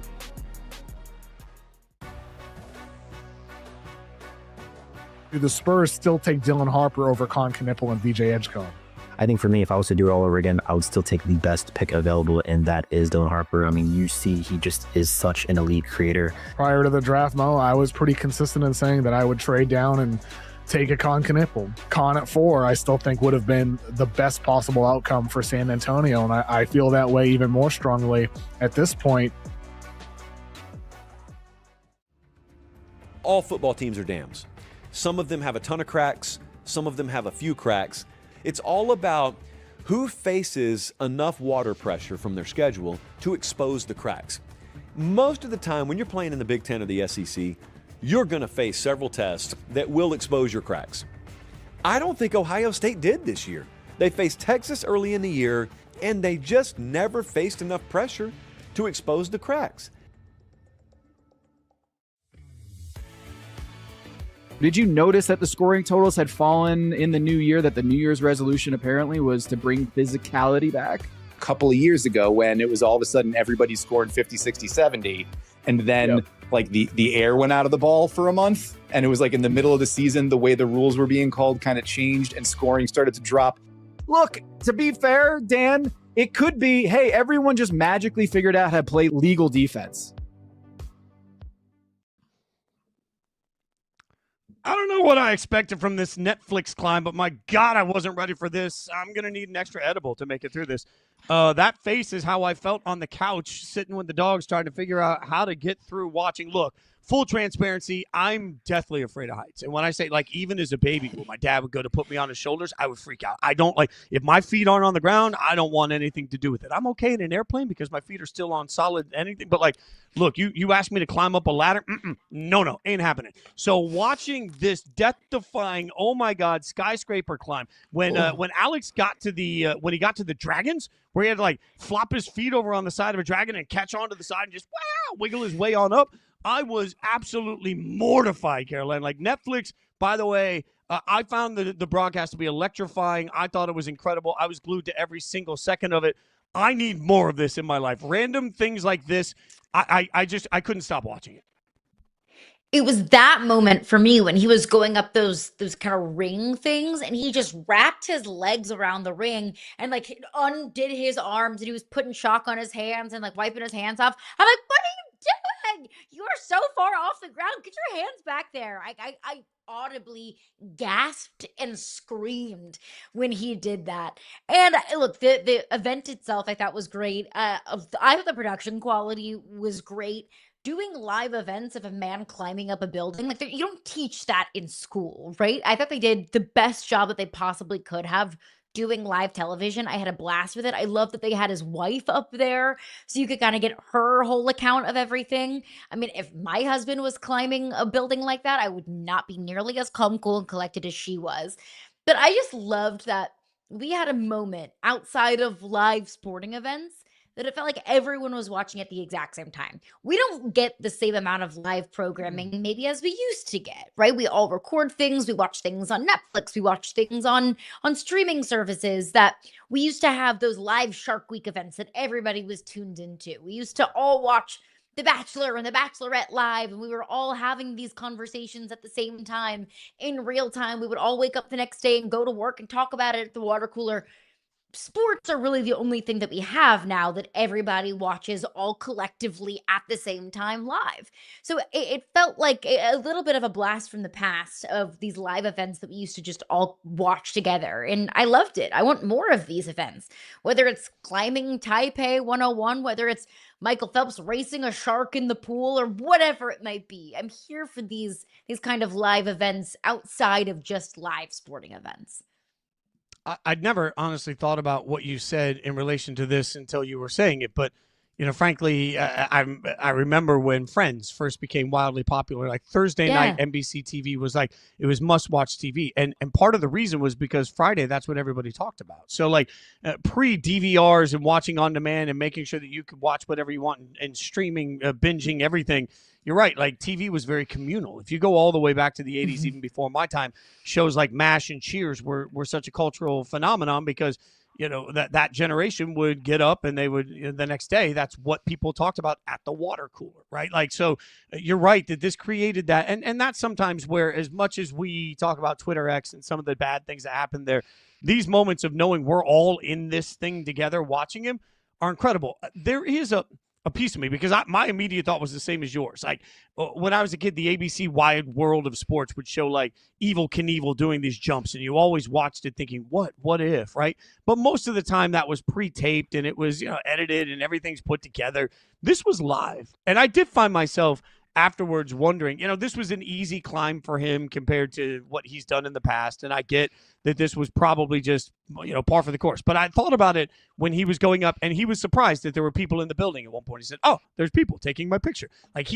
Do the Spurs still take Dylan Harper over Con Knippel and VJ Edgecombe? I think for me, if I was to do it all over again, I would still take the best pick available, and that is Dylan Harper. I mean, you see, he just is such an elite creator. Prior to the draft, Mo, I was pretty consistent in saying that I would trade down and take a Con Knippel. Con at 4, I still think would have been the best possible outcome for San Antonio, and I feel that way even more strongly at this point. All football teams are dams. Some of them have a ton of cracks. Some of them have a few cracks. It's all about who faces enough water pressure from their schedule to expose the cracks. Most of the time when you're playing in the Big Ten or the SEC, you're going to face several tests that will expose your cracks. I don't think Ohio State did this year. They faced Texas early in the year, and they just never faced enough pressure to expose the cracks. Did you notice that the scoring totals had fallen in the new year, that the New Year's resolution apparently was to bring physicality back? A couple of years ago when it was all of a sudden everybody scored 50, 60, 70. And then like the air went out of the ball for a month. And it was like in the middle of the season, the way the rules were being called kind of changed and scoring started to drop. Look, to be fair, Dan, it could be, hey, everyone just magically figured out how to play legal defense. I don't know what I expected from this Netflix climb, but my God, I wasn't ready for this. I'm going to need an extra edible to make it through this. That face is how I felt on the couch sitting with the dogs trying to figure out how to get through watching. Look, full transparency, I'm deathly afraid of heights. And when I say, like, even as a baby, when my dad would go to put me on his shoulders, I would freak out. I don't like, if my feet aren't on the ground, I don't want anything to do with it. I'm okay in an airplane because my feet are still on solid anything. But, like, look, you asked me to climb up a ladder. No, ain't happening. So watching this death-defying, oh my God, skyscraper climb. When Alex got to the when he got to the dragons, where he had to like flop his feet over on the side of a dragon and catch onto the side and just wiggle his way on up, I was absolutely mortified, Caroline. Like Netflix, by the way. I found the broadcast to be electrifying. I thought it was incredible. I was glued to every single second of it. I need more of this in my life. Random things like this. I couldn't stop watching it. It was that moment for me when he was going up those kind of ring things and he just wrapped his legs around the ring and like undid his arms and he was putting chalk on his hands and like wiping his hands off. I'm like, what are you doing? You are so far off the ground. Get your hands back there. I audibly gasped and screamed when he did that. And look, the event itself I thought was great. I thought the production quality was great. doing live events of a man climbing up a building, like you don't teach that in school, right? I thought they did the best job that they possibly could have doing live television. I had a blast with it. I love that they had his wife up there so you could kind of get her whole account of everything. I mean, if my husband was climbing a building like that, I would not be nearly as calm, cool, and collected as she was. But I just loved that we had a moment outside of live sporting events that it felt like everyone was watching at the exact same time. We don't get the same amount of live programming maybe as we used to get, right? We all record things, we watch things on Netflix, we watch things on streaming services that we used to have those live Shark Week events that everybody was tuned into. We used to all watch The Bachelor and The Bachelorette live, and we were all having these conversations at the same time in real time. We would all wake up the next day and go to work and talk about it at the water cooler. Sports are really the only thing that we have now that everybody watches all collectively at the same time live. So it felt like a little bit of a blast from the past of these live events that we used to just all watch together. And I loved it. I want more of these events, whether it's climbing Taipei 101, whether it's Michael Phelps racing a shark in the pool, or whatever it might be. I'm here for these kind of live events outside of just live sporting events. I'd never honestly thought about what you said in relation to this until you were saying it. But, frankly, I remember when Friends first became wildly popular, like Thursday night NBC TV was like, it was must-watch TV. And part of the reason was because Friday, that's what everybody talked about. So, like, pre-DVRs and watching on demand and making sure that you could watch whatever you want and streaming, binging, everything. You're right. Like, TV was very communal. If you go all the way back to the 80s, even before my time, shows like MASH and Cheers were such a cultural phenomenon because, that generation would get up and they would, the next day, that's what people talked about at the water cooler, right? Like, so you're right that this created that. And that's sometimes where, as much as we talk about Twitter X and some of the bad things that happened there, these moments of knowing we're all in this thing together watching him are incredible. There is a piece of me because my immediate thought was the same as yours. Like when I was a kid, the ABC Wide World of Sports would show like Evel Knievel doing these jumps, and you always watched it thinking, what if, right? But most of the time that was pre-taped and it was edited and everything's put together. This was live, and I did find myself afterwards wondering, this was an easy climb for him compared to what he's done in the past. And I get that this was probably just, par for the course. But I thought about it when he was going up and he was surprised that there were people in the building at one point. He said, "Oh, there's people taking my picture." Like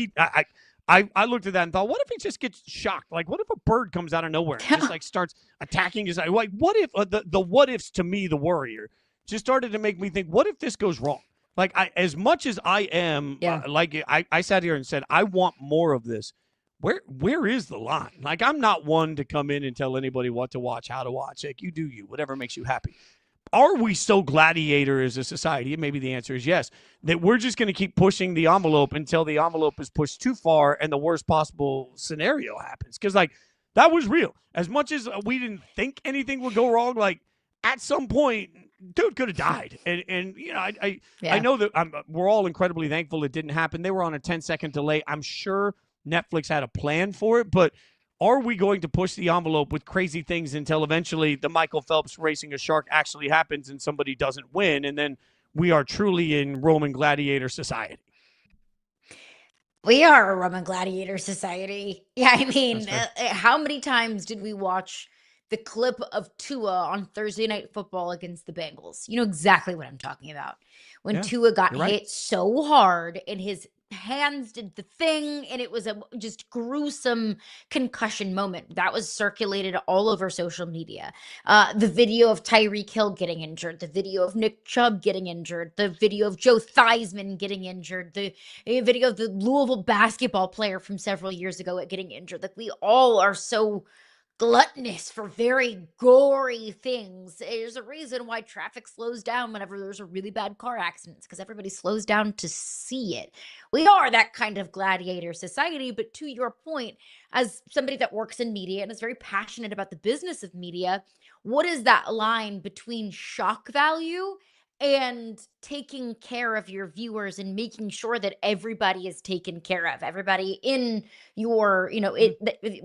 I looked at that and thought, what if he just gets shocked? Like, what if a bird comes out of nowhere and just like starts attacking his eye? Like, what if the what ifs to me, the worrier, just started to make me think, what if this goes wrong? Like, as much as I am, I sat here and said, I want more of this. Where is the line? Like, I'm not one to come in and tell anybody what to watch, how to watch. Like, you do you, whatever makes you happy. Are we so gladiator as a society? And maybe the answer is yes, that we're just going to keep pushing the envelope until the envelope is pushed too far and the worst possible scenario happens. Because, like, that was real. As much as we didn't think anything would go wrong, like, at some point, dude could have died. And I know that we're all incredibly thankful it didn't happen. They were on a 10-second delay. I'm sure Netflix had a plan for it, but are we going to push the envelope with crazy things until eventually the Michael Phelps racing a shark actually happens and somebody doesn't win, and then we are truly in Roman gladiator society? We are a Roman gladiator society. Yeah, I mean, how many times did we watch the clip of Tua on Thursday Night Football against the Bengals? You know exactly what I'm talking about. When Tua got hit so hard and his hands did the thing, and it was a just gruesome concussion moment that was circulated all over social media. The video of Tyreek Hill getting injured, the video of Nick Chubb getting injured, the video of Joe Theismann getting injured, the video of the Louisville basketball player from several years ago getting injured. Like, we all are so gluttonous for very gory things. There's a reason why traffic slows down whenever there's a really bad car accident, because everybody slows down to see it. We are that kind of gladiator society. But to your point, as somebody that works in media and is very passionate about the business of media, what is that line between shock value and taking care of your viewers and making sure that everybody is taken care of, everybody in your,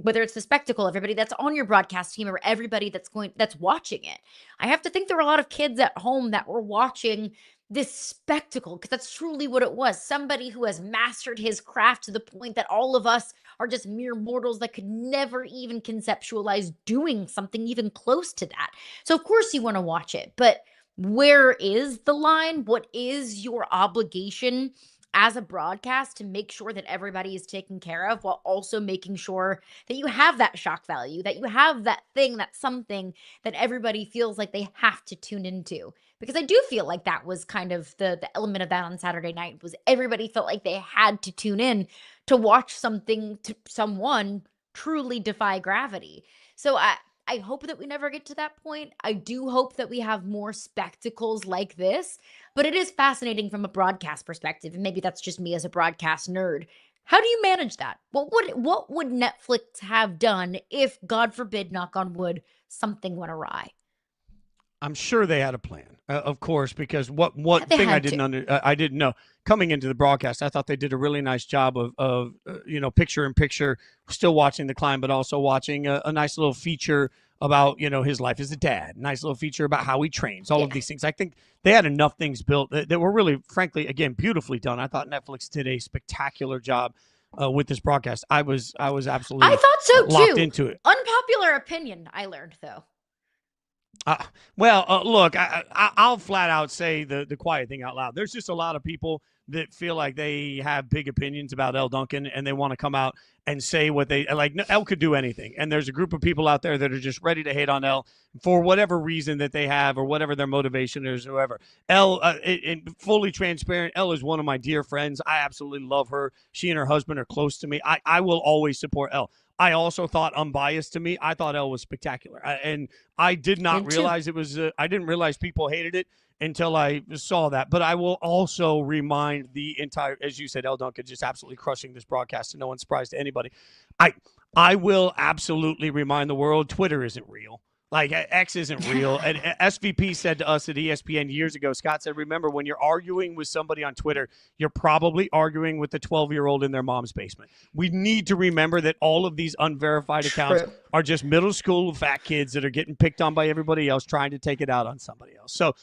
whether it's the spectacle, everybody that's on your broadcast team, or everybody that's watching it? I have to think there were a lot of kids at home that were watching this spectacle, because that's truly what it was. Somebody who has mastered his craft to the point that all of us are just mere mortals that could never even conceptualize doing something even close to that. So of course you want to watch it, but where is the line? What is your obligation as a broadcast to make sure that everybody is taken care of, while also making sure that you have that shock value, that you have that thing, that something that everybody feels like they have to tune into? Because I do feel like that was kind of the element of that on Saturday night, was everybody felt like they had to tune in to watch something, to someone truly defy gravity. So I hope that we never get to that point. I do hope that we have more spectacles like this, but it is fascinating from a broadcast perspective, and maybe that's just me as a broadcast nerd. How do you manage that? What would Netflix have done if, God forbid, knock on wood, something went awry? I'm sure they had a plan, of course, because what They thing I had didn't know coming into the broadcast, I thought they did a really nice job of picture in picture, still watching the climb, but also watching a nice little feature about, his life as a dad, nice little feature about how he trains, all of these things. I think they had enough things built that were really, frankly, again, beautifully done. I thought Netflix did a spectacular job with this broadcast. I was absolutely I thought so locked too. into it. Unpopular opinion, I learned though. Look, I'll flat out say the quiet thing out loud. There's just a lot of people that feel like they have big opinions about Elle Duncan, and they want to come out and say what they like. Elle could do anything, and there's a group of people out there that are just ready to hate on Elle for whatever reason that they have, or whatever their motivation is, or whoever. Elle, fully transparent, Elle is one of my dear friends. I absolutely love her. She and her husband are close to me. I will always support Elle. I also thought, unbiased to me, I thought Elle was spectacular. And I did not realize it was, I didn't realize people hated it until I saw that. But I will also remind the entire, as you said, Elle Duncan just absolutely crushing this broadcast, and no one's surprised to anybody. I will absolutely remind the world, Twitter isn't real. Like, X isn't real. And SVP said to us at ESPN years ago, Scott said, remember, when you're arguing with somebody on Twitter, you're probably arguing with the 12-year-old in their mom's basement. We need to remember that all of these unverified accounts are just middle school fat kids that are getting picked on by everybody else, trying to take it out on somebody else. So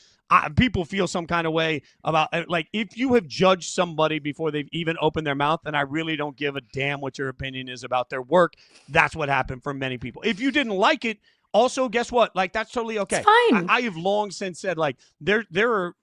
people feel some kind of way about, like, if you have judged somebody before they've even opened their mouth, and I really don't give a damn what your opinion is about their work, that's what happened for many people. If you didn't like it, also, guess what? Like, that's totally okay. It's fine. I have long since said, like, there are,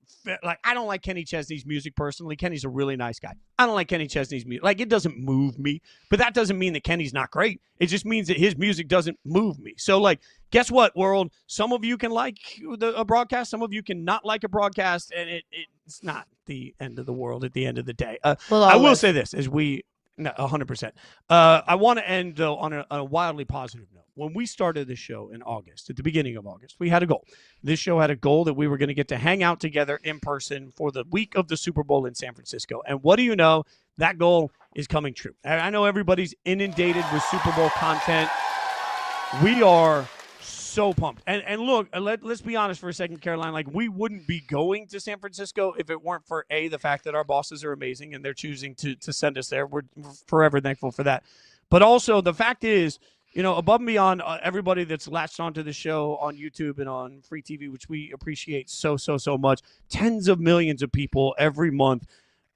like, I don't like Kenny Chesney's music personally. Kenny's a really nice guy. I don't like Kenny Chesney's music. Like, it doesn't move me. But that doesn't mean that Kenny's not great. It just means that his music doesn't move me. So, like, guess what, world? Some of you can like a broadcast. Some of you can not like a broadcast. And it's not the end of the world at the end of the day. I will say this, as we... No, 100%. I want to end, though, on a wildly positive note. When we started this show in August, at the beginning of August, we had a goal. This show had a goal that we were going to get to hang out together in person for the week of the Super Bowl in San Francisco. And what do you know? That goal is coming true. I know everybody's inundated with Super Bowl content. We are so pumped. And look, let's be honest for a second, Caroline. Like, we wouldn't be going to San Francisco if it weren't for, the fact that our bosses are amazing and they're choosing to send us there. We're forever thankful for that. But also, the fact is, above and beyond everybody that's latched onto the show on YouTube and on free TV, which we appreciate so much, tens of millions of people every month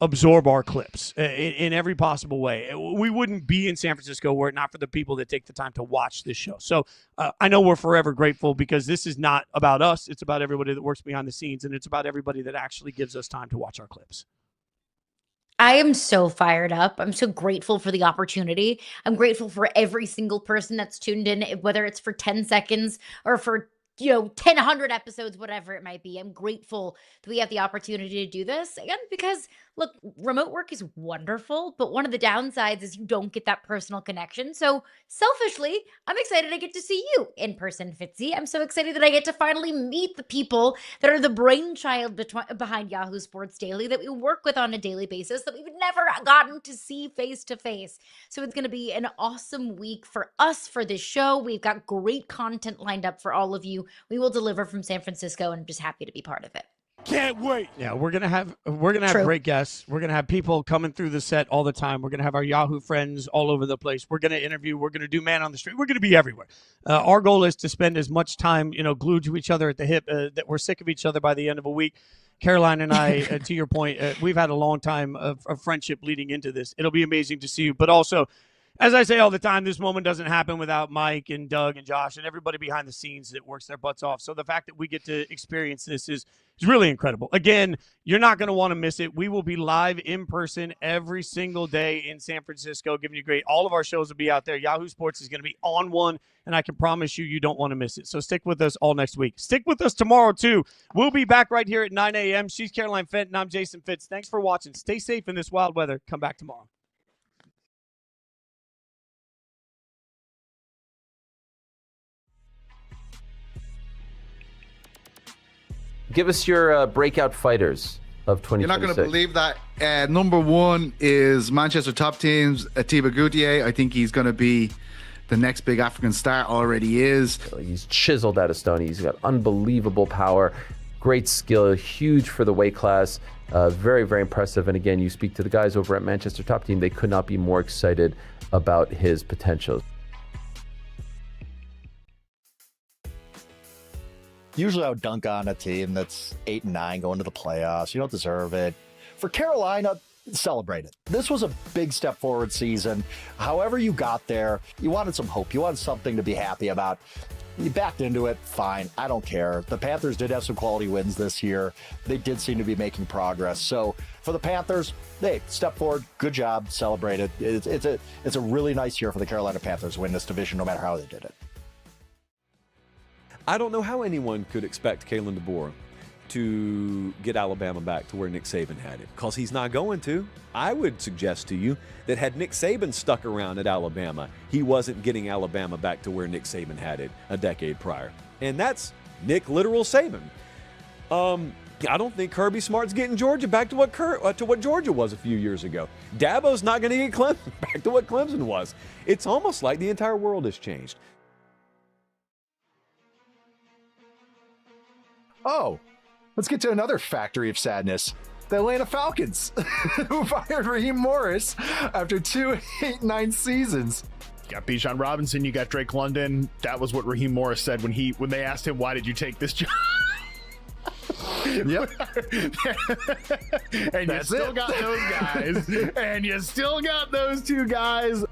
absorb our clips in every possible way. We wouldn't be in San Francisco were it not for the people that take the time to watch this show. So I know we're forever grateful, because this is not about us. It's about everybody that works behind the scenes, and it's about everybody that actually gives us time to watch our clips. I am so fired up. I'm so grateful for the opportunity. I'm grateful for every single person that's tuned in, whether it's for 10 seconds or for 100 episodes, whatever it might be. I'm grateful that we have the opportunity to do this. And because, look, remote work is wonderful, but one of the downsides is you don't get that personal connection. So selfishly, I'm excited I get to see you in person, Fitzy. I'm so excited that I get to finally meet the people that are the brainchild behind Yahoo Sports Daily, that we work with on a daily basis, that we've never gotten to see face to face. So it's going to be an awesome week for us for this show. We've got great content lined up for all of you. We will deliver from San Francisco, and I'm just happy to be part of it. Can't wait. Yeah, we're gonna have great guests. We're gonna have people coming through the set all the time. We're gonna have our Yahoo friends all over the place. We're gonna interview. We're gonna do man on the street. We're gonna be everywhere. Our goal is to spend as much time, glued to each other at the hip that we're sick of each other by the end of a week. Caroline and I, to your point, we've had a long time of friendship leading into this. It'll be amazing to see you, but also, as I say all the time, this moment doesn't happen without Mike and Doug and Josh and everybody behind the scenes that works their butts off. So the fact that we get to experience this is really incredible. Again, you're not going to want to miss it. We will be live in person every single day in San Francisco, giving you great. All of our shows will be out there. Yahoo Sports is going to be on one, and I can promise you don't want to miss it. So stick with us all next week. Stick with us tomorrow, too. We'll be back right here at 9 a.m. She's Caroline Fenton. I'm Jason Fitz. Thanks for watching. Stay safe in this wild weather. Come back tomorrow. Give us your breakout fighters of 2026. You're not going to believe that. Number one is Manchester top teams, Atiba Gutierrez. I think he's going to be the next big African star. Already is. He's chiseled out of stone. He's got unbelievable power, great skill, huge for the weight class. Very, very impressive. And again, you speak to the guys over at Manchester Top Team, they could not be more excited about his potential. Usually I would dunk on a team that's 8-9 going to the playoffs. You don't deserve it. For Carolina, celebrate it. This was a big step forward season. However you got there, you wanted some hope. You wanted something to be happy about. You backed into it, fine. I don't care. The Panthers did have some quality wins this year. They did seem to be making progress. So for the Panthers, hey, step forward, good job, celebrate it. It's a really nice year for the Carolina Panthers to win this division no matter how they did it. I don't know how anyone could expect Kalen DeBoer to get Alabama back to where Nick Saban had it, because he's not going to. I would suggest to you that had Nick Saban stuck around at Alabama, he wasn't getting Alabama back to where Nick Saban had it a decade prior. And that's Nick literal Saban. I don't think Kirby Smart's getting Georgia back to what Georgia was a few years ago. Dabo's not going to get Clemson back to what Clemson was. It's almost like the entire world has changed. Oh, let's get to another factory of sadness. The Atlanta Falcons, who fired Raheem Morris after 2 8-9 seasons. You got Bijan Robinson, you got Drake London. That was what Raheem Morris said when they asked him, why did you take this job? Yep. And you still got those guys. And you still got those two guys.